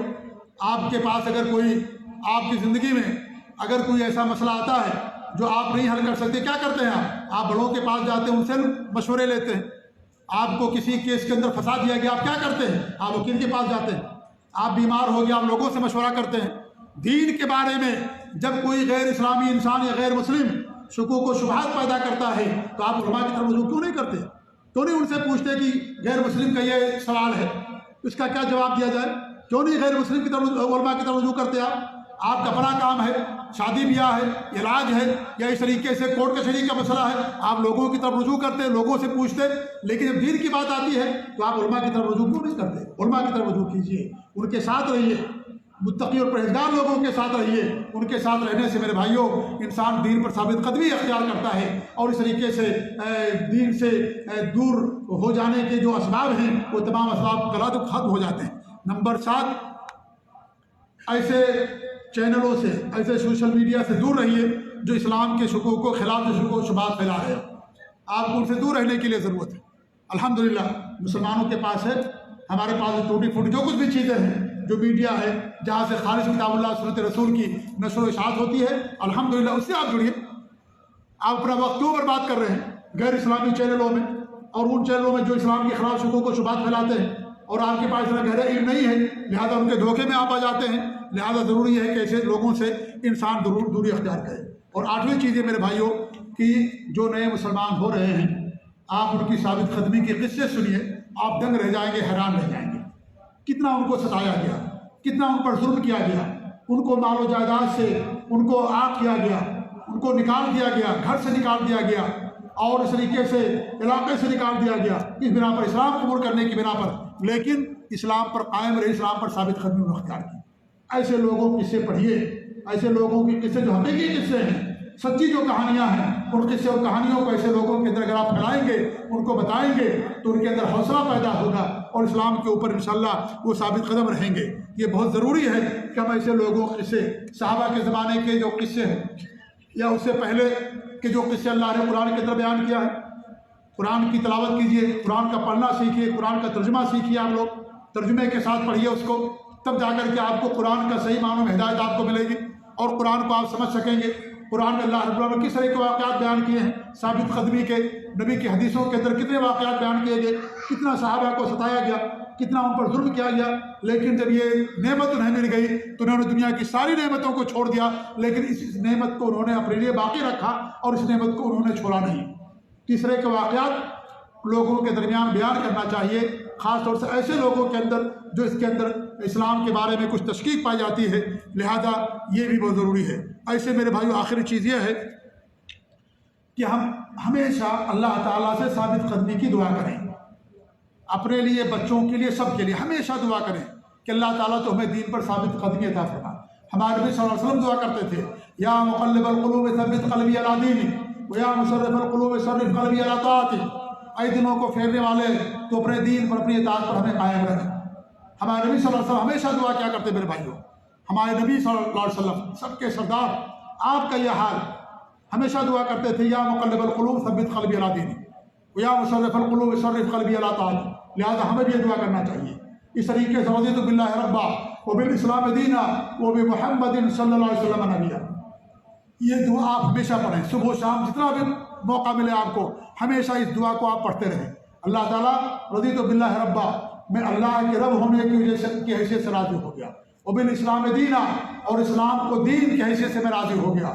آپ کے پاس اگر کوئی آپ کی زندگی میں اگر کوئی ایسا مسئلہ آتا ہے جو آپ نہیں حل کر سکتے, کیا کرتے ہیں آپ بڑوں کے پاس جاتے ہیں, ان سے مشورے لیتے ہیں. آپ کو کسی کیس کے اندر پھنسا دیا گیا, آپ کیا کرتے ہیں, آپ وکیل کے پاس جاتے ہیں. آپ بیمار ہو گیا, آپ لوگوں سے مشورہ کرتے ہیں. دین کے بارے میں جب کوئی غیر اسلامی انسان یا غیر مسلم شکوک و شبہات پیدا کرتا ہے تو آپ علماء کی طرف رجوع کیوں نہیں کرتے, کیوں نہیں ان سے پوچھتے کہ غیر مسلم کا یہ سوال ہے, اس کا کیا جواب دیا جائے, کیوں نہیں غیر مسلم کی طرف علماء کی طرف رجوع کرتے آپ کا بڑا کام ہے, شادی بیاہ ہے, علاج ہے, یا اس طریقے سے کورٹ کچہری کا مسئلہ ہے, آپ لوگوں کی طرف رجوع کرتے, لوگوں سے پوچھتے. لیکن جب دین کی بات آتی ہے تو آپ علماء کی طرف رجوع کیوں نہیں کرتے. علماء کی طرف رجوع کیجیے, ان کے ساتھ رہیے, متقی اور پرہیزگار لوگوں کے ساتھ رہیے. ان کے ساتھ رہنے سے میرے بھائیوں انسان دین پر ثابت قدمی اختیار کرتا ہے, اور اس طریقے سے دین سے دور ہو جانے کے جو اسباب ہیں وہ تمام اسباب غلط ختم ہو جاتے ہیں. نمبر 7, ایسے چینلوں سے, ایسے سوشل میڈیا سے دور رہیے جو اسلام کے شکوک کو خلاف جو شکوک و شبہات پھیلا رہے ہیں. آپ کو ان سے دور رہنے کے لیے ضرورت ہے. الحمدللہ مسلمانوں کے پاس ہے, ہمارے پاس ٹوٹی پھوٹی جو کچھ بھی چیزیں ہیں, جو میڈیا ہے جہاں سے خالص کتاب اللہ سنت رسول کی نشر و اشاعت ہوتی ہے, الحمدللہ اس سے آپ جڑیے. آپ اپنا وقت کیوں برباد کر رہے ہیں غیر اسلامی چینلوں میں, اور ان چینلوں میں جو اسلام کے خلاف شکوک و شبہات پھیلاتے ہیں, اور آپ کے پاس اتنا گہرا علم نہیں ہے, لہذا ان کے دھوکے میں آپ آ جاتے ہیں. لہذا ضروری ہے کہ ایسے لوگوں سے انسان ضرور دوری اختیار کرے. اور 8ویں چیز ہے میرے بھائیوں کہ جو نئے مسلمان ہو رہے ہیں, آپ ان کی ثابت قدمی کے قصے سنیے, آپ دنگ رہ جائیں گے, حیران رہ جائیں گے. کتنا ان کو ستایا گیا, کتنا ان پر ظلم کیا گیا, ان کو مال و جائیداد سے ان کو عاق کیا گیا, ان کو نکال دیا گیا, گھر سے نکال دیا گیا, اور اس طریقے سے علاقے سے نکال دیا گیا, اس بنا پر, اسلام قبول کرنے کی بنا پر. لیکن اسلام پر قائم رہے, اسلام پر ثابت قدمی اختیار کی. ایسے لوگوں کے قصے پڑھیے, ایسے لوگوں کے قصے جو حقیقی قصے ہیں, سچی جو کہانیاں ہیں, ان قصے اور کہانیوں کو ایسے لوگوں کے اندر اگر آپ پھیلائیں گے, ان کو بتائیں گے, تو ان کے اندر حوصلہ پیدا ہوگا اور اسلام کے اوپر انشاءاللہ وہ ثابت قدم رہیں گے. یہ بہت ضروری ہے کہ ہم ایسے لوگوں کے قصے, صحابہ کے زمانے کے جو قصے ہیں یا اس سے پہلے کے جو قصے اللہ نے قرآن کے اندر بیان کیا ہے, قرآن کی تلاوت کیجیے, قرآن کا پڑھنا سیکھیے, قرآن کا ترجمہ سیکھیے. آپ لوگ ترجمے کے ساتھ پڑھیے اس کو, تب جا کر کے آپ کو قرآن کا صحیح معنوں میں ہدایت آپ کو ملے گی, اور قرآن کو آپ سمجھ سکیں گے. قرآن میں اللہ رب العالمین نے کس طرح کے واقعات بیان کیے ہیں, ثابت قدمی کے, نبی کی حدیثوں کے اندر کتنے واقعات بیان کیے گئے, کتنا صحابہ کو ستایا گیا, کتنا ان پر ظلم کیا گیا. لیکن جب یہ نعمت انہیں مل گئی تو انہوں نے دنیا کی ساری نعمتوں کو چھوڑ دیا, لیکن اس نعمت کو انہوں نے اپنے لیے باقی رکھا اور اس نعمت کو انہوں نے چھوڑا نہیں. تیسرے کے واقعات لوگوں کے درمیان بیان کرنا چاہیے, خاص طور سے ایسے لوگوں کے اندر جو اس کے اندر اسلام کے بارے میں کچھ تشکیک پائی جاتی ہے. لہذا یہ بھی بہت ضروری ہے. ایسے میرے بھائیو آخری چیز یہ ہے کہ ہم ہمیشہ اللہ تعالیٰ سے ثابت قدمی کی دعا کریں، اپنے لیے، بچوں کے لیے، سب کے لیے ہمیشہ دعا کریں کہ اللہ تعالیٰ تو ہمیں دین پر ثابت قدمی عطا فرما۔ ہمارے نبی صلی اللہ علیہ وسلم دعا کرتے تھے، یا مقلب القلوب ثبت قلبی علی دینک ویا مصرف القلوب صرف قلبی علی طاعتک، اے دلوں کو پھیرنے والے تو اپنے دین پر، اپنی اطاعت پر ہمیں قائم رکھ۔ ہمارے نبی صلی اللہ علیہ وسلم ہمیشہ دعا کیا کرتے میرے بھائیوں، ہمارے نبی صلی اللہ علیہ وسلم سب کے سردار، آپ کا یہ حال، ہمیشہ دعا کرتے تھے، یا مقلب القلوب ثبت قلبی علی دینک ویا مصرف القلوب صرف قلبی علی طاعتک۔ لہٰذا ہمیں بھی یہ دعا کرنا چاہیے۔ اس طریقے سے رضیت باللہ ربا وبالاسلام دینا وبمحمد صلی اللہ علیہ وسلم نبیا، یہ دعا آپ ہمیشہ پڑھیں، صبح و شام جتنا بھی موقع ملے آپ کو، ہمیشہ اس دعا کو آپ پڑھتے رہیں۔ اللہ تعالیٰ رضیت باللہ ربا، میں اللہ کے رب ہونے کی وجہ سے کی حیثیت سے راضی ہو گیا، وبالاسلام دینا، اور اسلام کو دین کی حیثیت سے میں راضی ہو گیا،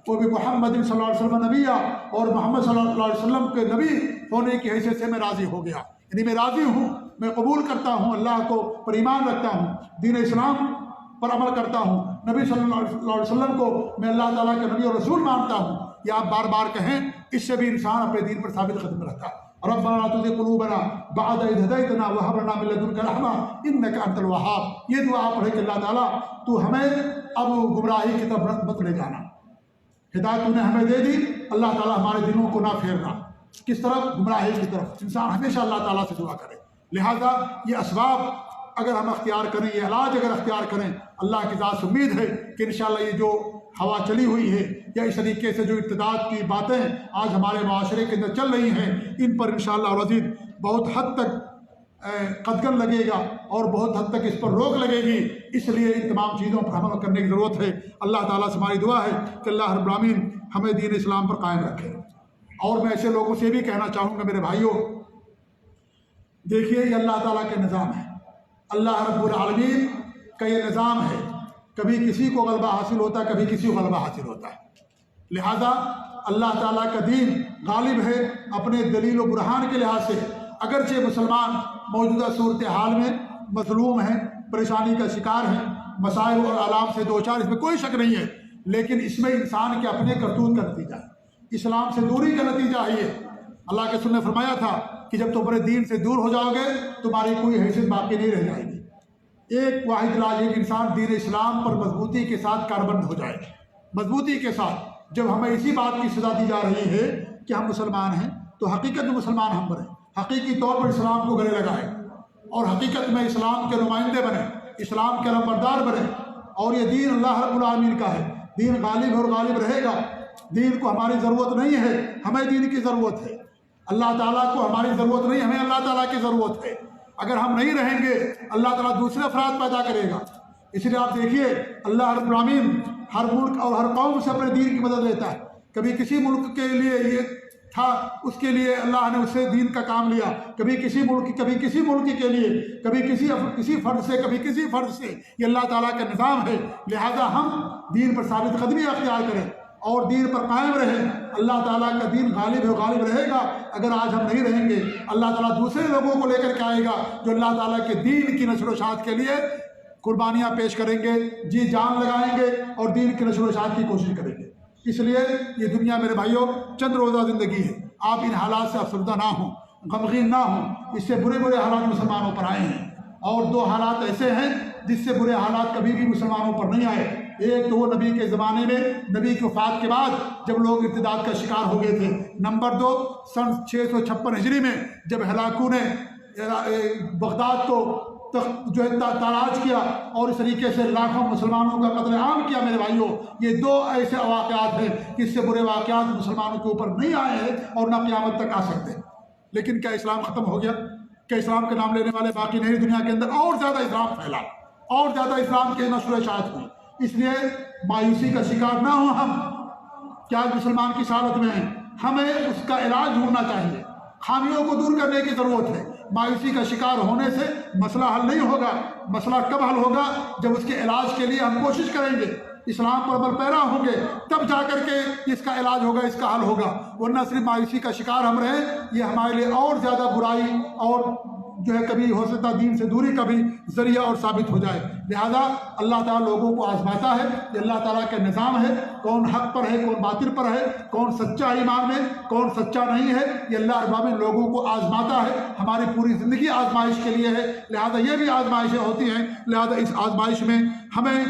وبمحمد صلی اللہ علیہ وسلم نبیا، اور محمد صلی اللہ علیہ وسلم کے نبی ہونے کی حیثیت سے میں راضی ہو گیا، یعنی میں راضی ہوں، میں قبول کرتا ہوں، اللہ کو پر ایمان رکھتا ہوں، دین اسلام پر عمل کرتا ہوں، نبی صلی اللہ علیہ وسلم کو میں اللہ تعالیٰ کے نبی اور رسول مانتا ہوں۔ یہ آپ بار بار کہیں، اس سے بھی انسان اپنے دین پر ثابت قدم رہتا ہے۔ ربنا لا تزغ قلوبنا بعد إذ هديتنا وهب لنا من لدنك رحمة إنك أنت الوهاب۔ یہ دعا پڑھے کہ اللہ تعالیٰ تو ہمیں اب گمراہی کی طرف مت لے جانا، ہدایت تو نے ہمیں دے دی، اللہ تعالیٰ ہمارے دلوں کو نہ پھیرنا کس طرف، گمراہی کی طرف۔ انسان ہمیشہ اللہ تعالیٰ سے دعا کرے۔ لہذا یہ اسباب اگر ہم اختیار کریں، یہ علاج اگر اختیار کریں، اللہ کی ذات سے امید ہے کہ انشاءاللہ یہ جو ہوا چلی ہوئی ہے، یا اس طریقے سے جو ارتداد کی باتیں آج ہمارے معاشرے کے اندر چل رہی ہیں، ان پر انشاءاللہ العزیز بہت حد تک قدغن لگے گا اور بہت حد تک اس پر روک لگے گی۔ اس لیے ان تمام چیزوں پر عمل کرنے کی ضرورت ہے۔ اللہ تعالیٰ سے ہماری دعا ہے کہ اللہ رب العالمین ہمیں دین اسلام پر قائم رکھے۔ اور میں ایسے لوگوں سے بھی کہنا چاہوں گا میرے بھائیوں، دیکھیے یہ اللہ تعالیٰ کے نظام ہے، اللہ رب العالمین کا یہ نظام ہے، کبھی کسی کو غلبہ حاصل ہوتا ہے، کبھی کسی کو غلبہ حاصل ہوتا ہے۔ لہذا اللہ تعالیٰ کا دین غالب ہے اپنے دلیل و برہان کے لحاظ سے۔ اگرچہ مسلمان موجودہ صورتحال میں مظلوم ہیں، پریشانی کا شکار ہیں، مسائل اور آلام سے دوچار، اس میں کوئی شک نہیں ہے، لیکن اس میں انسان کے اپنے کرتوت کا نتیجہ ہے، اسلام سے دوری کا نتیجہ ہے۔ یہ اللہ کے رسول نے فرمایا تھا کہ جب تم اپنے دین سے دور ہو جاؤ گے تمہاری کوئی حیثیت باقی نہیں رہ جائے گی۔ ایک واحد علاج ہے کہ انسان دین اسلام پر مضبوطی کے ساتھ کاربند ہو جائے، مضبوطی کے ساتھ۔ جب ہمیں اسی بات کی سزا دی جا رہی ہے کہ ہم مسلمان ہیں، تو حقیقت میں مسلمان ہم بنیں، حقیقی طور پر اسلام کو گلے لگائیں، اور حقیقت میں اسلام کے نمائندے بنیں، اسلام کے علمبردار بنیں۔ اور یہ دین اللہ رب العالمین کا ہے، دین غالب ہے اور غالب رہے گا۔ دین کو ہماری ضرورت نہیں ہے، ہمیں دین کی ضرورت ہے۔ اللہ تعالیٰ کو ہماری ضرورت نہیں، ہمیں اللہ تعالیٰ کی ضرورت ہے۔ اگر ہم نہیں رہیں گے اللہ تعالیٰ دوسرے افراد پیدا کرے گا۔ اس لیے آپ دیکھیے اللہ رب العالمین ہر ملک اور ہر قوم سے اپنے دین کی مدد لیتا ہے۔ کبھی کسی ملک کے لیے یہ تھا، اس کے لیے اللہ نے اس سے دین کا کام لیا، کبھی کسی ملک کے لیے، کبھی کسی فرد سے، کبھی کسی فرد سے۔ یہ اللہ تعالیٰ کا نظام ہے۔ لہذا ہم دین پر ثابت قدمی اختیار کریں اور دین پر قائم رہیں۔ اللہ تعالیٰ کا دین غالب ہے، غالب رہے گا۔ اگر آج ہم نہیں رہیں گے، اللہ تعالیٰ دوسرے لوگوں کو لے کر کے آئے گا جو اللہ تعالیٰ کے دین کی نشر و اشاعت کے لیے قربانیاں پیش کریں گے، جی جان لگائیں گے اور دین کی نشر و اشاعت کی کوشش کریں گے۔ اس لیے یہ دنیا میرے بھائیوں چند روزہ زندگی ہے۔ آپ ان حالات سے افسردہ نہ ہوں، غمگین نہ ہوں۔ اس سے برے حالات مسلمانوں پر آئے ہیں، اور دو حالات ایسے ہیں جس سے برے حالات کبھی بھی مسلمانوں پر نہیں آئے۔ ایک تو وہ نبی کے زمانے میں، نبی کی وفات کے بعد جب لوگ ارتداد کا شکار ہو گئے تھے۔ نمبر دو، سن 656 ہجری میں جب ہلاکو نے بغداد کو جو ہے تاراج کیا اور اس طریقے سے لاکھوں مسلمانوں کا قتل عام کیا۔ میرے بھائیوں یہ دو ایسے واقعات ہیں کہ اس سے برے واقعات مسلمانوں کے اوپر نہیں آئے ہیں اور نہ قیامت تک آ سکتے۔ لیکن کیا اسلام ختم ہو گیا؟ کیا اسلام کے نام لینے والے باقی نہیں؟ دنیا کے اندر اور زیادہ اسلام پھیلا، اور زیادہ اسلام کے نشر و اشاعت ہوئی۔ اس لیے مایوسی کا شکار نہ ہوں ہم، کیا مسلمان کی حالت میں ہیں، ہمیں اس کا علاج ڈھونڈنا چاہیے۔ خامیوں کو دور کرنے کی ضرورت ہے۔ مایوسی کا شکار ہونے سے مسئلہ حل نہیں ہوگا۔ مسئلہ کب حل ہوگا؟ جب اس کے علاج کے لیے ہم کوشش کریں گے، اسلام پر عمل پیرا ہوں گے، تب جا کر کے اس کا علاج ہوگا، اس کا حل ہوگا۔ ورنہ صرف مایوسی کا شکار ہم رہیں، یہ ہمارے لیے اور زیادہ برائی اور جو ہے کبھی ہو سکتا دین سے دوری کا بھی ذریعہ اور ثابت ہو جائے۔ لہذا اللہ تعالیٰ لوگوں کو آزماتا ہے، یہ اللہ تعالیٰ کا نظام ہے، کون حق پر ہے، کون باطل پر ہے، کون سچا ایمان میں، کون سچا نہیں ہے، یہ اللہ رب العالمین لوگوں کو آزماتا ہے۔ ہماری پوری زندگی آزمائش کے لیے ہے، لہذا یہ بھی آزمائشیں ہوتی ہیں، لہذا اس آزمائش میں ہمیں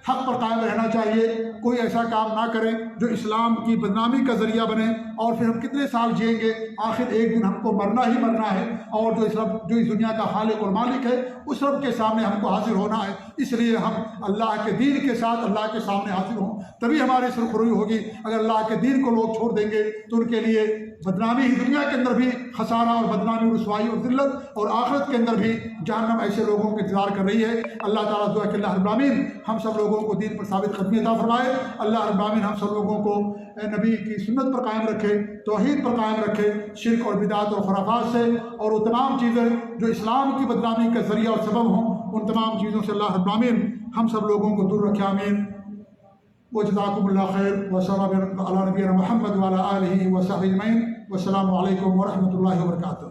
حق پر قائم رہنا چاہیے، کوئی ایسا کام نہ کریں جو اسلام کی بدنامی کا ذریعہ بنے، اور پھر ہم کتنے سال جئیں گے، آخر ایک دن ہم کو مرنا ہی مرنا ہے، اور جو اس دنیا کا خالق اور مالک ہے اس رب کے سامنے ہم کو حاضر ہونا ہے۔ اس لیے ہم اللہ کے دین کے ساتھ اللہ کے سامنے حاضر ہوں، تبھی ہماری سرخروئی ہوگی۔ اگر اللہ کے دین کو لوگ چھوڑ دیں گے تو ان کے لیے بدنامی ہی دنیا کے اندر بھی خسارہ اور بدنامی، رسوائی اور ذلت، اور آخرت کے اندر بھی جہنم ایسے لوگوں کو انتظار کر رہی ہے۔ اللہ تعالیٰ دعا کہ اللہ رب العالمین ہم سب لوگوں کو دین پر ثابت قدمی عطا فرمائے، اللہ رب العالمین ہم سب لوگوں کو نبی کی سنت پر قائم رکھے، توحید پر قائم رکھے، شرک اور بدعات اور خرافات سے، اور وہ تمام چیزیں جو اسلام کی بدنامی کا ذریعہ اور سبب ہوں ان تمام چیزوں سے اللہ رب العالمین ہم سب لوگوں کو دور رکھے، آمین۔ وجزاکم اللہ خیر، وصلی اللہ علی نبینا محمد وعلی آلہ وصحبہ اجمعین، والسلام علیکم ورحمۃ اللہ وبرکاتہ۔